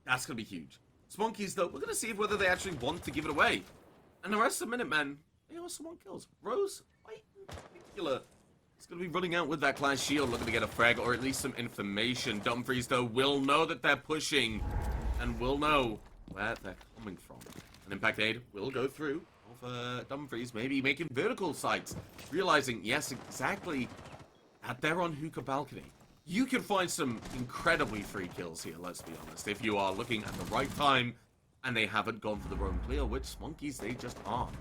That's going to be huge. Smonkeys, though, we're going to see whether they actually want to give it away. And the rest of the Minutemen, they also want kills. Rose, White in particular, is going to be running out with that Clash Shield, looking to get a frag, or at least some information. Dumfries, though, will know that they're pushing, and will know where they're coming from. An impact aid will go through of Dumfries, maybe making vertical sights, realizing, yes, exactly, that they're on hookah balcony. You can find some incredibly free kills here, let's be honest, if you are looking at the right time, and they haven't gone for the roam clear, which Monkeys, they just aren't.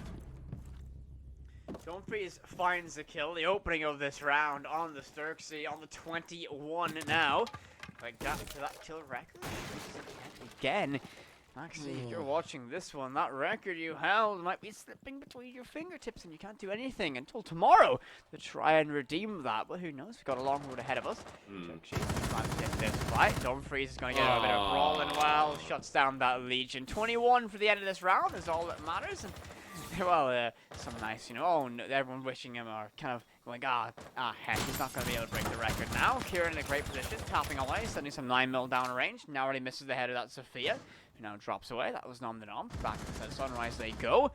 Dumfries finds the kill, the opening of this round on the Xerxes, on the 21 now. Like got to that kill record again. Actually, if you're watching this one, that record you held might be slipping between your fingertips, and you can't do anything until tomorrow to try and redeem that. But who knows? We've got a long road ahead of us. Xerxes trying to get this fight. Dumfries is going to get a bit of brawling while shuts down that Legion. 21 for the end of this round is all that matters. And well, some nice, everyone wishing him or kind of going, heck, he's not going to be able to break the record now. Kieran in a great position, tapping away, sending some 9mm down range. Now already misses the head of that Sophia, who now drops away. That was nom de nom. Back to the Sunrise they go.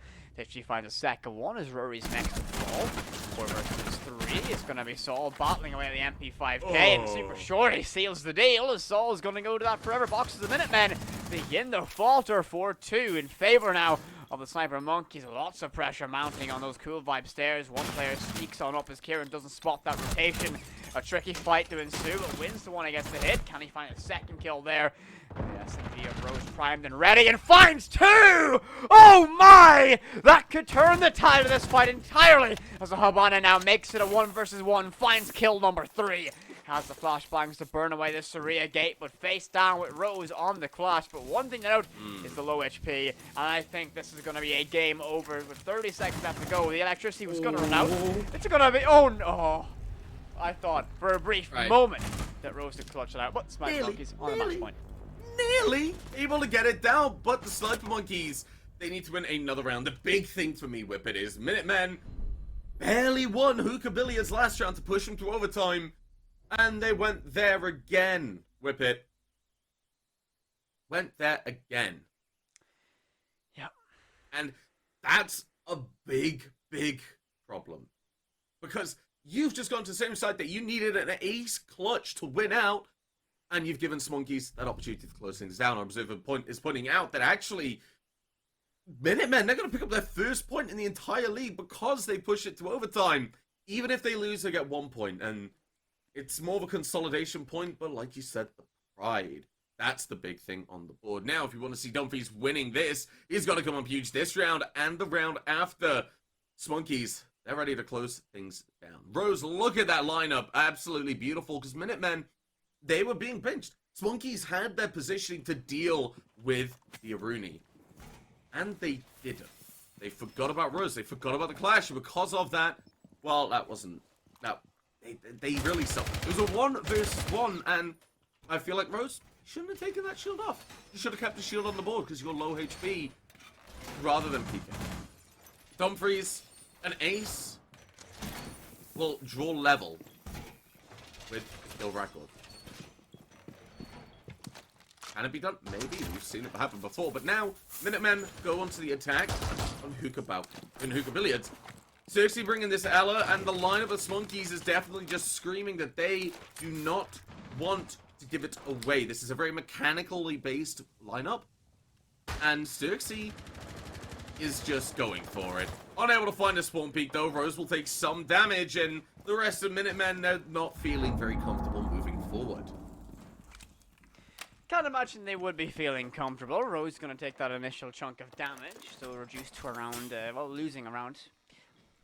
She finds a second one as Rory's next to fall. 4 versus 3. It's going to be Saul battling away at the MP5K, and Super Shorty seals the deal as Saul is going to go to that forever box as the Minutemen begin to falter 4-2 in favor now of the Sniper Monkeys. Lots of pressure mounting on those cool vibe stairs. One player sneaks on up as Kieran doesn't spot that rotation. A tricky fight to ensue, but wins the one he gets the hit. Can he find a second kill there? The SMG of Rose primed and ready and finds 2! Oh my! That could turn the tide of this fight entirely as the Habana now makes it a 1 versus 1, finds kill number 3. has the flashbangs to burn away the Saria gate, but face down with Rose on the clash. But one thing to note is the low HP, and I think this is going to be a game over with 30 seconds left to go. The electricity was going to run out. It's going to be, oh no! I thought for a brief moment that Rose would clutch it out, but Sniper Monkeys on the match point. Nearly able to get it down, but the Sniper Monkeys, they need to win another round. The big thing for me, Whippet, is Minutemen barely won Hookah Billiards last round to push them to overtime. And they went there again, Whippet. Went there again. Yep. And that's a big, big problem. Because you've just gone to the same side that you needed an ace clutch to win out, and you've given Smonkeys that opportunity to close things down. Our observer is pointing out that actually, Minutemen, they're going to pick up their first point in the entire league because they push it to overtime. Even if they lose, they get 1 point, and it's more of a consolidation point, but like you said, the pride. That's the big thing on the board. Now, if you want to see Dumfries winning this, he's got to come up huge this round and the round after. Smonkeys, they're ready to close things down. Rose, look at that lineup. Absolutely beautiful, because Minutemen, they were being pinched. Smonkeys had their positioning to deal with the Aruni. And they didn't. They forgot about Rose. They forgot about the clash. And because of that, well, that wasn't... They really suffered. It was a 1 versus 1, and I feel like Rose shouldn't have taken that shield off. You should have kept the shield on the board because you're low HP rather than peeking. Dumfries, an ace, will draw level with the kill record. Can it be done? Maybe. We've seen it happen before. But now, Minutemen go onto the attack on Hookah Billiards. Seriously bringing this Ella, and the lineup of Smonkeys is definitely just screaming that they do not want to give it away. This is a very mechanically based lineup, and Sturksy is just going for it. Unable to find a spawn peak though, Rose will take some damage, and the rest of Minutemen, they're not feeling very comfortable moving forward. Can't imagine they would be feeling comfortable. Rose is going to take that initial chunk of damage, so reduced to around, losing around...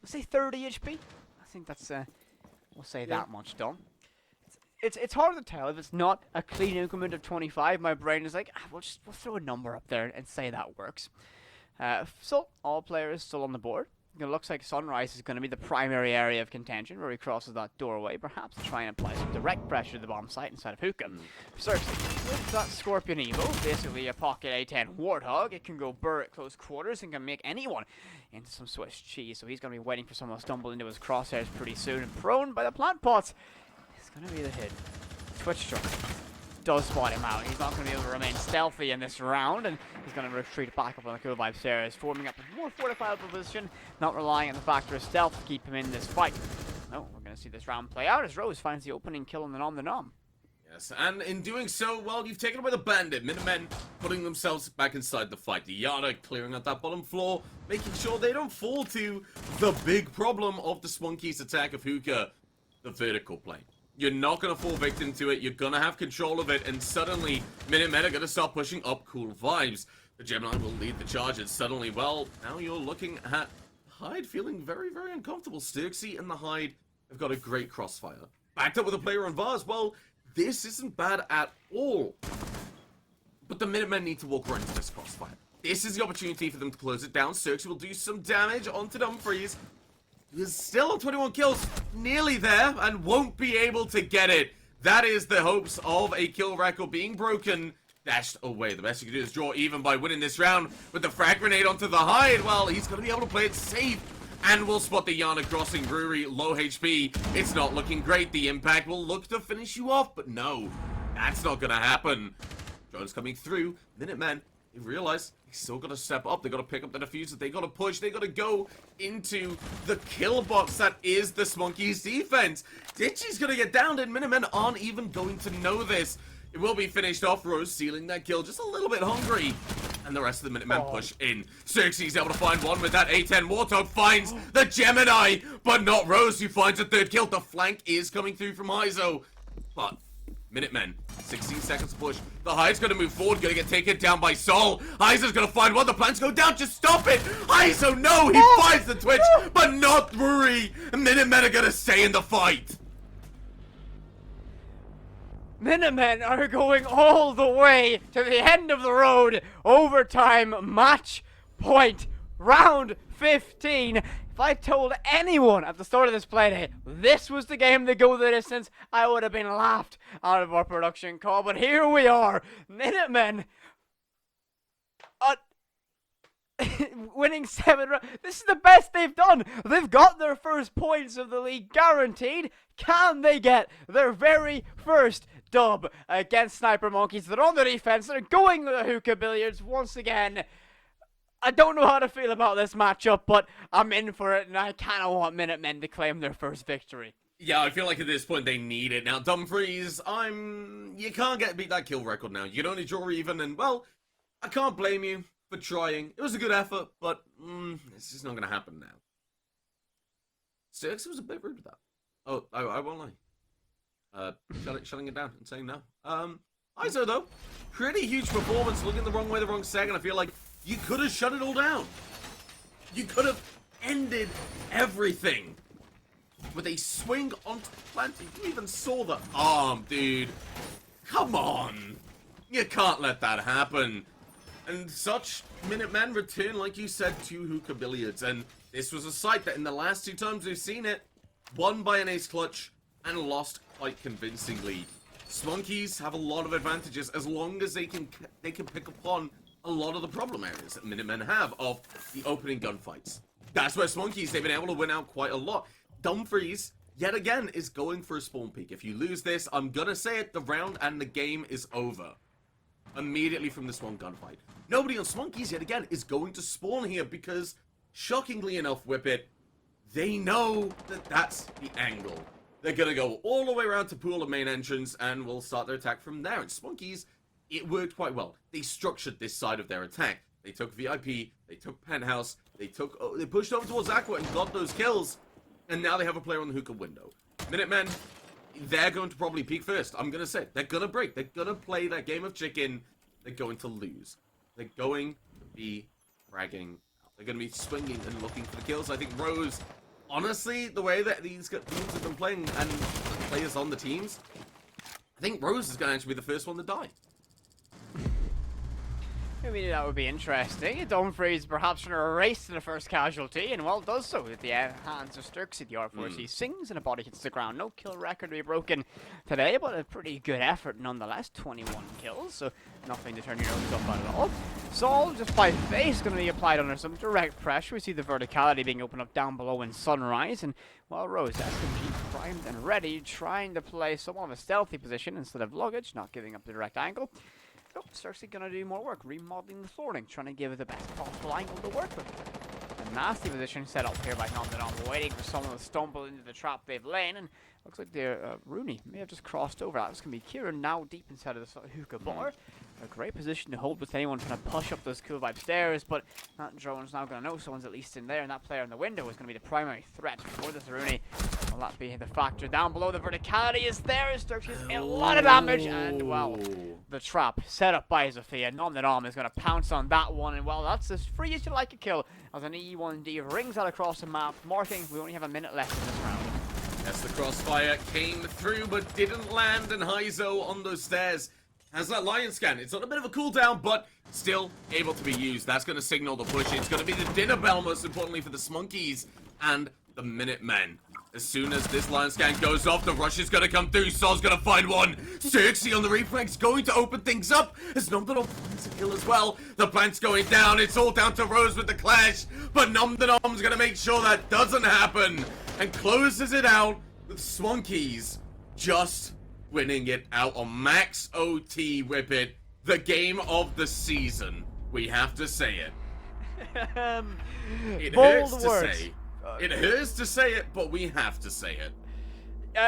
Let's say 30 HP. I think that's, we'll say that much done. It's hard to tell if it's not a clean increment of 25. My brain is like, we'll throw a number up there and say that works. So, all players still on the board. It looks like Sunrise is going to be the primary area of contention where he crosses that doorway, perhaps to try and apply some direct pressure to the bomb site inside of Hookah. Seriously, with that Scorpion Evo, basically a pocket A10 Warthog, it can go burr at close quarters and can make anyone into some Swiss cheese. So he's going to be waiting for someone to stumble into his crosshairs pretty soon, and prone by the plant pots, it's going to be the hit. Twitch struck. Does spot him out. He's not going to be able to remain stealthy in this round, and he's going to retreat back up on the Cool Vibe stairs, forming up a more fortifiable position, not relying on the factor of stealth to keep him in this fight. No, we're going to see this round play out as Rose finds the opening kill on the nom. Yes, and in doing so, well, you've taken away the bandit. Minutemen putting themselves back inside the fight. The Yada clearing out that bottom floor, making sure they don't fall to the big problem of the Smonkeys' attack of Hookah, the vertical plane. You're not going to fall victim to it. You're going to have control of it. And suddenly, Minutemen are going to start pushing up Cool Vibes. The Gemini will lead the charge. And suddenly, well, now you're looking at Hyde feeling very, very uncomfortable. Sturksy and the Hyde have got a great crossfire. Backed up with a player on Vars. Well, this isn't bad at all. But the Minutemen need to walk right into this crossfire. This is the opportunity for them to close it down. Sturksy will do some damage onto Dumfries. He's still on 21 kills, nearly there, and won't be able to get it. That is the hopes of a kill record being broken. Dashed away. The best you can do is draw even by winning this round with the frag grenade onto the Hyde. Well, he's going to be able to play it safe, and we'll spot the Yana crossing Brewery, low HP. It's not looking great. The impact will look to finish you off, but no, that's not going to happen. Jones coming through. Minutemen, they realize they still got to step up. They got to pick up the diffuser. They got to push. They got to go into the kill box that is the Smonkeys defense. Ditchy's going to get downed, and Minutemen aren't even going to know this. It will be finished off. Rose sealing that kill, just a little bit hungry. And the rest of the Minutemen push in. Xerxes able to find one with that A10. Warthog finds the Gemini, but not Rose, who finds a third kill. The flank is coming through from Izo. But Minutemen, 16 seconds to push. The Hyde's going to move forward, going to get taken down by Sol. Izo's going to find one. The plans go down. Just stop it. Izo, no, he finds the Twitch, but not Brewery. Minutemen are going to stay in the fight. Minutemen are going all the way to the end of the road. Overtime, match point, round 15. If I told anyone at the start of this Playday this was the game to go the distance, I would have been laughed out of our production call. But here we are, Minutemen winning 7 rounds. This is the best they've done. They've got their first points of the league guaranteed. Can they get their very first dub against Sniper Monkeys? They're on the defense. They're going with the hookah billiards once again. I don't know how to feel about this matchup, but I'm in for it, and I kind of want Minutemen to claim their first victory. Yeah, I feel like at this point they need it. Now, Dumfries, you can't beat that kill record now. You can only draw even, and, well, I can't blame you for trying. It was a good effort, but it's just not going to happen now. Six was a bit rude with that. Oh, I won't lie. Shutting it down and saying no. ISO, though, pretty huge performance. Looking the wrong way the wrong second. I feel like you could have shut it all down. You could have ended everything with a swing onto the plant. You even saw the arm, dude. Come on. You can't let that happen. And such Minutemen return, like you said, to hookah billiards. And this was a sight that in the last 2 times we've seen it, won by an ace clutch and lost quite convincingly. Smonkeys have a lot of advantages as long as they can pick upon a lot of the problem areas that Minutemen have of the opening gunfights. That's where Smonkeys, they've been able to win out quite a lot. Dumfries, yet again, is going for a spawn peak. If you lose this, I'm gonna say it, the round and the game is over. Immediately from this one gunfight. Nobody on Smonkeys, yet again, is going to spawn here because, shockingly enough, Whippet, they know that that's the angle. They're gonna go all the way around to Pool of main entrance and will start their attack from there. And Smonkeys, it worked quite well. They structured this side of their attack. They took VIP, they took Penthouse, they pushed over towards Aqua and got those kills. And now they have a player on the hookah window. Minutemen, they're going to probably peak first. I'm going to say, they're going to break. They're going to play that game of chicken. They're going to lose. They're going to be fragging out. They're going to be swinging and looking for the kills. I think Rose, honestly, the way that these teams have been playing and the players on the teams, I think Rose is going to actually be the first one to die. I mean, that would be interesting. Dumfries perhaps trying to race to the first casualty, and well, does so with the hands of Sturksy. The R4C sings and a body hits the ground. No kill record to be broken today, but a pretty good effort nonetheless. 21 kills, so nothing to turn your nose up at all. Sol, just by face, going to be applied under some direct pressure. We see the verticality being opened up down below in Sunrise, and well, Rose, SMG primed and ready, trying to play somewhat of a stealthy position instead of luggage, not giving up the direct angle. Oh, Cersei gonna do more work, remodeling the flooring, trying to give it the best possible angle to work with. A nasty position set up here by Nondenam, waiting for someone to stumble into the trap they've lain, and looks like Rooney may have just crossed over. That's gonna be Kieran now deep inside of the hookah bar. A great position to hold with anyone trying to push up those cool vibe stairs, but that drone's now gonna know someone's at least in there, and that player in the window is gonna be the primary threat for this Rooney. Will that be the factor? Down below, the verticality is there. Sturksy is a lot of damage, and well, the trap set up by Zofia. Nondenam is gonna pounce on that one, and well, that's as free as you like a kill as an E1D rings out across the map, marking we only have a minute left in this round. Yes, the crossfire came through but didn't land, and Heizo on those stairs has that lion scan. It's on a bit of a cooldown, but still able to be used. That's going to signal the push. It's going to be the dinner bell, most importantly, for the Smonkeys and the Minutemen. As soon as this lion scan goes off, the rush is going to come through. Sol's going to find one. Cirxie on the reflex going to open things up. As Nomdenam finds a kill as well. The plant's going down. It's all down to Rose with the clash. But Nomdenam's going to make sure that doesn't happen. And closes it out with Swankeys just winning it out on max OT. Whippet, the game of the season. We have to say it. It hurts to say. It hurts to say it, but we have to say it.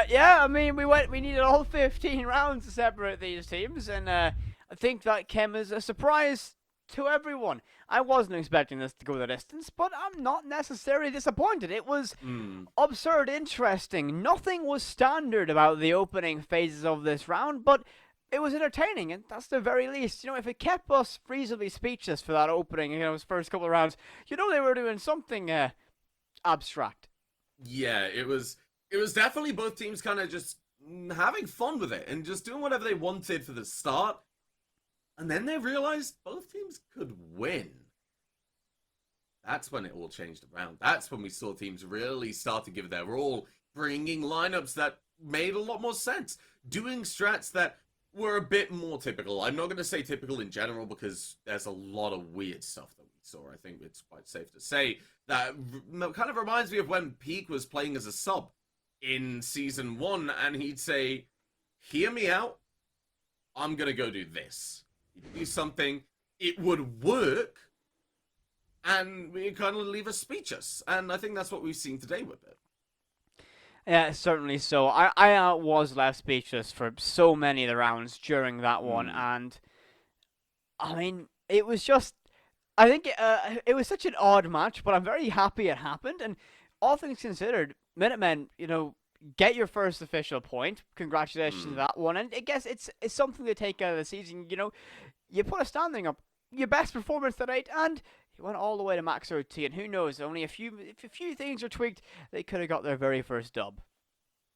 Yeah, I mean, we needed all 15 rounds to separate these teams, and I think that came as a surprise to everyone. I wasn't expecting this to go the distance, but I'm not necessarily disappointed. It was absurd interesting. Nothing was standard about the opening phases of this round, but it was entertaining, and that's the very least. You know, if it kept us reasonably speechless for that opening, you know, those first couple of rounds, you know they were doing something abstract. Yeah, it was definitely both teams kind of just having fun with it and just doing whatever they wanted for the start. And then they realized both teams could win. That's when it all changed around. That's when we saw teams really start to give their all, bringing lineups that made a lot more sense, doing strats that were a bit more typical. I'm not going to say typical in general because there's a lot of weird stuff that we saw. I think it's quite safe to say that kind of reminds me of when Peak was playing as a sub in Season 1, and he'd say, hear me out, I'm going to go do this. He'd do something, it would work, and we kind of leave us speechless. And I think that's what we've seen today with it. Yeah, certainly so. I was left speechless for so many of the rounds during that one, and I mean, it was just, I think it was such an odd match, but I'm very happy it happened, and all things considered, Minutemen, get your first official point. Congratulations to that one, and I guess it's something to take out of the season. You put a standing up, your best performance tonight, and you went all the way to max OT, and who knows, only if a few things are tweaked, they could have got their very first dub.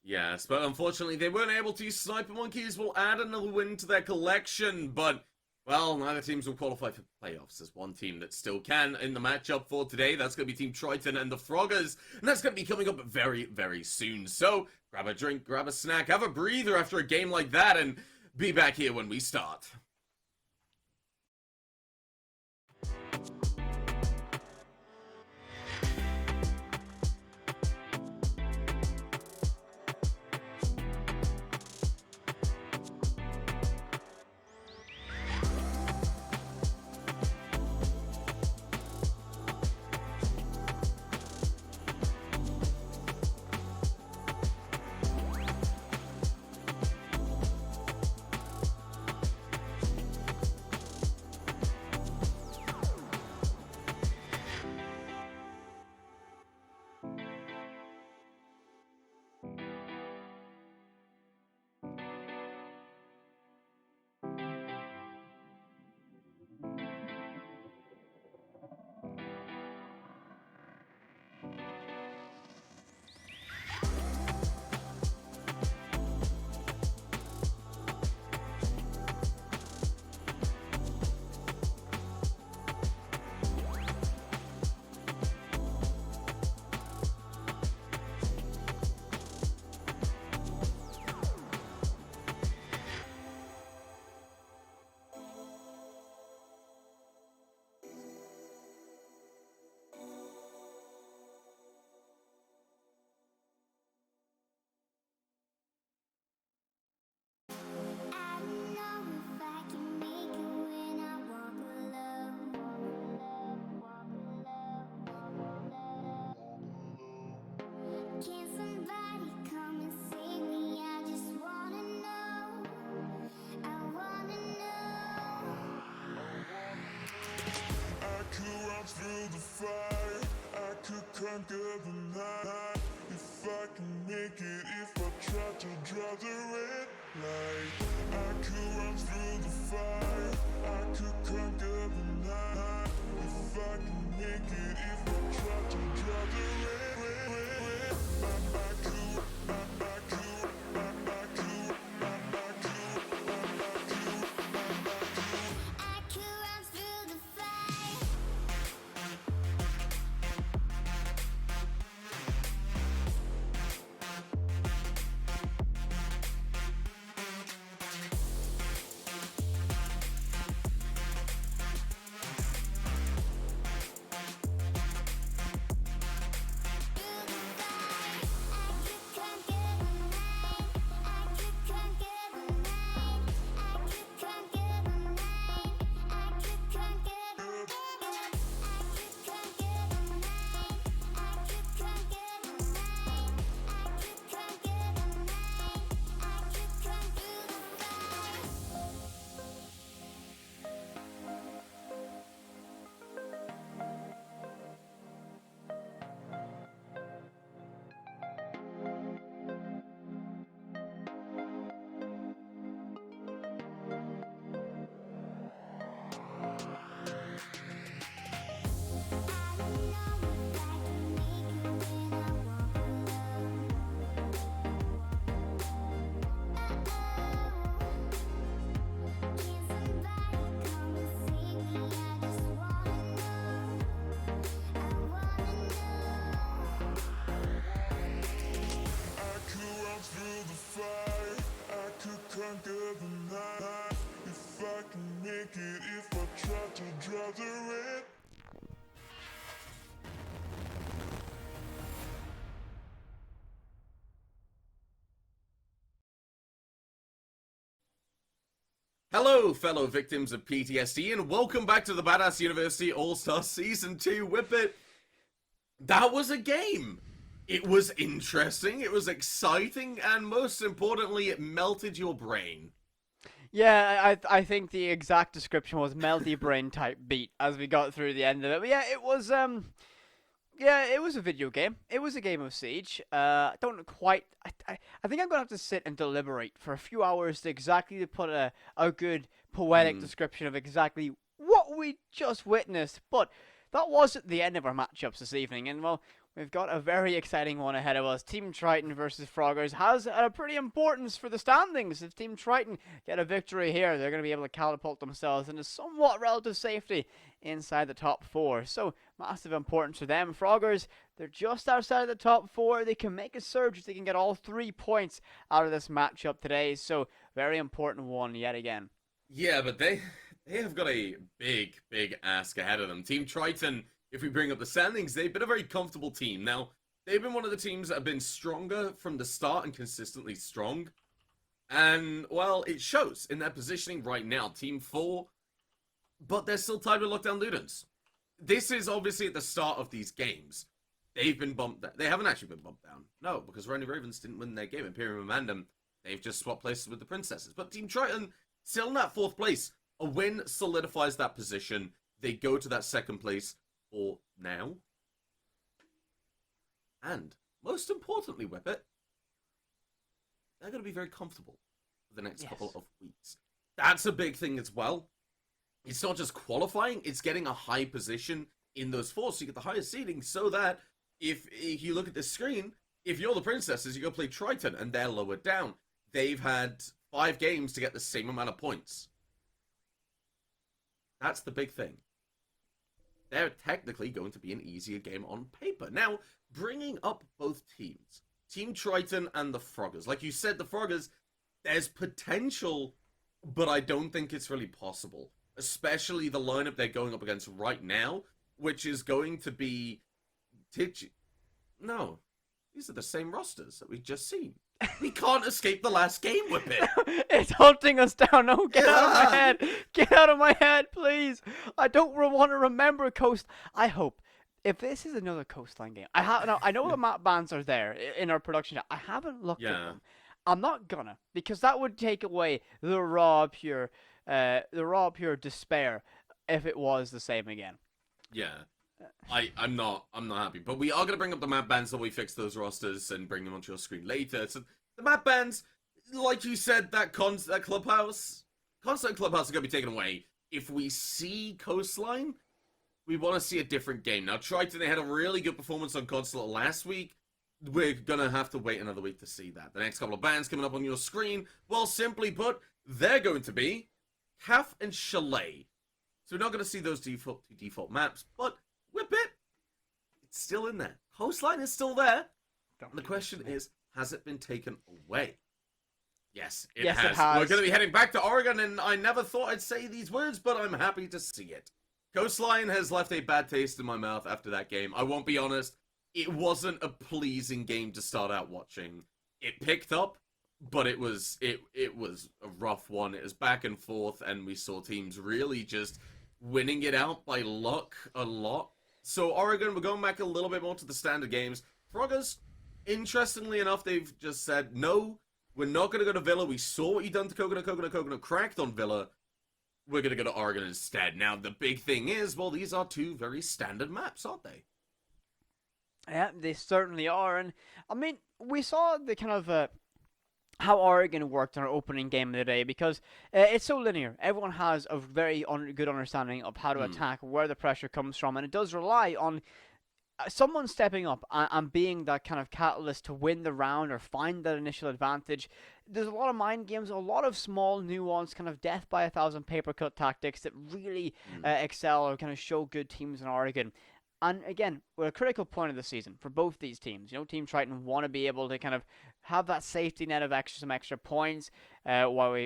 Yes, but unfortunately they weren't able to. Sniper Monkeys will add another win to their collection, but, well, neither teams will qualify for playoffs. There's one team that still can in the matchup for today. That's going to be Team Triton and the Froggers, and that's going to be coming up very, very soon. So, grab a drink, grab a snack, have a breather after a game like that, and be back here when we start. I don't know if I can make it when I walk alone. Can somebody come and save me? I just wanna know. I wanna know. I could run through the fire, I could conquer the night. If I can make it, if I try to draw the red light. I could run through the fire, I could conquer the night. If I can make it, if I try to draw the red. I could. I could run through the fire. Hello, fellow victims of PTSD, and welcome back to the Badass University All-Star Season 2 Whippet. That was a game. It was interesting, it was exciting, and most importantly, it melted your brain. Yeah, I think the exact description was melty brain type beat as we got through the end of it. But yeah, it was a video game. It was a game of Siege. I don't quite. I think I'm gonna have to sit and deliberate for a few hours to put a good poetic description of exactly what we just witnessed. But that wasn't the end of our matchups this evening, and well, we've got a very exciting one ahead of us. Team Triton versus Froggers has a pretty importance for the standings. If Team Triton get a victory here, they're going to be able to catapult themselves into somewhat relative safety inside the top 4. So, massive importance for them. Froggers, they're just outside the top 4. They can make a surge if they can get all 3 points out of this matchup today. So, very important one yet again. Yeah, but they have got a big ask ahead of them. Team Triton, if we bring up the standings, they've been a very comfortable team. Now, they've been one of the teams that have been stronger from the start and consistently strong. And, well, it shows in their positioning right now. Team 4, but they're still tied with Lockdown Ludens. This is obviously at the start of these games. They've been bumped down. They haven't actually been bumped down. No, because Randy Ravens didn't win their game. Imperium and Mandem, they've just swapped places with the Princesses. But Team Triton, still in that 4th place. A win solidifies that position. They go to that 2nd place for now. And, most importantly, Whippet, they're going to be very comfortable for the next couple of weeks. That's a big thing as well. It's not just qualifying, it's getting a high position in those 4, so you get the highest seeding, so that if you look at this screen, if you're the Princesses, you go play Triton, and they're lower down. They've had 5 games to get the same amount of points. That's the big thing. They're technically going to be an easier game on paper. Now, bringing up both teams, Team Triton and the Froggers. Like you said, the Froggers, there's potential, but I don't think it's really possible. Especially the lineup they're going up against right now, which is going to be... No, these are the same rosters that we've just seen. We can't escape the last game with it. It's hunting us down. No, get out of my head. Get out of my head, please. I don't want to remember Coast. I hope if this is another Coastline game, I know the map bans are there in our production. I haven't looked at them. I'm not gonna, because that would take away the raw pure despair if it was the same again. Yeah. I'm not happy, but we are going to bring up the map bans so we fix those rosters and bring them onto your screen later. So the map bans, like you said, that clubhouse, constant clubhouse are going to be taken away. If we see Coastline, we want to see a different game. Now, Triton, they had a really good performance on Consulate last week. We're going to have to wait another week to see that. The next couple of bans coming up on your screen, well, simply put, they're going to be Calf and Chalet. So we're not going to see those default maps, but Whippet, it's still in there. Coastline is still there. And the question is, has it been taken away? Yes, it has. We're going to be heading back to Oregon, and I never thought I'd say these words, but I'm happy to see it. Coastline has left a bad taste in my mouth after that game. I won't be honest, it wasn't a pleasing game to start out watching. It picked up, but it was a rough one. It was back and forth, and we saw teams really just winning it out by luck a lot. So Oregon, we're going back a little bit more to the standard games. Froggers, interestingly enough, they've just said, no, we're not going to go to Villa. We saw what you done to Coconut. Coconut cracked on Villa. We're going to go to Oregon instead. Now, the big thing is, well, these are 2 very standard maps, aren't they? Yeah, they certainly are. And, I mean, we saw the kind of... how Oregon worked on our opening game of the day, because it's so linear. Everyone has a very good understanding of how to attack, where the pressure comes from, and it does rely on someone stepping up and being that kind of catalyst to win the round or find that initial advantage. There's a lot of mind games, a lot of small, nuanced, kind of death by 1,000 paper cut tactics that really excel or kind of show good teams in Oregon. And again, we're a critical point of the season for both these teams. You know, Team Triton want to be able to kind of have that safety net of some extra points, while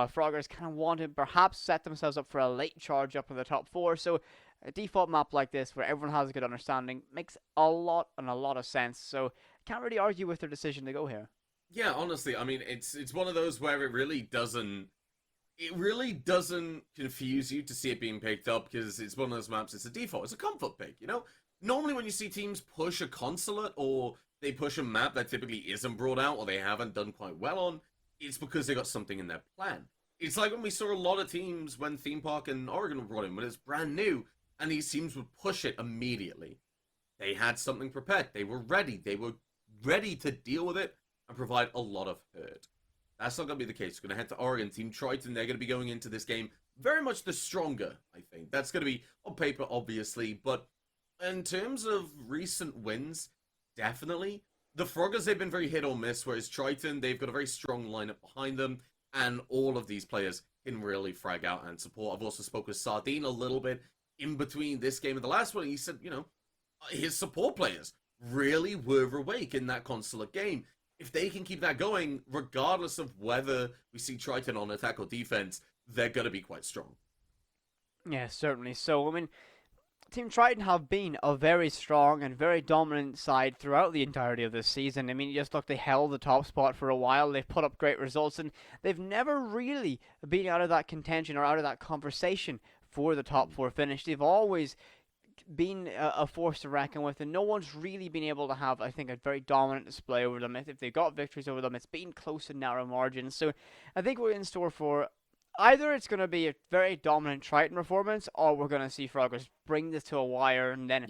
Froggers kind of want to perhaps set themselves up for a late charge up in the top 4. So a default map like this, where everyone has a good understanding, makes a lot of sense. So can't really argue with their decision to go here. Yeah, honestly, I mean, it's one of those where it really doesn't it really doesn't confuse you to see it being picked up because it's one of those maps, it's a default, it's a comfort pick, you know? Normally when you see teams push a consulate or they push a map that typically isn't brought out or they haven't done quite well on, it's because they got something in their plan. It's like when we saw a lot of teams when Theme Park and Oregon were brought in, when it's brand new, and these teams would push it immediately. They had something prepared. They were ready. They were ready to deal with it and provide a lot of hurt. That's not going to be the case. We're going to head to Oregon. Team Triton, they're going to be going into this game very much the stronger, I think. That's going to be on paper, obviously, but in terms of recent wins, definitely. The Froggers, they've been very hit or miss, whereas Triton, they've got a very strong lineup behind them, and all of these players can really frag out and support. I've also spoken with Sardine a little bit in between this game and the last one. He said, you know, his support players really were awake in that consulate game. If they can keep that going, regardless of whether we see Triton on attack or defense, they're going to be quite strong. Yeah, certainly. So, I mean, Team Triton have been a very strong and very dominant side throughout the entirety of this season. I mean, you just look, they held the top spot for a while, they've put up great results, and they've never really been out of that contention or out of that conversation for the top four finish. They've always been a force to reckon with, and no one's really been able to have, I think, a very dominant display over them. If they've got victories over them, it's been close and narrow margins. So I think we're in store for either it's going to be a very dominant Triton performance, or we're going to see Froggers bring this to a wire and then,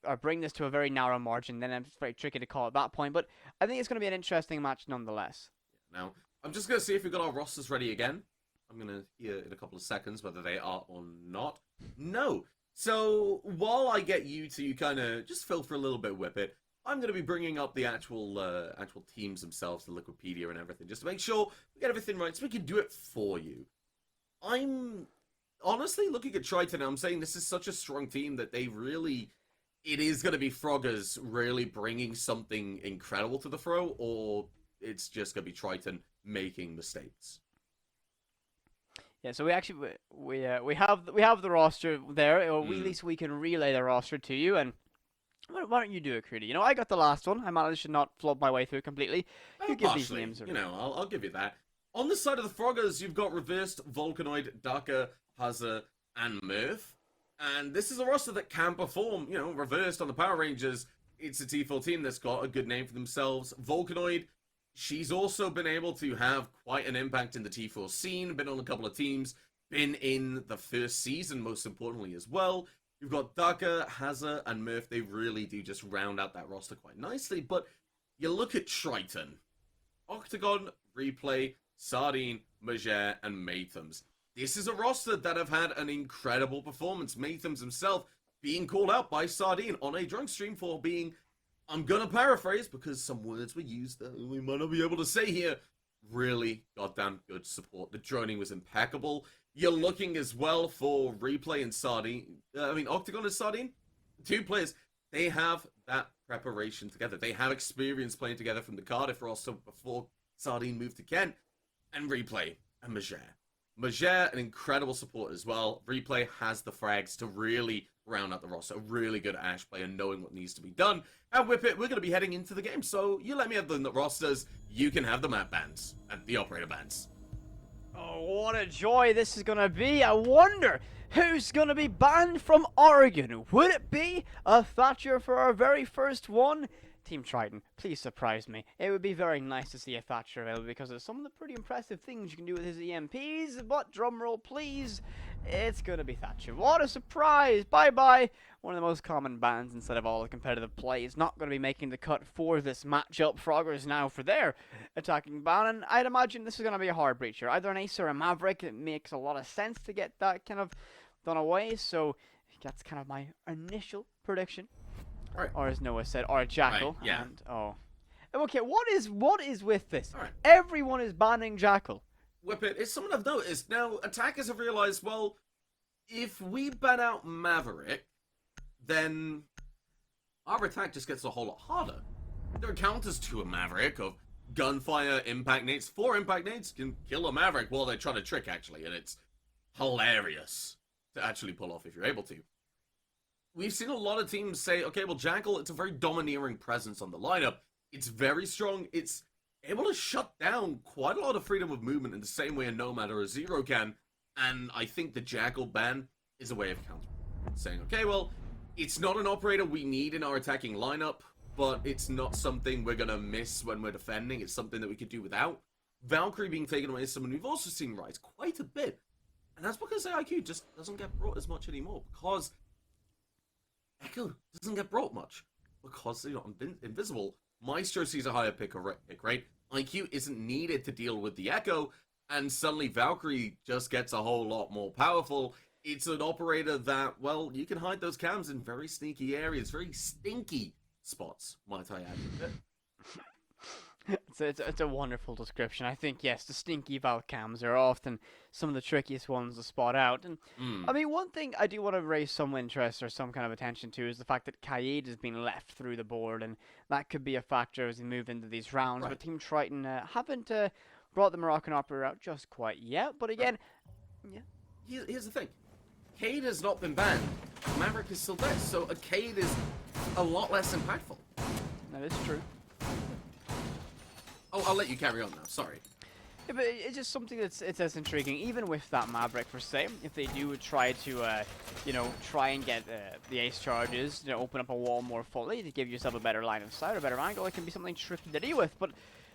or bring this to a very narrow margin. Then it's very tricky to call at that point. But I think it's going to be an interesting match nonetheless. Now, I'm just going to see if we've got our rosters ready again. I'm going to hear in a couple of seconds whether they are or not. No. So while I get you to kind of just filter a little bit, whip it, I'm going to be bringing up the actual teams themselves, the Liquipedia and everything, just to make sure we get everything right so we can do it for you. I'm honestly looking at Triton, I'm saying this is such a strong team that they really, it is going to be Froggers really bringing something incredible to the throw, or it's just going to be Triton making mistakes. Yeah, so we actually we have the roster there, or at least we can relay the roster to you. And why don't you do it, Crudy? You know, I got the last one. I managed to not flub my way through completely. You give these names. You know, I'll give you that. On the side of the Froggers, you've got Reversed, Volcanoid, Daka, Hazza, and Mirth. And this is a roster that can perform. You know, Reversed on the Power Rangers, it's a T4 team that's got a good name for themselves. Volcanoid, she's also been able to have quite an impact in the T4 scene, been on a couple of teams, been in the first season, most importantly, as well. You've got Daka, Hazza, and Mirth. They really do just round out that roster quite nicely. But you look at Triton, Octagon, Replay, Sardine, Majere, and Maythems. This is a roster that have had an incredible performance. Maythems himself being called out by Sardine on a drunk stream for being, I'm gonna paraphrase because some words were used that we might not be able to say here, really goddamn good support. The droning was impeccable. You're looking as well for Replay and Sardine. Octagon and Sardine, two players, they have that preparation together. They have experience playing together from the Cardiff roster before Sardine moved to Kent. And Replay and Majere. Majere, an incredible support as well. Replay has the frags to really round out the roster. A really good Ash player knowing what needs to be done. And Whip It, we're going to be heading into the game. So you let me have the rosters. You can have the map bands and the operator bands. Oh, what a joy this is going to be. I wonder who's going to be banned from Oregon. Would it be a Thatcher for our very first one? Team Triton, please surprise me. It would be very nice to see a Thatcher available because of some of the pretty impressive things you can do with his EMPs, but drumroll please, it's gonna be Thatcher. What a surprise! Bye-bye! One of the most common bans instead of all the competitive play is not going to be making the cut for this matchup. Froggers now for their attacking ban, and I'd imagine this is going to be a hard breacher. Either an Ace or a Maverick. It makes a lot of sense to get that kind of done away, so that's kind of my initial prediction. Right. Or as Noah said, or a Jackal. Right, yeah. And, okay, what is with this? Right. Everyone is banning Jackal. Whip It, it's something I've noticed. Now, attackers have realized, well, if we ban out Maverick, then our attack just gets a whole lot harder. There are counters to a Maverick of gunfire, impact nades. 4 impact nades can kill a Maverick while they're trying to trick, actually, and it's hilarious to actually pull off if you're able to. We've seen a lot of teams say, okay, well, Jackal, it's a very domineering presence on the lineup. It's very strong. It's able to shut down quite a lot of freedom of movement in the same way a Nomad or a Zero can. And I think the Jackal ban is a way of countering. Saying, okay, well, it's not an operator we need in our attacking lineup, but it's not something we're going to miss when we're defending. It's something that we could do without. Valkyrie being taken away is someone we've also seen rise quite a bit. And that's because AIQ just doesn't get brought as much anymore. Because Echo doesn't get brought much. Because they're not invisible. Maestro sees a higher pick rate. IQ isn't needed to deal with the Echo. And suddenly Valkyrie just gets a whole lot more powerful. It's an operator that, well, you can hide those cams in very sneaky areas. Very stinky spots, might I add. It's a wonderful description. I think, yes, the stinky Val cams are often some of the trickiest ones to spot out. And I mean, one thing I do want to raise some interest or some kind of attention to is the fact that Kaid has been left through the board, and that could be a factor as we move into these rounds. Right. But Team Triton haven't brought the Moroccan operator out just quite yet. But again, yeah. Here's the thing. Cade has not been banned. Maverick is still there, so a Cade is a lot less impactful. That is true. Oh, I'll let you carry on now. Sorry. Yeah, but it's just something that's intriguing. Even with that Maverick per se, if they do try to, try and get the ace charges, open up a wall more fully to give yourself a better line of sight or a better angle, it can be something tricky to deal with. But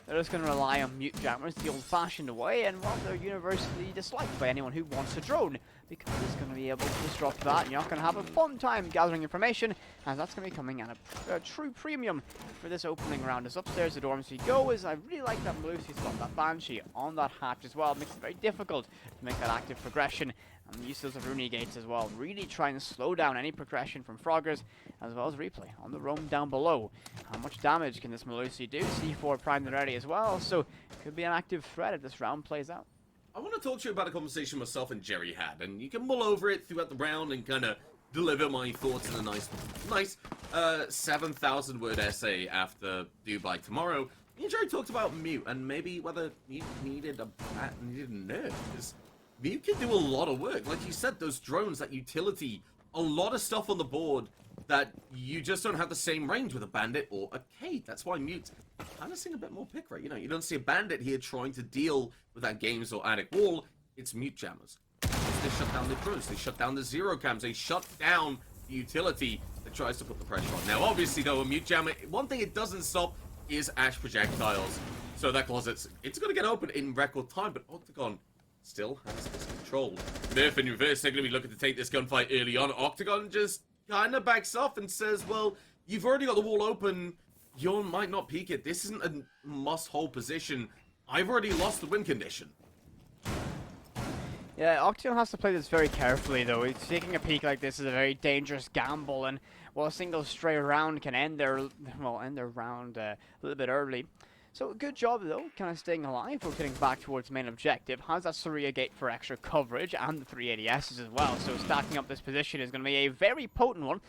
they're just going to rely on mute jammers the old-fashioned way, and well, they're universally disliked by anyone who wants a drone, because it's going to be able to disrupt that, and you're not going to have a fun time gathering information, as that's going to be coming at a true premium for this opening round. As upstairs the dorms we go, is I really like that Melusi spot, that Banshee on that hatch as well. It makes it very difficult to make that active progression, and the use of Rooney gates as well, really trying to slow down any progression from Froggers, as well as replay on the roam down below. How much damage can this Melusi do? C4 primed and ready as well, so could be an active threat if this round plays out. I want to talk to you about a conversation myself and Jerry had, and you can mull over it throughout the round and kind of deliver my thoughts in a nice 7,000 word essay after Dubai tomorrow. Me and Jerry talked about Mute and maybe whether Mute needed a nerf, because Mute can do a lot of work. Like you said, those drones, that utility, a lot of stuff on the board that you just don't have the same range with a Bandit or a Cade. That's why Mute kind of seeing a bit more pick rate. You don't see a Bandit here trying to deal with that games or attic wall. It's Mute jammers. They shut down the drones. They shut down the Zero cams. They shut down the utility that tries to put the pressure on. Now, obviously, though, a Mute jammer, one thing it doesn't stop is Ash projectiles. So that closet, it's going to get open in record time, but Octagon still has this control. Murph in reverse, they're going to be looking to take this gunfight early on. Octagon just kind of backs off and says, well, you've already got the wall open. You might not peek it. This isn't a must-hold position. I've already lost the win condition. Yeah, Octagon has to play this very carefully, though. He's taking a peek like this is a very dangerous gamble, and while a single stray round can end their round a little bit early. So good job, though, kind of staying alive, rotating back towards main objective. Has that Saria gate for extra coverage, and the 3 ADSs as well. So stacking up this position is going to be a very potent one.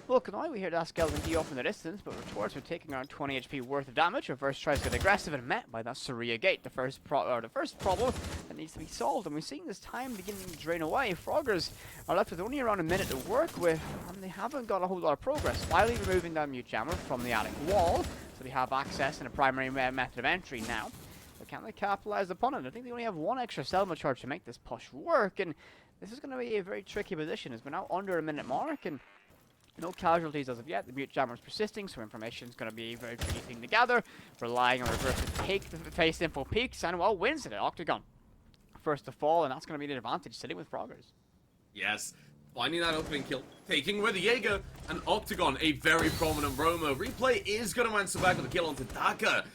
Look, now we hear that skeleton D off in the distance, but retorts are taking around 20 HP worth of damage. Reverse tries to get aggressive and met by that Saria gate. The first problem that needs to be solved, and we're seeing this time beginning to drain away. Froggers are left with only around a minute to work with, and they haven't got a whole lot of progress. Finally removing that mute jammer from the attic wall, so they have access and a primary method of entry now. But can they capitalize upon it? I think they only have one extra Selma charge to make this push work, and this is going to be a very tricky position as we're now under a minute mark, and no casualties as of yet. The mute jammer is persisting, so information is going to be a very tricky thing to gather. Relying on reverse to take the face info peaks, and well, wins it at Octagon. First to fall, and that's going to be the advantage sitting with Froggers. Yes, finding that opening kill, taking with the Jaeger, and Octagon, a very prominent roamer. Replay is going to answer back with a kill onto Daka.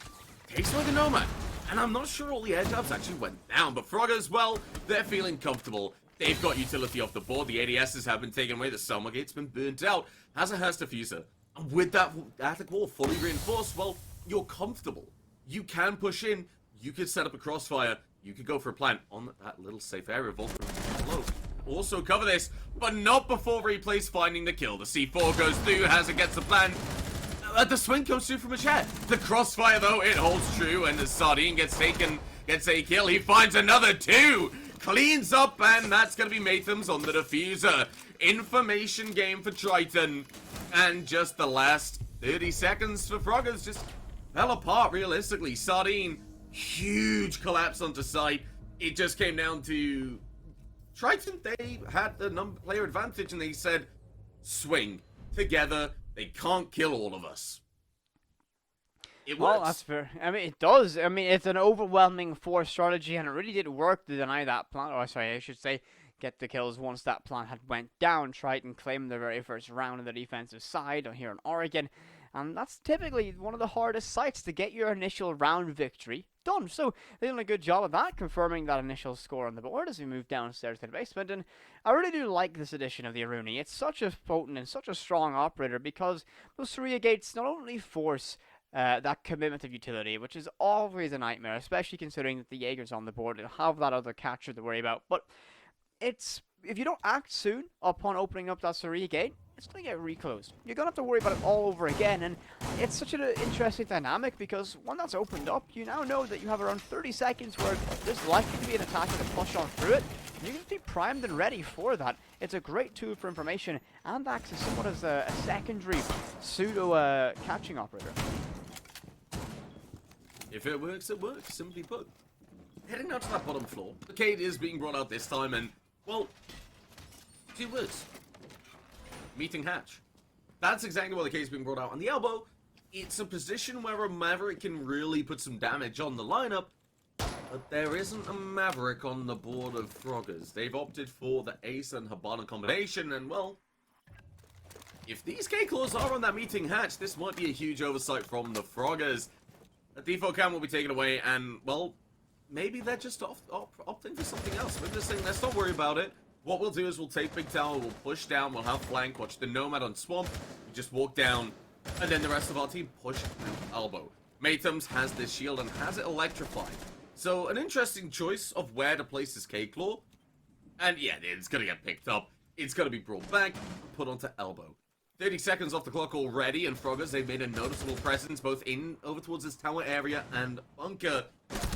Takes away the Nomad, and I'm not sure all the air jabs actually went down, but Froggers, well, they're feeling comfortable. They've got utility off the board. The ADSs have been taken away. The Selma gate's been burnt out. Has a Hearst diffuser. And with that attic wall fully reinforced, well, you're comfortable. You can push in. You could set up a crossfire. You could go for a plant on that little safe area. Vulcan below. Also cover this, but not before Replay's finding the kill. The C4 goes through. Hazard gets the plant. The swing comes through from a chair. The crossfire, though, it holds true. And the Sardine gets a kill. He finds another 2. Cleans up, and that's going to be Mathams on the diffuser. Information game for Triton. And just the last 30 seconds for Froggers. Just fell apart realistically. Sardine, huge collapse onto site. It just came down to Triton. They had the player advantage and they said, swing together. They can't kill all of us. It works. Well, that's fair. I mean, it does. I mean, it's an overwhelming force strategy, and it really did work to deny that plant. Or sorry, I should say, get the kills once that plant had went down. Triton claimed the very first round of the defensive side here in Oregon. And that's typically one of the hardest sites to get your initial round victory done. So they did a good job of that, confirming that initial score on the board as we move downstairs to the basement. And I really do like this edition of the Aruni. It's such a potent and such a strong operator because those Saria gates not only force that commitment of utility, which is always a nightmare, especially considering that the Jaeger's on the board and have that other catcher to worry about. But it's if you don't act soon upon opening up that Saria gate, it's going to get reclosed. You're going to have to worry about it all over again, and it's such an interesting dynamic because when that's opened up, you now know that you have around 30 seconds where there's likely to be an attacker to push on through it, and you can be primed and ready for that. It's a great tool for information and acts as somewhat as a secondary pseudo catching operator. If it works, it works, simply put. Heading out to that bottom floor, the Cade is being brought out this time, and, well, 2 words. Meeting hatch. That's exactly why the Cade's being brought out. On the elbow, it's a position where a Maverick can really put some damage on the lineup, but there isn't a Maverick on the board of Froggers. They've opted for the Ace and Habana combination, and, well, if these K-Claws are on that meeting hatch, this might be a huge oversight from the Froggers. The default cam will be taken away, and, well, maybe they're just opting for something else. We're just saying, let's not worry about it. What we'll do is we'll take Big Tower, we'll push down, we'll have flank, watch the Nomad on Swamp, we just walk down, and then the rest of our team push and elbow. Matums has this shield and has it electrified. So, an interesting choice of where to place this K-Claw. And yeah, it's gonna get picked up. It's gonna be brought back, put onto elbow. 30 seconds off the clock already, and Froggers, they've made a noticeable presence both over towards this tower area and bunker,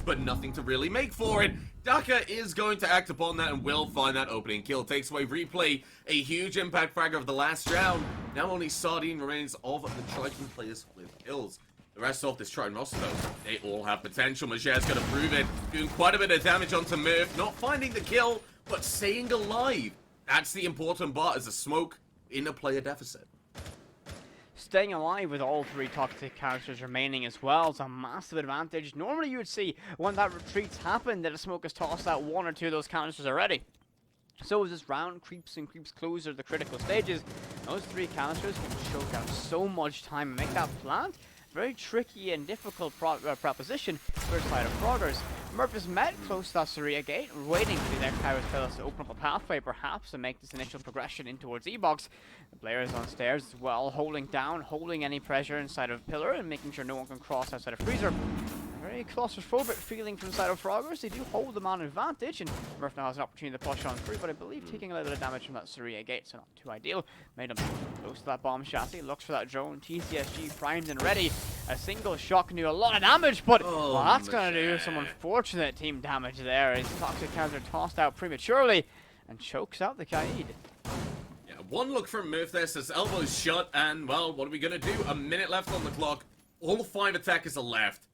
but nothing to really make for it. Daka is going to act upon that and will find that opening kill. Takes away replay, a huge impact fragger of the last round. Now only Sardine remains of the Triton players with kills. The rest of this Triton roster, though, they all have potential. Majer's going to prove it, doing quite a bit of damage onto Murph, not finding the kill, but staying alive. That's the important part as a smoke in a player deficit. Staying alive with all 3 toxic characters remaining as well is a massive advantage. Normally you would see when that retreats happen that a smoke has tossed out 1 or 2 of those canisters already. So as this round creeps and creeps closer to the critical stages, those 3 canisters can choke out so much time and make that plant very tricky and difficult proposition for the side of Froggers. Murph is met close to that Saria gate, waiting for the next Kairos Fellows to open up a pathway perhaps and make this initial progression in towards E-Box. The player is on stairs as well, holding down, holding any pressure inside of Pillar and making sure no one can cross outside of Freezer. Very claustrophobic feeling from the side of Froggers. They do hold them on advantage, and Murph now has an opportunity to push on through, but I believe taking a little bit of damage from that Saria gate, so not too ideal. Made him close to that bomb chassis, looks for that drone, TCSG primed and ready. A single shot can do a lot of damage, but well, that's going to do some unfortunate team damage there as toxic counter tossed out prematurely and chokes out the Kaid. Yeah, one look from Murph there says elbows shut, and well, what are we going to do? A minute left on the clock. All 5 attackers are left.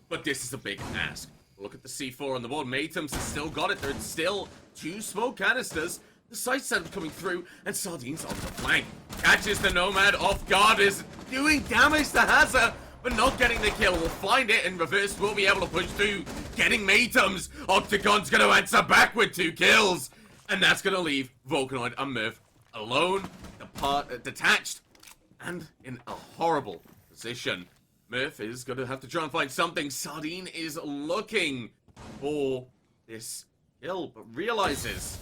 But this is a big ask. Look at the C4 on the board. Matums has still got it. There's still 2 smoke canisters. The sight set coming through, and Sardine's on the flank. Catches the Nomad off guard, is doing damage to Hazza, but not getting the kill. We'll find it in reverse. We'll be able to push through, getting Matums. Octagon's going to answer back with 2 kills. And that's going to leave Volcanoid and Murph alone, detached, and in a horrible position. Murph is going to have to try and find something. Sardine is looking for this kill, but realizes,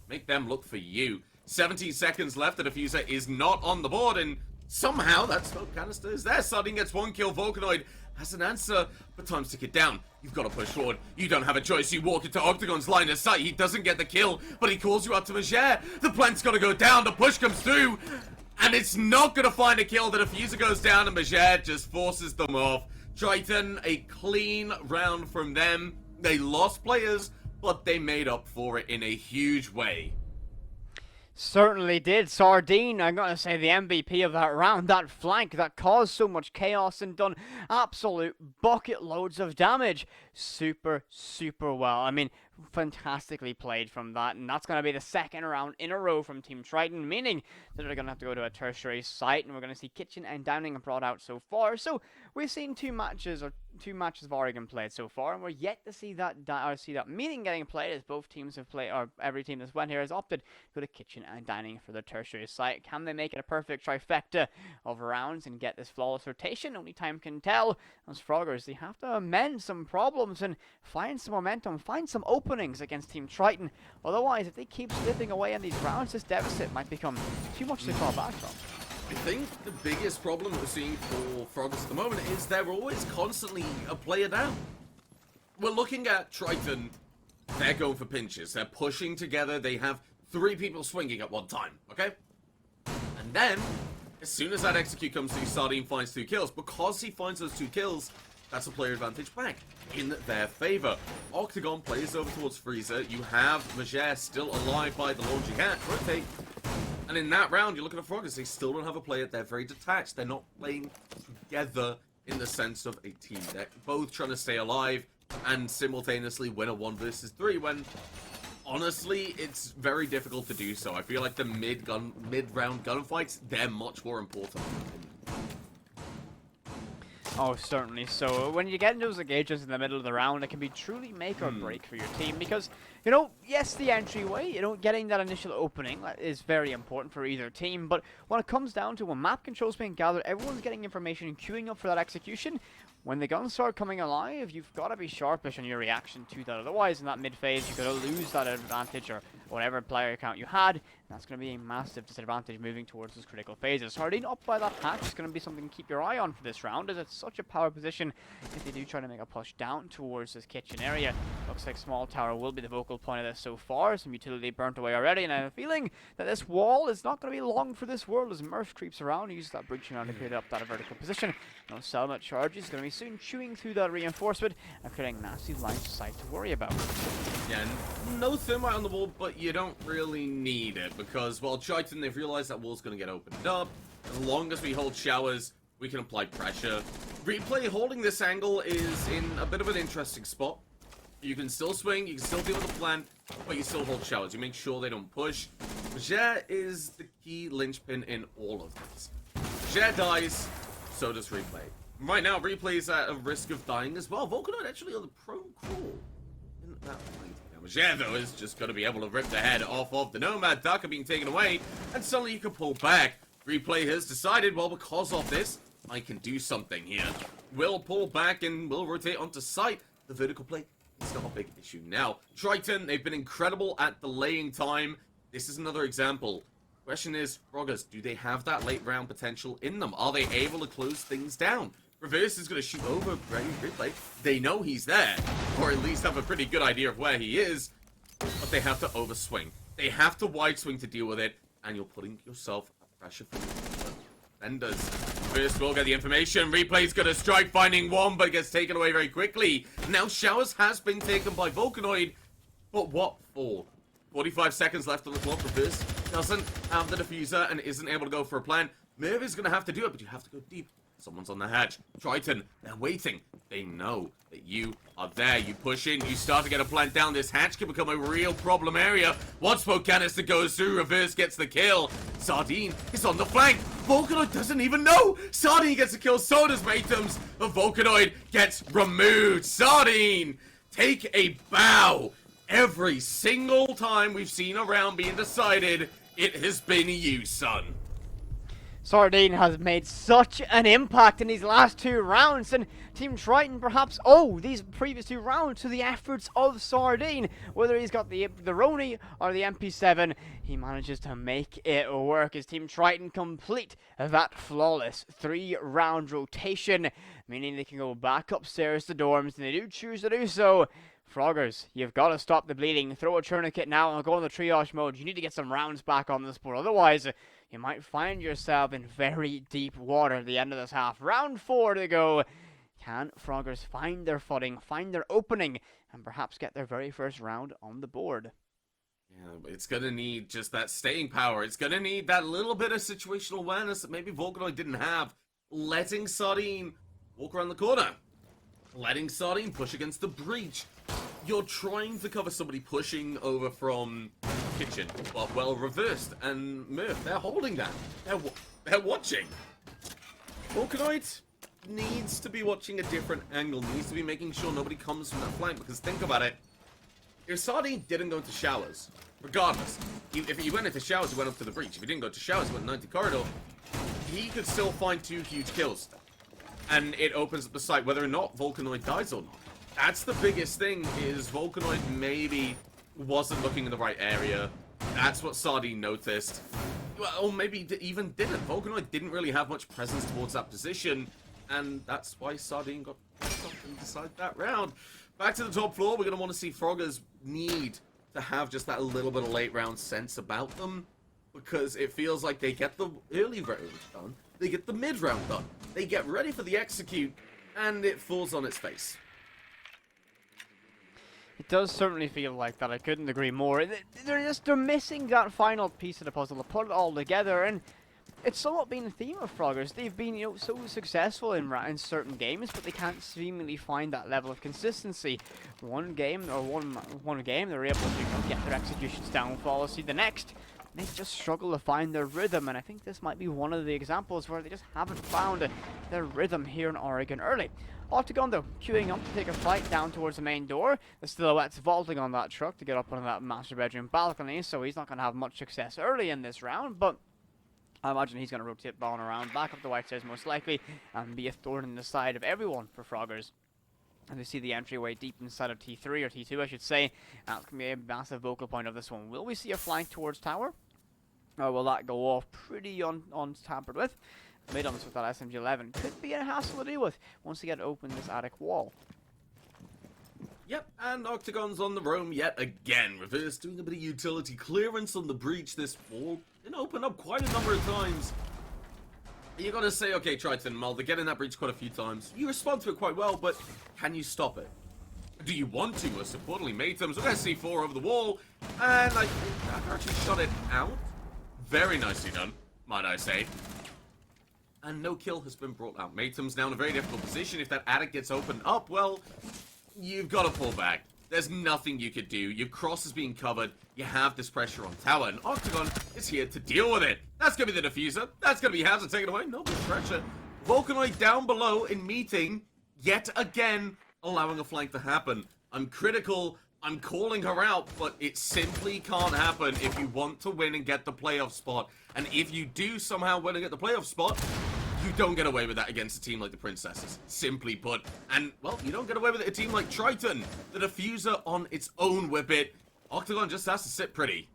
make them look for you. 17 seconds left. The diffuser is not on the board, and somehow that smoke canister is there. Sardine gets 1 kill. Volcanoid has an answer, but time's tick it down. You've got to push forward. You don't have a choice. You walk into Octagon's line of sight. He doesn't get the kill, but he calls you out to Majer. The plant's got to go down. The push comes through. And it's not going to find a kill. The diffuser goes down and Majer just forces them off. Triton, a clean round from them. They lost players, but they made up for it in a huge way. Certainly did. Sardine, I'm going to say the MVP of that round. That flank that caused so much chaos and done absolute bucket loads of damage. Super, super well. I mean, fantastically played from that. And that's going to be the second round in a row from Team Triton, meaning that they're going to have to go to a tertiary site. And we're going to see Kitchen and Downing brought out so far. So we've seen two matches of Oregon played so far, and we're yet to see that meeting getting played, as both teams have played, or every team that's went here has opted to go to Kitchen and Dining for the tertiary site. Can they make it a perfect trifecta of rounds and get this flawless rotation? Only time can tell. As Froggers, they have to amend some problems and find some momentum, find some openings against Team Triton. Otherwise, if they keep slipping away in these rounds, this deficit might become too much to claw back from. I think the biggest problem we're seeing for Froggers at the moment is they're always constantly a player down. We're looking at Triton, they're going for pinches, they're pushing together, they have 3 people swinging at one time, okay? And then, as soon as that execute comes through, Sardine finds 2 kills. Because he finds those 2 kills, that's a player advantage back in their favor. Octagon plays over towards Freezer, you have Majer still alive by the launching hat, rotate. And in that round, you're looking at Froggers, they still don't have a player, they're very detached, they're not playing together in the sense of a team. They're both trying to stay alive and simultaneously win a 1 versus 3 when, honestly, it's very difficult to do so. I feel like the mid-round gunfights, they're much more important. Oh, certainly. So when you get into those engagements in the middle of the round, it can be truly make or break for your team because, you know, yes, the entryway, you know, getting that initial opening is very important for either team. But when it comes down to when map controls being gathered, everyone's getting information and queuing up for that execution. When the guns start coming alive, you've got to be sharpish in your reaction to that. Otherwise, in that mid phase, you're going to lose that advantage or whatever player count you had. And that's going to be a massive disadvantage moving towards those critical phases. Sardine up by that hatch is going to be something to keep your eye on for this round, as it's such a power position if they do try to make a push down towards this kitchen area. Looks like Small Tower will be the focal point of this so far. Some utility burnt away already, and I have a feeling that this wall is not going to be long for this world as Murph creeps around, uses that breaching around to create up that vertical position. No Selma charges, going to be soon chewing through that reinforcement and creating nasty lines of sight to worry about. Yeah, no thermite on the wall, but you don't really need it because, well, Triton, they've realized that wall's going to get opened up. As long as we hold showers, we can apply pressure. Replay holding this angle is in a bit of an interesting spot. You can still swing, you can still deal with the plan, but you still hold showers. You make sure they don't push. Majer is the key linchpin in all of this. Majer dies, so does Replay. Right now, Replay is at a risk of dying as well. Volcanoid actually on the prone crawl. In that fight. Majer, though, is just going to be able to rip the head off of the Nomad. Daka being taken away, and suddenly you can pull back. Replay has decided, well, because of this, I can do something here. Will pull back and will rotate onto site. The vertical play is not a big issue now. Triton, they've been incredible at delaying time. This is another example. Question is, Froggers, do they have that late round potential in them? Are they able to close things down? Reverse is going to shoot over Replay. They know he's there, or at least have a pretty good idea of where he is, but they have to overswing. They have to wide swing to deal with it, and you're putting yourself at pressure for defenders. First, we'll get the information. Replay's going to strike, finding one, but it gets taken away very quickly. Now, Showers has been taken by Volcanoid, but what for? 45 seconds left on the clock. Reverse doesn't have the diffuser and isn't able to go for a plan. Merv is going to have to do it, but you have to go deep. Someone's on the hatch. Triton, they're waiting. They know that you are there. You push in, you start to get a plant down. This hatch can become a real problem area. One smoke canister goes through. Reverse gets the kill. Sardine is on the flank. Volcanoid doesn't even know. Sardine gets the kill. So does Matems. But Volcanoid gets removed. Sardine, take a bow. Every single time we've seen a round being decided, it has been you, son. Sardine has made such an impact in these last 2 rounds, and Team Triton perhaps owe these previous 2 rounds to the efforts of Sardine. Whether he's got the Roni or the MP7, he manages to make it work as Team Triton complete that flawless 3-round rotation, meaning they can go back upstairs to dorms, and they do choose to do so. Froggers, you've got to stop the bleeding. Throw a tourniquet now and go in the triage mode. You need to get some rounds back on this board. Otherwise, you might find yourself in very deep water at the end of this half. Round 4 to go. Can Froggers find their footing, find their opening, and perhaps get their very first round on the board? Yeah, it's gonna need just that staying power. It's gonna need that little bit of situational awareness that maybe Volcanoid didn't have. Letting Sardine walk around the corner. Letting Sardine push against the breach. You're trying to cover somebody pushing over from kitchen, but well reversed. And Murph, they're holding that. They're watching. Volcanoid needs to be watching a different angle. Needs to be making sure nobody comes from that flank. Because think about it. If Sardine didn't go into showers, regardless, if he went into showers, he went up to the breach. If he didn't go to showers, he went 90 corridor. He could still find 2 huge kills. And it opens up the site whether or not Volcanoid dies or not. That's the biggest thing, is Volcanoid maybe wasn't looking in the right area. That's what Sardine noticed. Well, or maybe even didn't. Volcanoid didn't really have much presence towards that position. And that's why Sardine got up and decided that round. Back to the top floor, we're going to want to see Froggers need to have just that little bit of late round sense about them. Because it feels like they get the early round done, they get the mid round done, they get ready for the execute, and it falls on its face. It does certainly feel like that. I couldn't agree more. They're missing that final piece of the puzzle to put it all together, and it's somewhat been a theme of Froggers. They've been, so successful in certain games, but they can't seemingly find that level of consistency. One game they're able to get their executions down flawlessly. The next, they just struggle to find their rhythm, and I think this might be one of the examples where they just haven't found their rhythm here in Oregon early. Octagon, though, queuing up to take a flight down towards the main door. The Silhouette's vaulting on that truck to get up on that master bedroom balcony, so he's not going to have much success early in this round, but I imagine he's going to rotate Ballin around, back up the white stairs most likely, and be a thorn in the side of everyone for Froggers. And we see the entryway deep inside of T3, or T2 I should say. That's going to be a massive vocal point of this one. Will we see a flank towards tower? Or will that go off pretty untampered with? Mid-ons with that SMG-11 could be a hassle to deal with once you get open this attic wall. Yep, and Octagon's on the roam yet again. Reverse doing a bit of utility clearance on the breach. This wall can open up quite a number of times. You're going to say, okay, Triton, well, they're getting that breach quite a few times. You respond to it quite well, but can you stop it? Do you want to? Most importantly, Matems, we're going to see 4 over the wall, and I think that actually shot it out. Very nicely done, might I say. And no kill has been brought out. Matems now in a very difficult position. If that attic gets opened up, well, you've got to pull back. There's nothing you could do. Your cross is being covered. You have this pressure on tower, and Octagon is here to deal with it. That's going to be the diffuser. That's going to be Hazard taken away. No more pressure. Volcanoid down below in meeting, yet again, allowing a flank to happen. I'm critical. I'm calling her out, but it simply can't happen if you want to win and get the playoff spot. And if you do somehow win and get the playoff spot, you don't get away with that against a team like the Princesses, simply put. And, well, you don't get away with it a team like Triton. The diffuser on its own whippet. Octagon just has to sit pretty.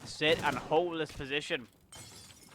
Sit and hold this position.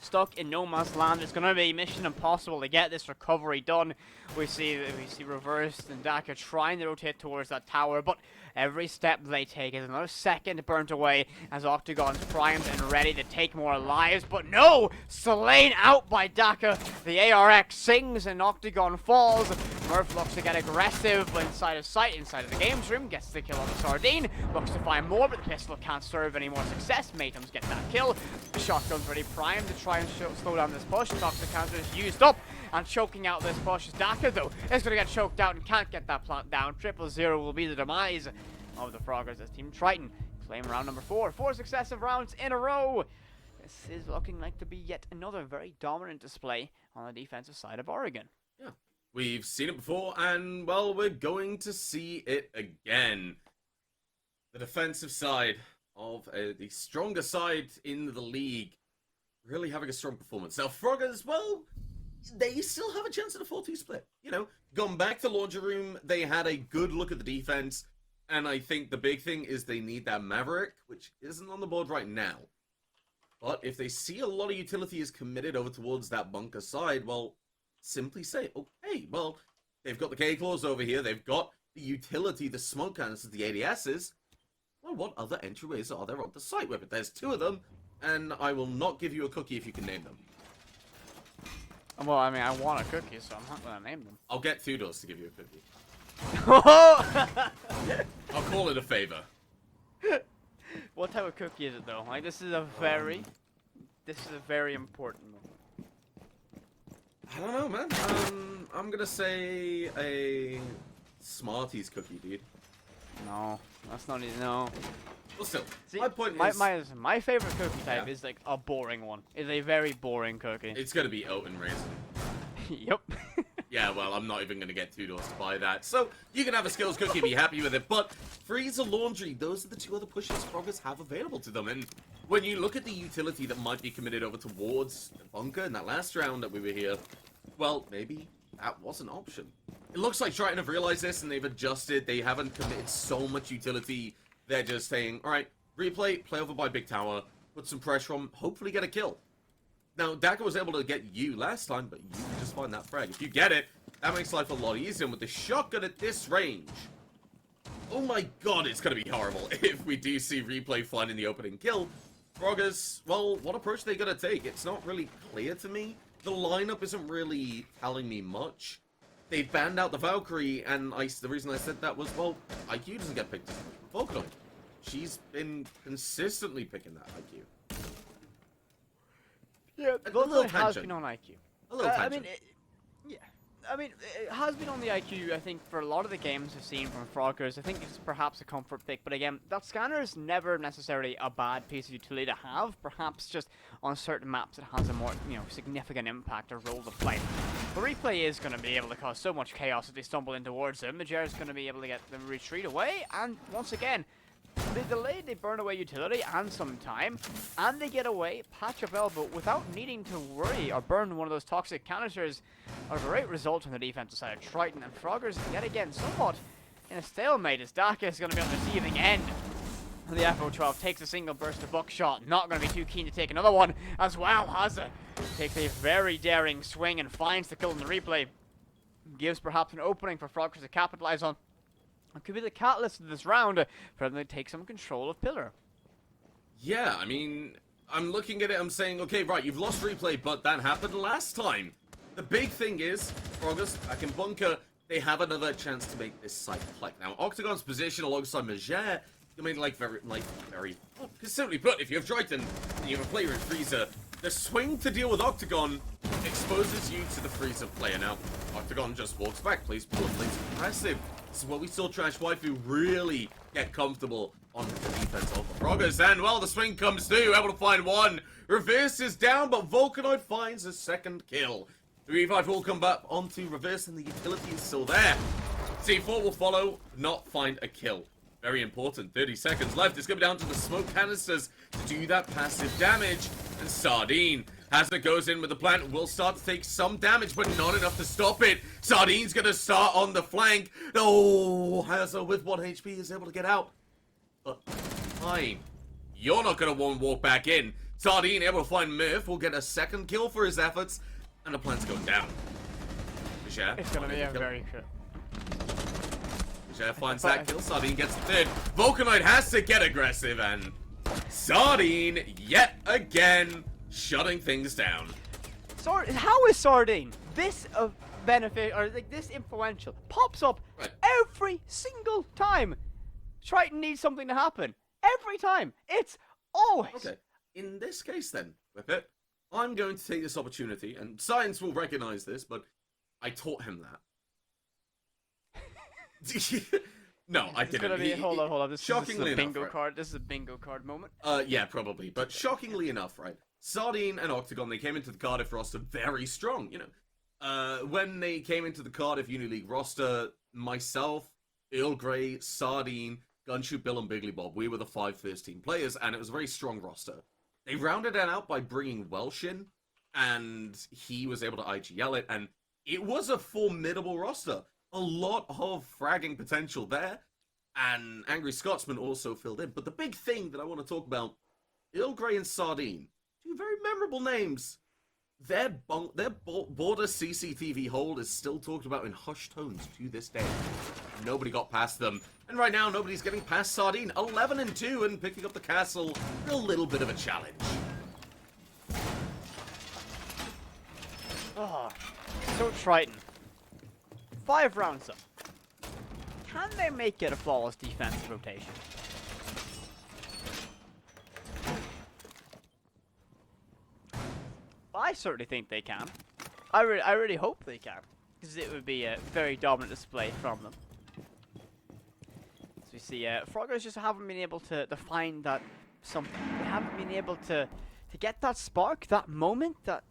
Stuck in no man's land. It's going to be mission impossible to get this recovery done. We see Reversed and Daka trying to rotate towards that tower, but every step they take is another second burnt away as Octagon's primed and ready to take more lives. But no! Slain out by Daka. The ARX sings and Octagon falls. Murph looks to get aggressive inside of sight, inside of the games room, gets the kill on the Sardine, looks to find more, but the pistol can't serve any more success. Matems get that kill. The shotgun's ready primed to try and slow down this push. Toxic counter is used up, and choking out this push is Daka, though. Is going to get choked out and can't get that plant down. 0-0 will be the demise of the Froggers as Team Triton claim round number 4. 4 successive rounds in a row. This is looking like to be yet another very dominant display on the defensive side of Oregon. Yeah. We've seen it before, and, well, we're going to see it again. The defensive side of the stronger side in the league really having a strong performance. Now, Froggers, well, they still have a chance at a 4-2 split. Gone back to Laundry Room, they had a good look at the defense, and I think the big thing is they need that Maverick, which isn't on the board right now. But if they see a lot of utility is committed over towards that bunker side, well, simply say, okay, well, they've got the K-Claws over here, they've got the utility, the smoke canisters, the ADSs. Well, what other entryways are there on the site? Whether there's 2 of them, and I will not give you a cookie if you can name them. Well, I mean, I want a cookie, so I'm not going to name them. I'll get Thudos to give you a cookie. I'll I'll call it a favor. What type of cookie is it though? Like this is a very important one. I don't know, man. I'm gonna say a Smarties cookie, dude. No, that's not even no. Well, still, See, my point is, my favorite cookie type Yeah. is like a boring one. It's a very boring cookie. it's gonna be oat and raisin. Yep. Yeah, well, I'm not even gonna get $2 to buy that. So you can have a Skittles cookie, be happy with it. But freezer laundry, those are the two other pushes Froggers have available to them. And when you look at the utility that might be committed over towards the bunker in that last round that we were here, well, maybe that was an option. It looks like Triton have realized this and they've adjusted. They haven't committed so much utility. They're just saying, all right, replay, play over by Big Tower, put some pressure on, hopefully get a kill. Now, Daka was able to get you last time, but you can just find that frag. If you get it, that makes life a lot easier. And with the shotgun at this range, oh my god, it's going to be horrible if we do see replay finding the opening kill. Froggers, well, what approach are they going to take? It's not really clear to me. The lineup isn't really telling me much. They banned out the Valkyrie, and the reason I said that was, well, IQ doesn't get picked as much. Volcanite. She's been consistently picking that IQ. Yeah, A Volcanite little has tangent. been on IQ. A little I tangent. mean, it has been on the IQ, I think, for a lot of the games we've seen from Froggers. I think it's perhaps a comfort pick, but again, that scanner is never necessarily a bad piece of utility to have. Perhaps just on certain maps it has a more, significant impact or role to play. The replay is going to be able to cause so much chaos if they stumble in towards him. Majer is going to be able to get them retreat away, and once again, they delay, they burn away utility and some time, and they get away, patch up elbow, without needing to worry or burn one of those toxic canisters. A great result on the defensive side of Triton, and Froggers yet again somewhat in a stalemate as Daka is going to be on the receiving end. And the FO12 takes a single burst of buckshot, not going to be too keen to take another one, as wow, Haza takes a very daring swing and finds the kill in the replay. Gives perhaps an opening for Froggers to capitalize on. It could be the catalyst of this round for them to take some control of Pillar. Yeah, I mean, I'm looking at it, I'm saying, okay, right, you've lost replay, but that happened last time. The big thing is, Froggers back in bunker, they have another chance to make this site click. Now, Octagon's position alongside Majer, I mean, very, well, because simply put, if you have Triton and you have a player in Freezer, the swing to deal with Octagon exposes you to the Freezer player. Now, Octagon just walks back, plays poor, plays aggressive. This is what we saw Trash Waifu really get comfortable on the defense of Froggers. And, well, the swing comes through, able to find one. Reverse is down, but Volcanoid finds a second kill. 3-5 will come back onto reverse, and the utility is still there. C4 will follow, not find a kill. Very important. 30 seconds left. It's going to be down to the smoke canisters to do that passive damage. And Sardine, as it goes in with the plant, will start to take some damage, but not enough to stop it. Sardine's going to start on the flank. Oh, Hazza with 1 HP is able to get out. But fine. You're not going to want to walk back in. Sardine able to find Murph, will get a second kill for his efforts. And the plant's going down. Majer, It's going to be a very good. Majer finds that kill. Sardine gets the third. Volcanoid has to get aggressive, and Sardine, yet again, shutting things down. How is Sardine this benefit, or like this influential? Pops up every single time Triton needs something to happen. Every time. It's always. Okay. In this case, then, Whippet, I'm going to take this opportunity, and science will recognize this, but I taught him that. No, I didn't. Hold on. This shockingly is a bingo enough, right? card. This is a bingo card moment. Yeah, probably. But shockingly enough, right? Sardine and Octagon, they came into the Cardiff roster very strong, when they came into the Cardiff Uni-League roster, myself, Earl Grey, Sardine, Gunshoot Bill, and Biggly Bob, we were the 5 first-team players, and it was a very strong roster. They rounded it out by bringing Welsh in, and he was able to IGL it, and it was a formidable roster. A lot of fragging potential there, and Angry Scotsman also filled in. But the big thing that I want to talk about, Earl Grey and Sardine, 2 very memorable names. Their border CCTV hold is still talked about in hushed tones to this day. Nobody got past them. And right now, nobody's getting past Sardine. 11-2 and picking up the castle. A little bit of a challenge. Oh, so Triton. 5 rounds up. Can they make it a flawless defensive rotation? I certainly think they can. I really hope they can, because it would be a very dominant display from them. So we see Froggers just haven't been able to find that something. They haven't been able to get that spark, that moment, that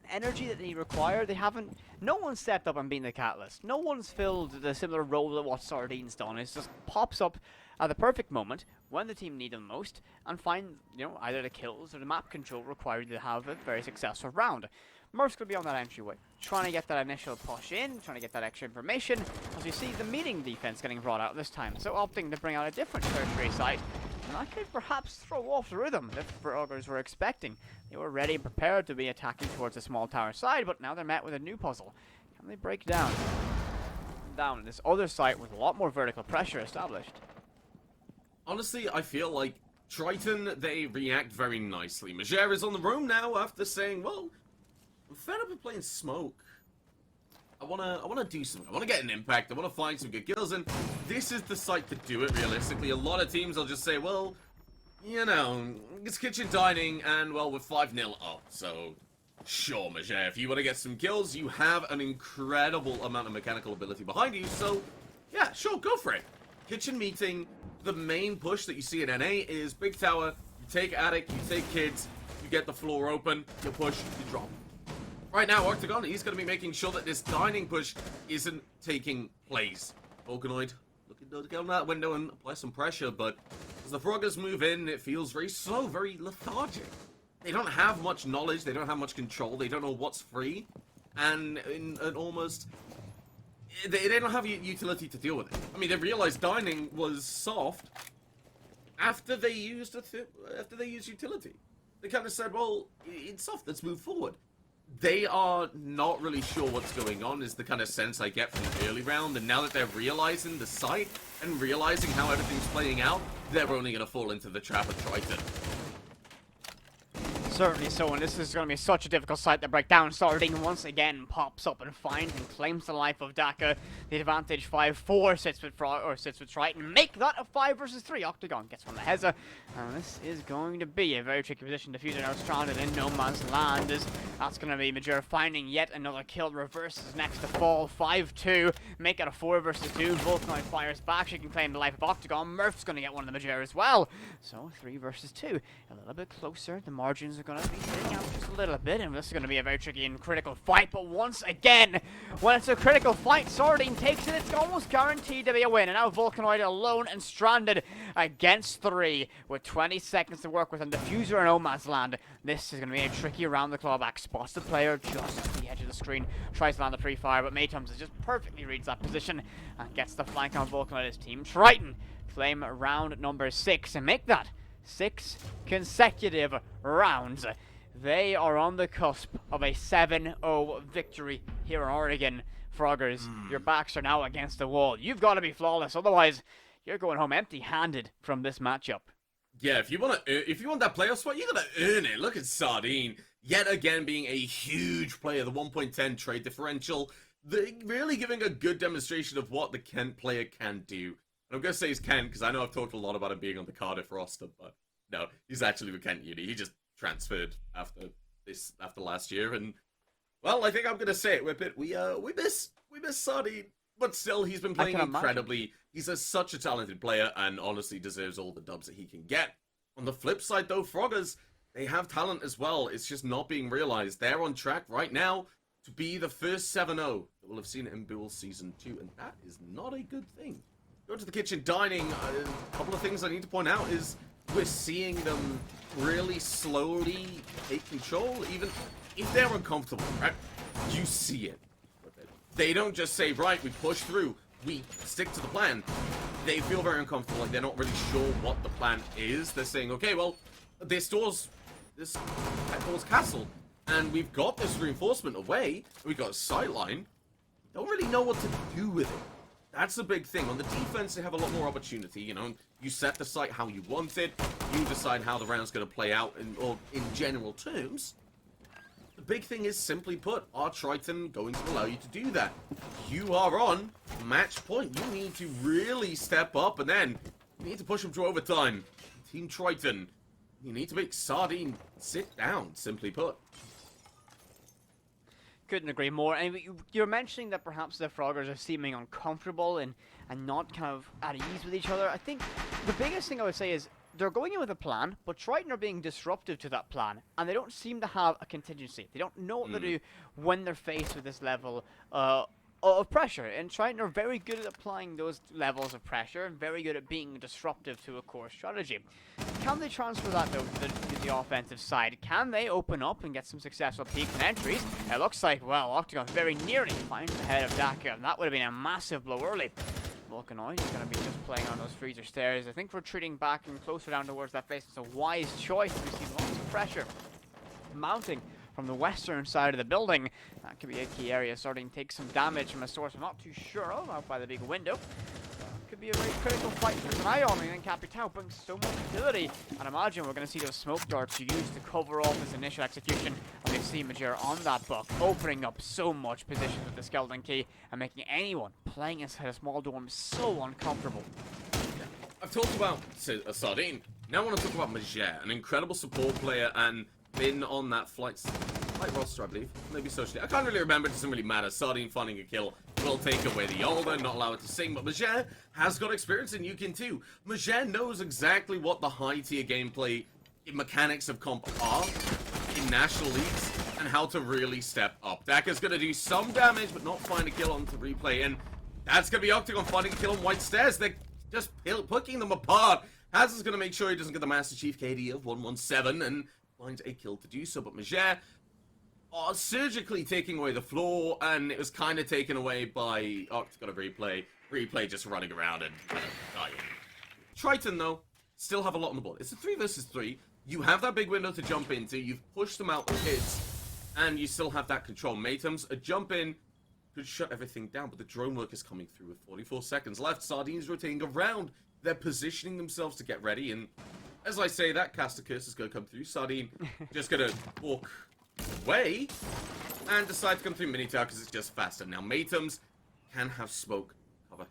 energy that they require. They haven't. No one's stepped up and been the catalyst. No one's filled the similar role that what Sardine's done. It just pops up at the perfect moment when the team need them most and find, you know, either the kills or the map control required to have a very successful round. Murph's going to be on that entryway, trying to get that initial push in, trying to get that extra information, as we see the meeting defense getting brought out this time, so opting to bring out a different tertiary site, and that could perhaps throw off the rhythm that Froggers were expecting. They were ready and prepared to be attacking towards the small tower side, but now they're met with a new puzzle. Can they break down this other site with a lot more vertical pressure established? Honestly, I feel like Triton, they react very nicely. Majere is on the room now after saying, well, I'm fed up of playing smoke. I wanna do something. I wanna get an impact. I wanna find some good kills, and this is the site to do it. Realistically, a lot of teams will just say, well, you know, it's kitchen dining, and well, we're 5-0 up. So, sure, Majere, if you want to get some kills, you have an incredible amount of mechanical ability behind you. So, yeah, sure, go for it. Kitchen meeting. The main push that you see in NA is big tower. You take attic, you take kids, you get the floor open, you push, you drop. Right now, Octagon, he's going to be making sure that this dining push isn't taking place. Volcanoid looking to get on that window and apply some pressure, but as the Froggers move in, it feels very slow, very lethargic. They don't have much knowledge, they don't have much control, they don't know what's free, and in an almost... They don't have utility to deal with it. I mean, they realized dining was soft after they used utility. They kind of said, well, it's soft, let's move forward. They are not really sure what's going on, is the kind of sense I get from the early round, and now that they're realizing the site and realizing how everything's playing out, they're only going to fall into the trap of Triton. Certainly so, and this is going to be such a difficult site to break down. Sardine once again pops up and finds and claims the life of Daka. The advantage 5-4 sits with Triton. Make that a 5 versus 3. Octagon gets from the Heza, and this is going to be a very tricky position. Diffuser now stranded in no man's land. That's going to be Major finding yet another kill. Reverses next to fall. 5-2. Make it a 4 versus 2. Volcanoid fires back. She can claim the life of Octagon. Murph's going to get one of the Major as well. So 3 versus 2. A little bit closer. The margins are going to be hitting out just a little bit, and this is going to be a very tricky and critical fight. But once again, when it's a critical fight, Sardine takes it. It's almost guaranteed to be a win. And now Volcanoid alone and stranded against 3 with 20 seconds to work with, and Diffuser and Omad's land. This is going to be a tricky round the clawback. Spots the player just at the edge of the screen. Tries to land the pre-fire, but Maytums just perfectly reads that position and gets the flank on Volcanoid's team. Triton claim round number 6 and make that 6 consecutive rounds. They are on the cusp of a 7-0 victory here in Oregon. Froggers, your backs are now against the wall. You've got to be flawless, otherwise you're going home empty-handed from this matchup. Yeah, if you want that playoff spot, you gotta earn it. Look at Sardine, yet again being a huge player. The 1.10 trade differential, really giving a good demonstration of what the Kent player can do. I'm going to say he's Kent, because I know I've talked a lot about him being on the Cardiff roster, but no, he's actually with Kent Uni. He just transferred after last year, and, well, I think I'm going to say it, Whippet. We miss Sardine, but still, he's been playing incredibly. He's such a talented player, and honestly deserves all the dubs that he can get. On the flip side, though, Froggers, they have talent as well. It's just not being realized. They're on track right now to be the first 7-0 that we'll have seen in Bull Season 2, and that is not a good thing. Go to the kitchen dining. A couple of things I need to point out is we're seeing them really slowly take control, even if they're uncomfortable, right? You see it. They don't just say, right, we push through, we stick to the plan. They feel very uncomfortable, like they're not really sure what the plan is. They're saying, okay, well, this door's castle, and we've got this reinforcement away, we've got a sightline. Don't really know what to do with it. That's the big thing. On the defense, they have a lot more opportunity. You know, you set the site how you want it. You decide how the round's going to play out in general terms. The big thing is, simply put, are Triton going to allow you to do that? You are on match point. You need to really step up, and then you need to push them to overtime. Team Triton, you need to make Sardine sit down, simply put. couldn't agree more. And you're mentioning that perhaps the Froggers are seeming uncomfortable and not kind of at ease with each other. I think the biggest thing I would say is they're going in with a plan, but Triton are being disruptive to that plan, and they don't seem to have a contingency. They don't know what to do when they're faced with this level of pressure, and Triton are very good at applying those levels of pressure and very good at being disruptive to a core strategy. Can they transfer that though to the offensive side? Can they open up and get some successful peak and entries? It looks like, well, Octagon very nearly finds the head of Daka, and that would have been a massive blow early. Volcanoid is going to be just playing on those freezer stairs. I think retreating back and closer down towards that base is a wise choice. We see lots of pressure mounting from the western side of the building. That could be a key area, starting to take some damage from a source I'm not too sure of out by the big window. Could be a very critical fight for an eye on, and then Capitao brings so much utility. And imagine we're going to see those smoke darts used to cover off his initial execution. And we see Major on that buck, opening up so much position with the Skeleton Key and making anyone playing inside a small dorm so uncomfortable. I've talked about Sardine. Now I want to talk about Major, an incredible support player and been on that flight roster, I believe. Maybe socially. I can't really remember. It doesn't really matter. Sardine finding a kill will take away the older, not allow it to sing. But Major has got experience in Yukin too. Major knows exactly what the high-tier gameplay mechanics of comp are in national leagues and how to really step up. Daka's going to do some damage, but not find a kill on the replay. And that's going to be Octagon finding a kill on White Stairs. They're just picking them apart. Haz is going to make sure he doesn't get the Master Chief KD of 117 and finds a kill to do so. But Major surgically taking away the floor, and it was kind of taken away by Octagon of replay just running around and dying. Triton, though, still have a lot on the board. It's a 3 versus 3. You have that big window to jump into. You've pushed them out with hits, and you still have that control. Matems, a jump in could shut everything down, but the drone work is coming through with 44 seconds left. Sardines rotating around. They're positioning themselves to get ready, and as I say that, Caster Curse is going to come through. Sardine just going to walk away and decide to come through mini tower because it's just faster. Now Matems can have smoke cover.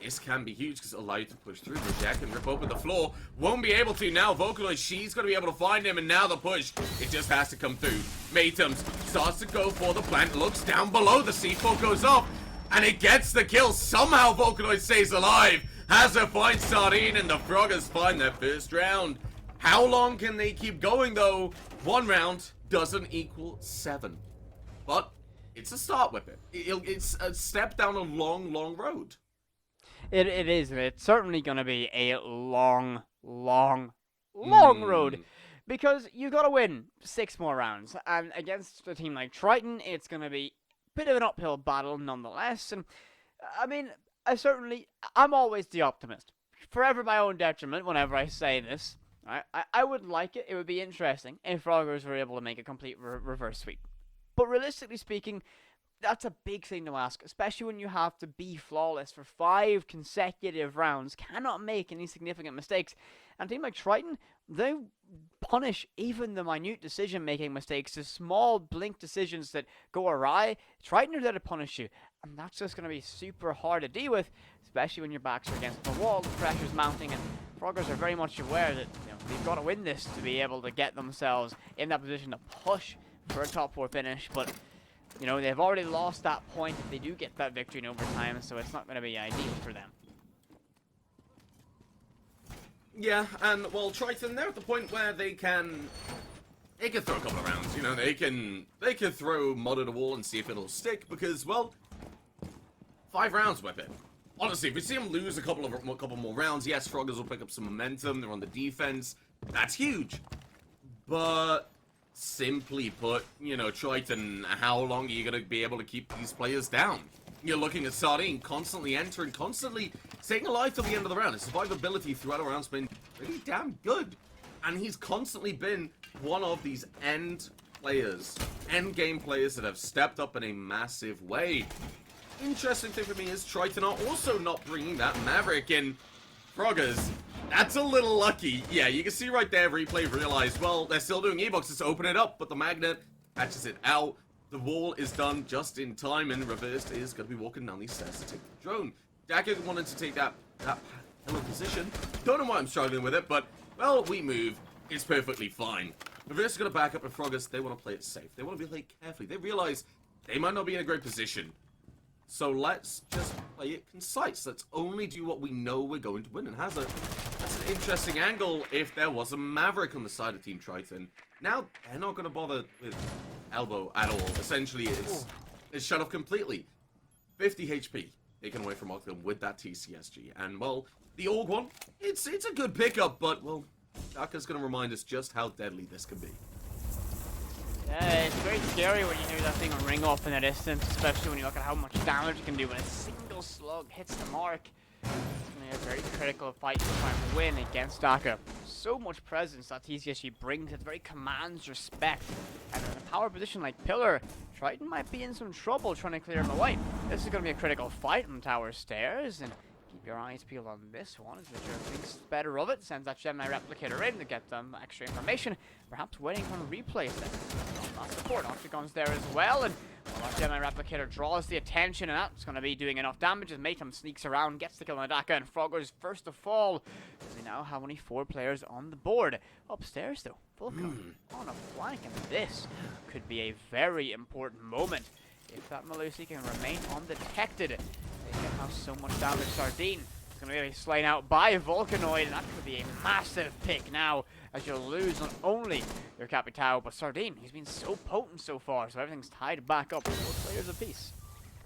This can be huge because it'll allow you to push through. The Jack and rip open the floor. Won't be able to now. Vocaloid, she's going to be able to find him, and now the push. It just has to come through. Matems starts to go for the plant. Looks down below. The C4 goes off, and it gets the kill. Somehow Vocaloid stays alive. Has to find Sardine, and the Froggers find their first round. How long can they keep going, though? 1 round doesn't equal 7. But it's a start with it. It's a step down a long, long road. It is. It's certainly going to be a long road. Because you got to win 6 more rounds. And against a team like Triton, it's going to be a bit of an uphill battle nonetheless. And, I mean, I'm always the optimist. Forever my own detriment whenever I say this. I would like it. It would be interesting if Froggers were able to make a complete reverse sweep. But realistically speaking, that's a big thing to ask, especially when you have to be flawless for 5 consecutive rounds, cannot make any significant mistakes. And a team like Triton, they punish even the minute decision-making mistakes, the small blink decisions that go awry. Triton are there to punish you, and that's just going to be super hard to deal with, especially when your backs are against the wall, the pressure's mounting, and Froggers are very much aware that they've got to win this to be able to get themselves in that position to push for a top 4 finish, but they've already lost that point if they do get that victory in overtime, so it's not going to be ideal for them. Yeah, and well, Triton, they're at the point where they can throw a couple of rounds. They can throw mud at a wall and see if it'll stick because, well, 5 rounds with it. Honestly, if we see them lose a couple more rounds, yes, Froggers will pick up some momentum. They're on the defense. That's huge. But simply put, Triton, how long are you going to be able to keep these players down? You're looking at Sardine constantly entering, constantly staying alive till the end of the round. His survivability throughout a round's been really damn good. And he's constantly been one of these end game players that have stepped up in a massive way. Interesting thing for me is Triton are also not bringing that Maverick in. Froggers, that's a little lucky. Yeah, you can see right there, replay realized, well, they're still doing e-boxes to open it up, but the magnet patches it out. The wall is done just in time, and Reversed is going to be walking down these stairs to take the drone. Daka wanted to take that pillow position. Don't know why I'm struggling with it, but, well, we move. It's perfectly fine. Reverse is going to back up, and Froggers, they want to play it safe. They want to play it carefully. They realize they might not be in a great position. So let's just play it concise. Let's only do what we know we're going to win. And that's an interesting angle if there was a Maverick on the side of Team Triton. Now, they're not going to bother with Elbow at all. Essentially, it's shut off completely. 50 HP taken away from Octagon with that TCSG. And, well, the Org one, it's a good pickup, but, well, Daka's going to remind us just how deadly this can be. Yeah, it's very scary when you hear that thing ring off in the distance, especially when you look at how much damage it can do when a single slug hits the mark. It's going to be a very critical fight to try and win against Daka. So much presence that TCSG brings, it very commands respect. And in a power position like Pillar, Triton might be in some trouble trying to clear him away. This is going to be a critical fight on tower stairs, and keep your eyes peeled on this one as Richard thinks better of it, sends that Gemini replicator in to get them extra information, perhaps waiting on replays then. Not support, Octagon's there as well, and well, that Gemini replicator draws the attention, and that's going to be doing enough damage as Matum sneaks around, gets the kill on Daka, and Frogger's first to fall, as we now have only 4 players on the board. Upstairs though, Vulcan on a flank, and this could be a very important moment. If that Melusi can remain undetected, they can have so much damage. Sardine is going to be slain out by Volcanoid, and that could be a massive pick now, as you'll lose not only your Capitao, but Sardine. He's been so potent so far, so everything's tied back up. 4 players apiece.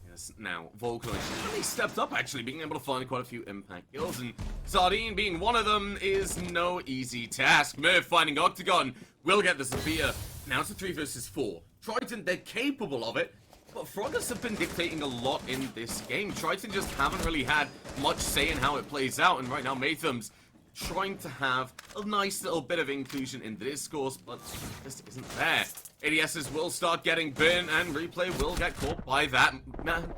Yes, now, Volcanoid really stepped up, actually, being able to find quite a few impact kills, and Sardine being one of them is no easy task. Murph finding Octagon will get the Sophia. Now it's a 3 versus 4. Triton, they're capable of it, but Froggers have been dictating a lot in this game. Triton just haven't really had much say in how it plays out, and right now Matham's trying to have a nice little bit of inclusion in the discourse, but it just isn't there. ADSs will start getting burned, and Replay will get caught by that.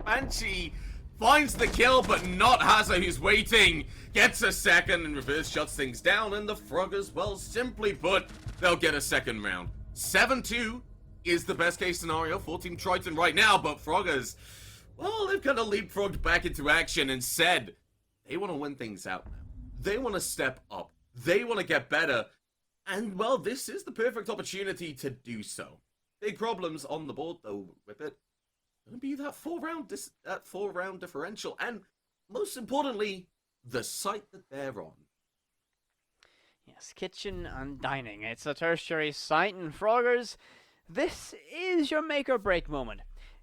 Banshee finds the kill, but not Hazza, who's waiting. Gets a second, and Reverse shuts things down, and the Froggers, well, simply put, they'll get a second round. 7-2 is the best case scenario for Team Triton right now, but Froggers, well, they've kind of leapfrogged back into action and said they want to win things out now. They want to step up. They want to get better. And, well, this is the perfect opportunity to do so. Big problems on the board, though, Whippet. Going to be that four-round differential. And, most importantly, the site that they're on. Yes, kitchen and dining. It's a tertiary site, and Froggers, this is your make-or-break moment.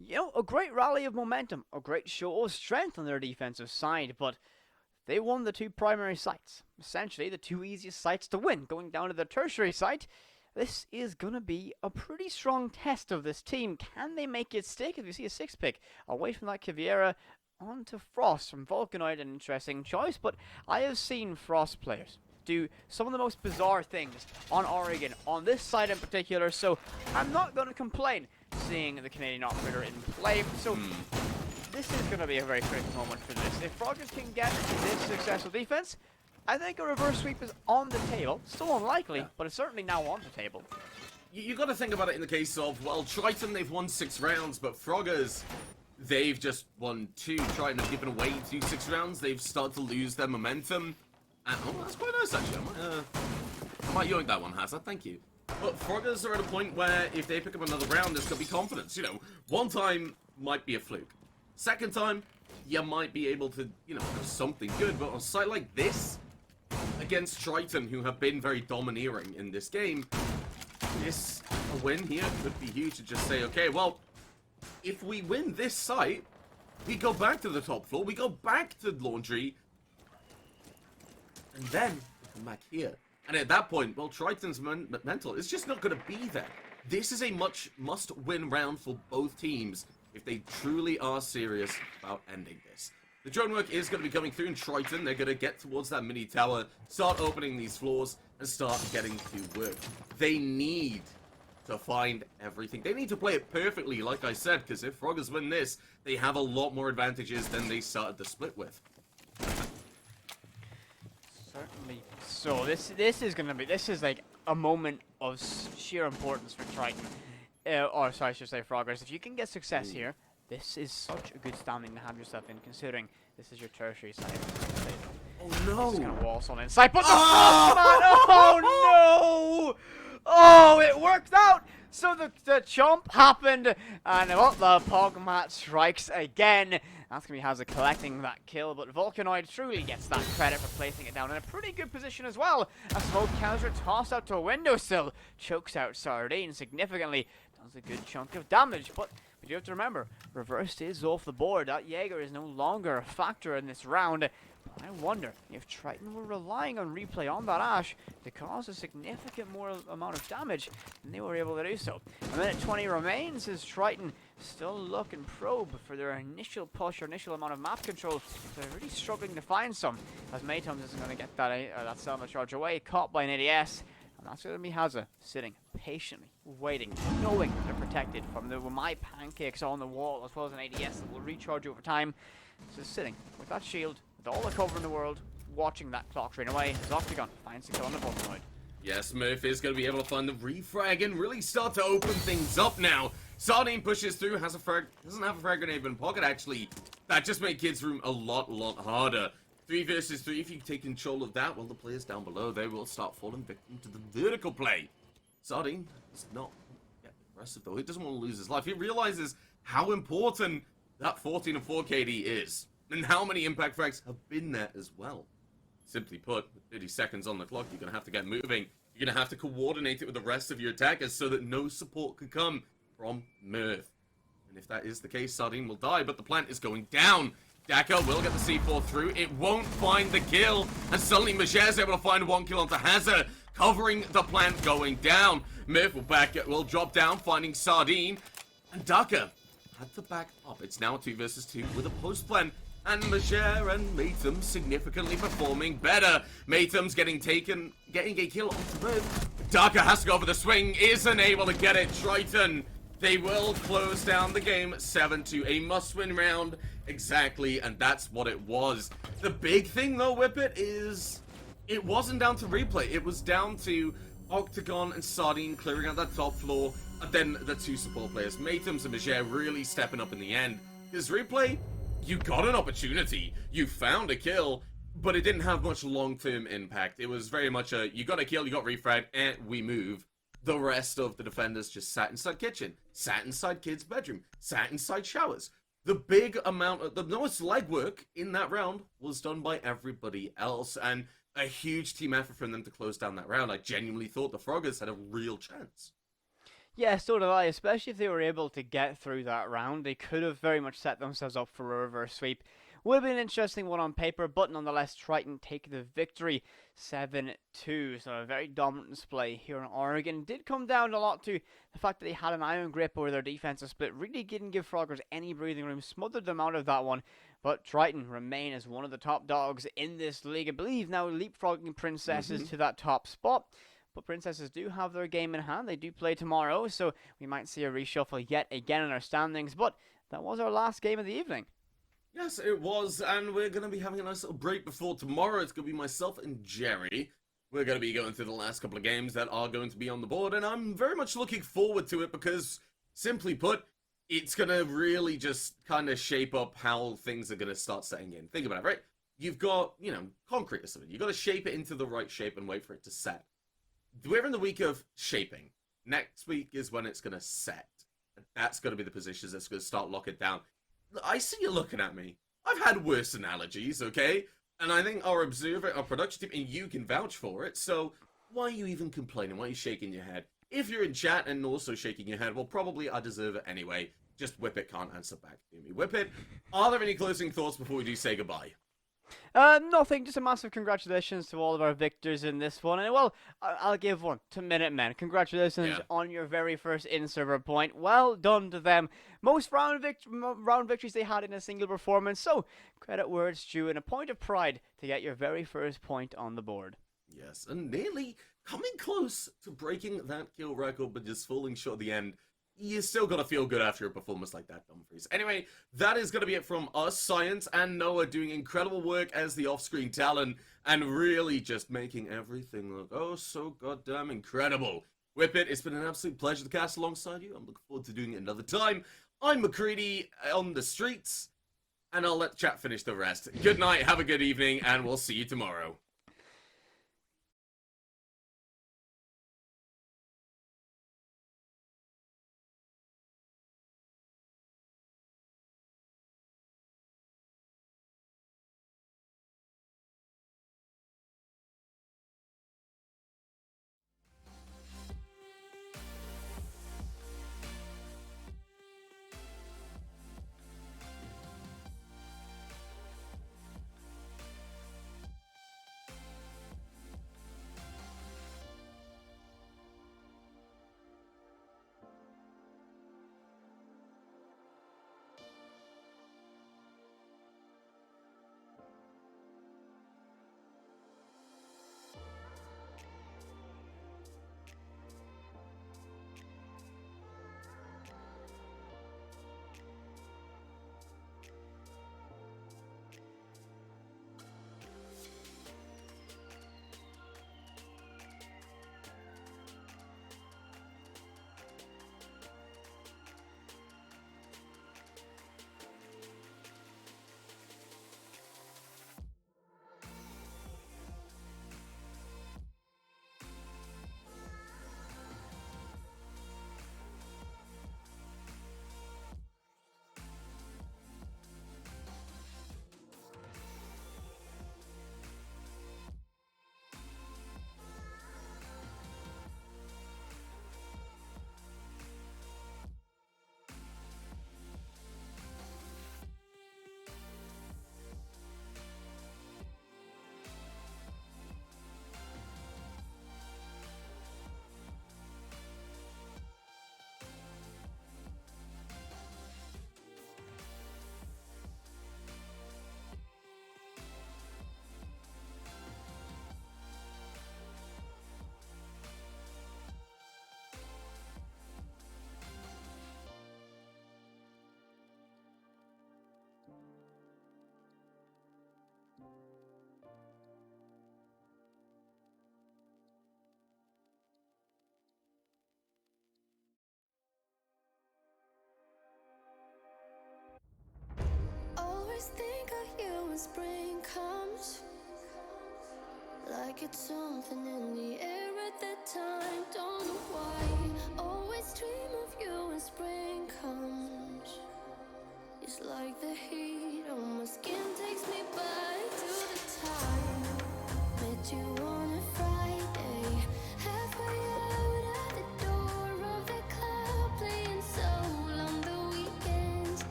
You know, a great rally of momentum, a great show of strength on their defensive side, but they won the 2 primary sites. Essentially, the 2 easiest sites to win. Going down to the tertiary site, this is going to be a pretty strong test of this team. Can they make it stick? If you see a 6-pick away from that Caviera onto Frost from Volcanoid, an interesting choice, but I have seen Frost players do some of the most bizarre things on Oregon, on this side in particular, so I'm not going to complain seeing the Canadian operator in play. So this is going to be a very critical moment for this. If Froggers can get this successful defense, I think a reverse sweep is on the table. Still unlikely, but it's certainly now on the table. You got to think about it in the case of, well, Triton, they've won 6 rounds, but Froggers, they've just won 2. Triton have given away 2 6 rounds. They've started to lose their momentum. And, oh, that's quite nice, actually. I might yoink that one, Hazard. Thank you. But Froggers are at a point where if they pick up another round, there's going to be confidence. You know, one time might be a fluke. Second time, you might be able to, you know, have something good. But on a site like this, against Triton, who have been very domineering in this game, a win here could be huge to just say, okay, well, if we win this site, we go back to the top floor, we go back to Laundry, and then we come back here. And at that point, well, Triton's mental is just not going to be there. This is a must-win round for both teams if they truly are serious about ending this. The drone work is going to be coming through in Triton. They're going to get towards that mini tower, start opening these floors, and start getting to work. They need to find everything. They need to play it perfectly, like I said, because if Froggers win this, they have a lot more advantages than they started the split with. Certainly. So this is like a moment of sheer importance for Triton. Or sorry, I should say Froggers. If you can get success here, this is such a good standing to have yourself in, considering this is your tertiary side. Oh He's no! gonna waltz on inside, but the Oh! frogman! Oh no! Oh, it worked out! So the chomp happened, and well, the Pogmat strikes again. That's gonna be Hazard collecting that kill, but Volcanoid truly gets that credit for placing it down in a pretty good position as well. A smoke counter tossed out to a windowsill, chokes out Sardine significantly, does a good chunk of damage, but you have to remember, reversed is off the board. That Jaeger is no longer a factor in this round. I wonder if Triton were relying on replay on that Ash to cause a significant more amount of damage, and they were able to do so. A minute 20 remains as Triton still look and probe for their initial push or initial amount of map control. They're really struggling to find some, as Maytums isn't going to get that Selma charge away, caught by an ADS. And that's going to be Haza sitting patiently, waiting, knowing they're protected from the my pancakes on the wall, as well as an ADS that will recharge over time. Just sitting with that shield, with all the cover in the world, watching that clock train away. As Octagon finds the kill on the Volcanoid. Yes, Murph is going to be able to find the refrag and really start to open things up now. Sardine pushes through, has a frag, doesn't have a frag grenade in pocket actually. That just made Kids Room a lot harder. 3 versus 3, if you take control of that, well, the players down below, they will start falling victim to the vertical play. Sardine does not get aggressive, though. He doesn't want to lose his life. He realizes how important that 14 and 4 KD is, and how many impact frags have been there as well. Simply put, with 30 seconds on the clock, you're going to have to get moving. You're going to have to coordinate it with the rest of your attackers so that no support can come from Mirth. And if that is the case, Sardine will die, but the plant is going down. Daka will get the C4 through. It won't find the kill. And suddenly Majer is able to find 1 kill onto Hazard, covering the plant going down. Murph will drop down, finding Sardine. And Daka had to back up. It's now 2 versus 2 with a post plant. And Majer and Maytum significantly performing better. Maytum's getting a kill onto Murph. Daka has to go for the swing, isn't able to get it. Triton, they will close down the game 7-2. A must-win round. Exactly, and that's what it was. The big thing, though, Whippet, is it wasn't down to replay. It was down to Octagon and Sardine clearing out that top floor, and then the 2 support players, Maytums and Majer, really stepping up in the end. Because replay, you got an opportunity. You found a kill, but it didn't have much long-term impact. It was very much a, you got a kill, you got refrag, and we move. The rest of the defenders just sat inside kitchen, sat inside kids' bedroom, sat inside showers. The big amount of, the most legwork in that round was done by everybody else, and a huge team effort from them to close down that round. I genuinely thought the Froggers had a real chance. Yeah, so did I, especially if they were able to get through that round. They could have very much set themselves up for a reverse sweep. Would have been an interesting one on paper, but nonetheless, Triton take the victory 7-2. So a very dominant display here in Oregon. Did come down a lot to the fact that they had an iron grip over their defensive split. Really didn't give Froggers any breathing room, smothered them out of that one. But Triton remain as one of the top dogs in this league. I believe now leapfrogging Princesses to that top spot. But Princesses do have their game in hand. They do play tomorrow, so we might see a reshuffle yet again in our standings. But that was our last game of the evening. Yes, it was, and we're going to be having a nice little break before tomorrow. It's going to be myself and Jerry. We're going to be going through the last couple of games that are going to be on the board, and I'm very much looking forward to it because, simply put, it's going to really just kind of shape up how things are going to start setting in. Think about it, right? You've got, concrete or something. You've got to shape it into the right shape and wait for it to set. We're in the week of shaping. Next week is when it's going to set. That's going to be the positions that's going to start locking down. I see you looking at me. I've had worse analogies, okay? And I think our observer, our production team, and you can vouch for it, so why are you even complaining? Why are you shaking your head? If you're in chat and also shaking your head, well, probably I deserve it anyway. Just Whippet can't answer back to me. Whippet, are there any closing thoughts before we do say goodbye? Nothing, just a massive congratulations to all of our victors in this one. And well, I'll give one to Minutemen. Congratulations on your very first in-server point. Well done to them. Most round victories they had in a single performance. So, credit where it's due and a point of pride to get your very first point on the board. Yes, and nearly coming close to breaking that kill record, but just falling short at the end. You still gotta feel good after a performance like that, Dumfries. Anyway, that is gonna be it from us, Science and Noah, doing incredible work as the off-screen talent, and really just making everything look oh so goddamn incredible. Whippet, it's been an absolute pleasure to cast alongside you. I'm looking forward to doing it another time. I'm McCready on the streets, and I'll let chat finish the rest. Good night, have a good evening, and we'll see you tomorrow.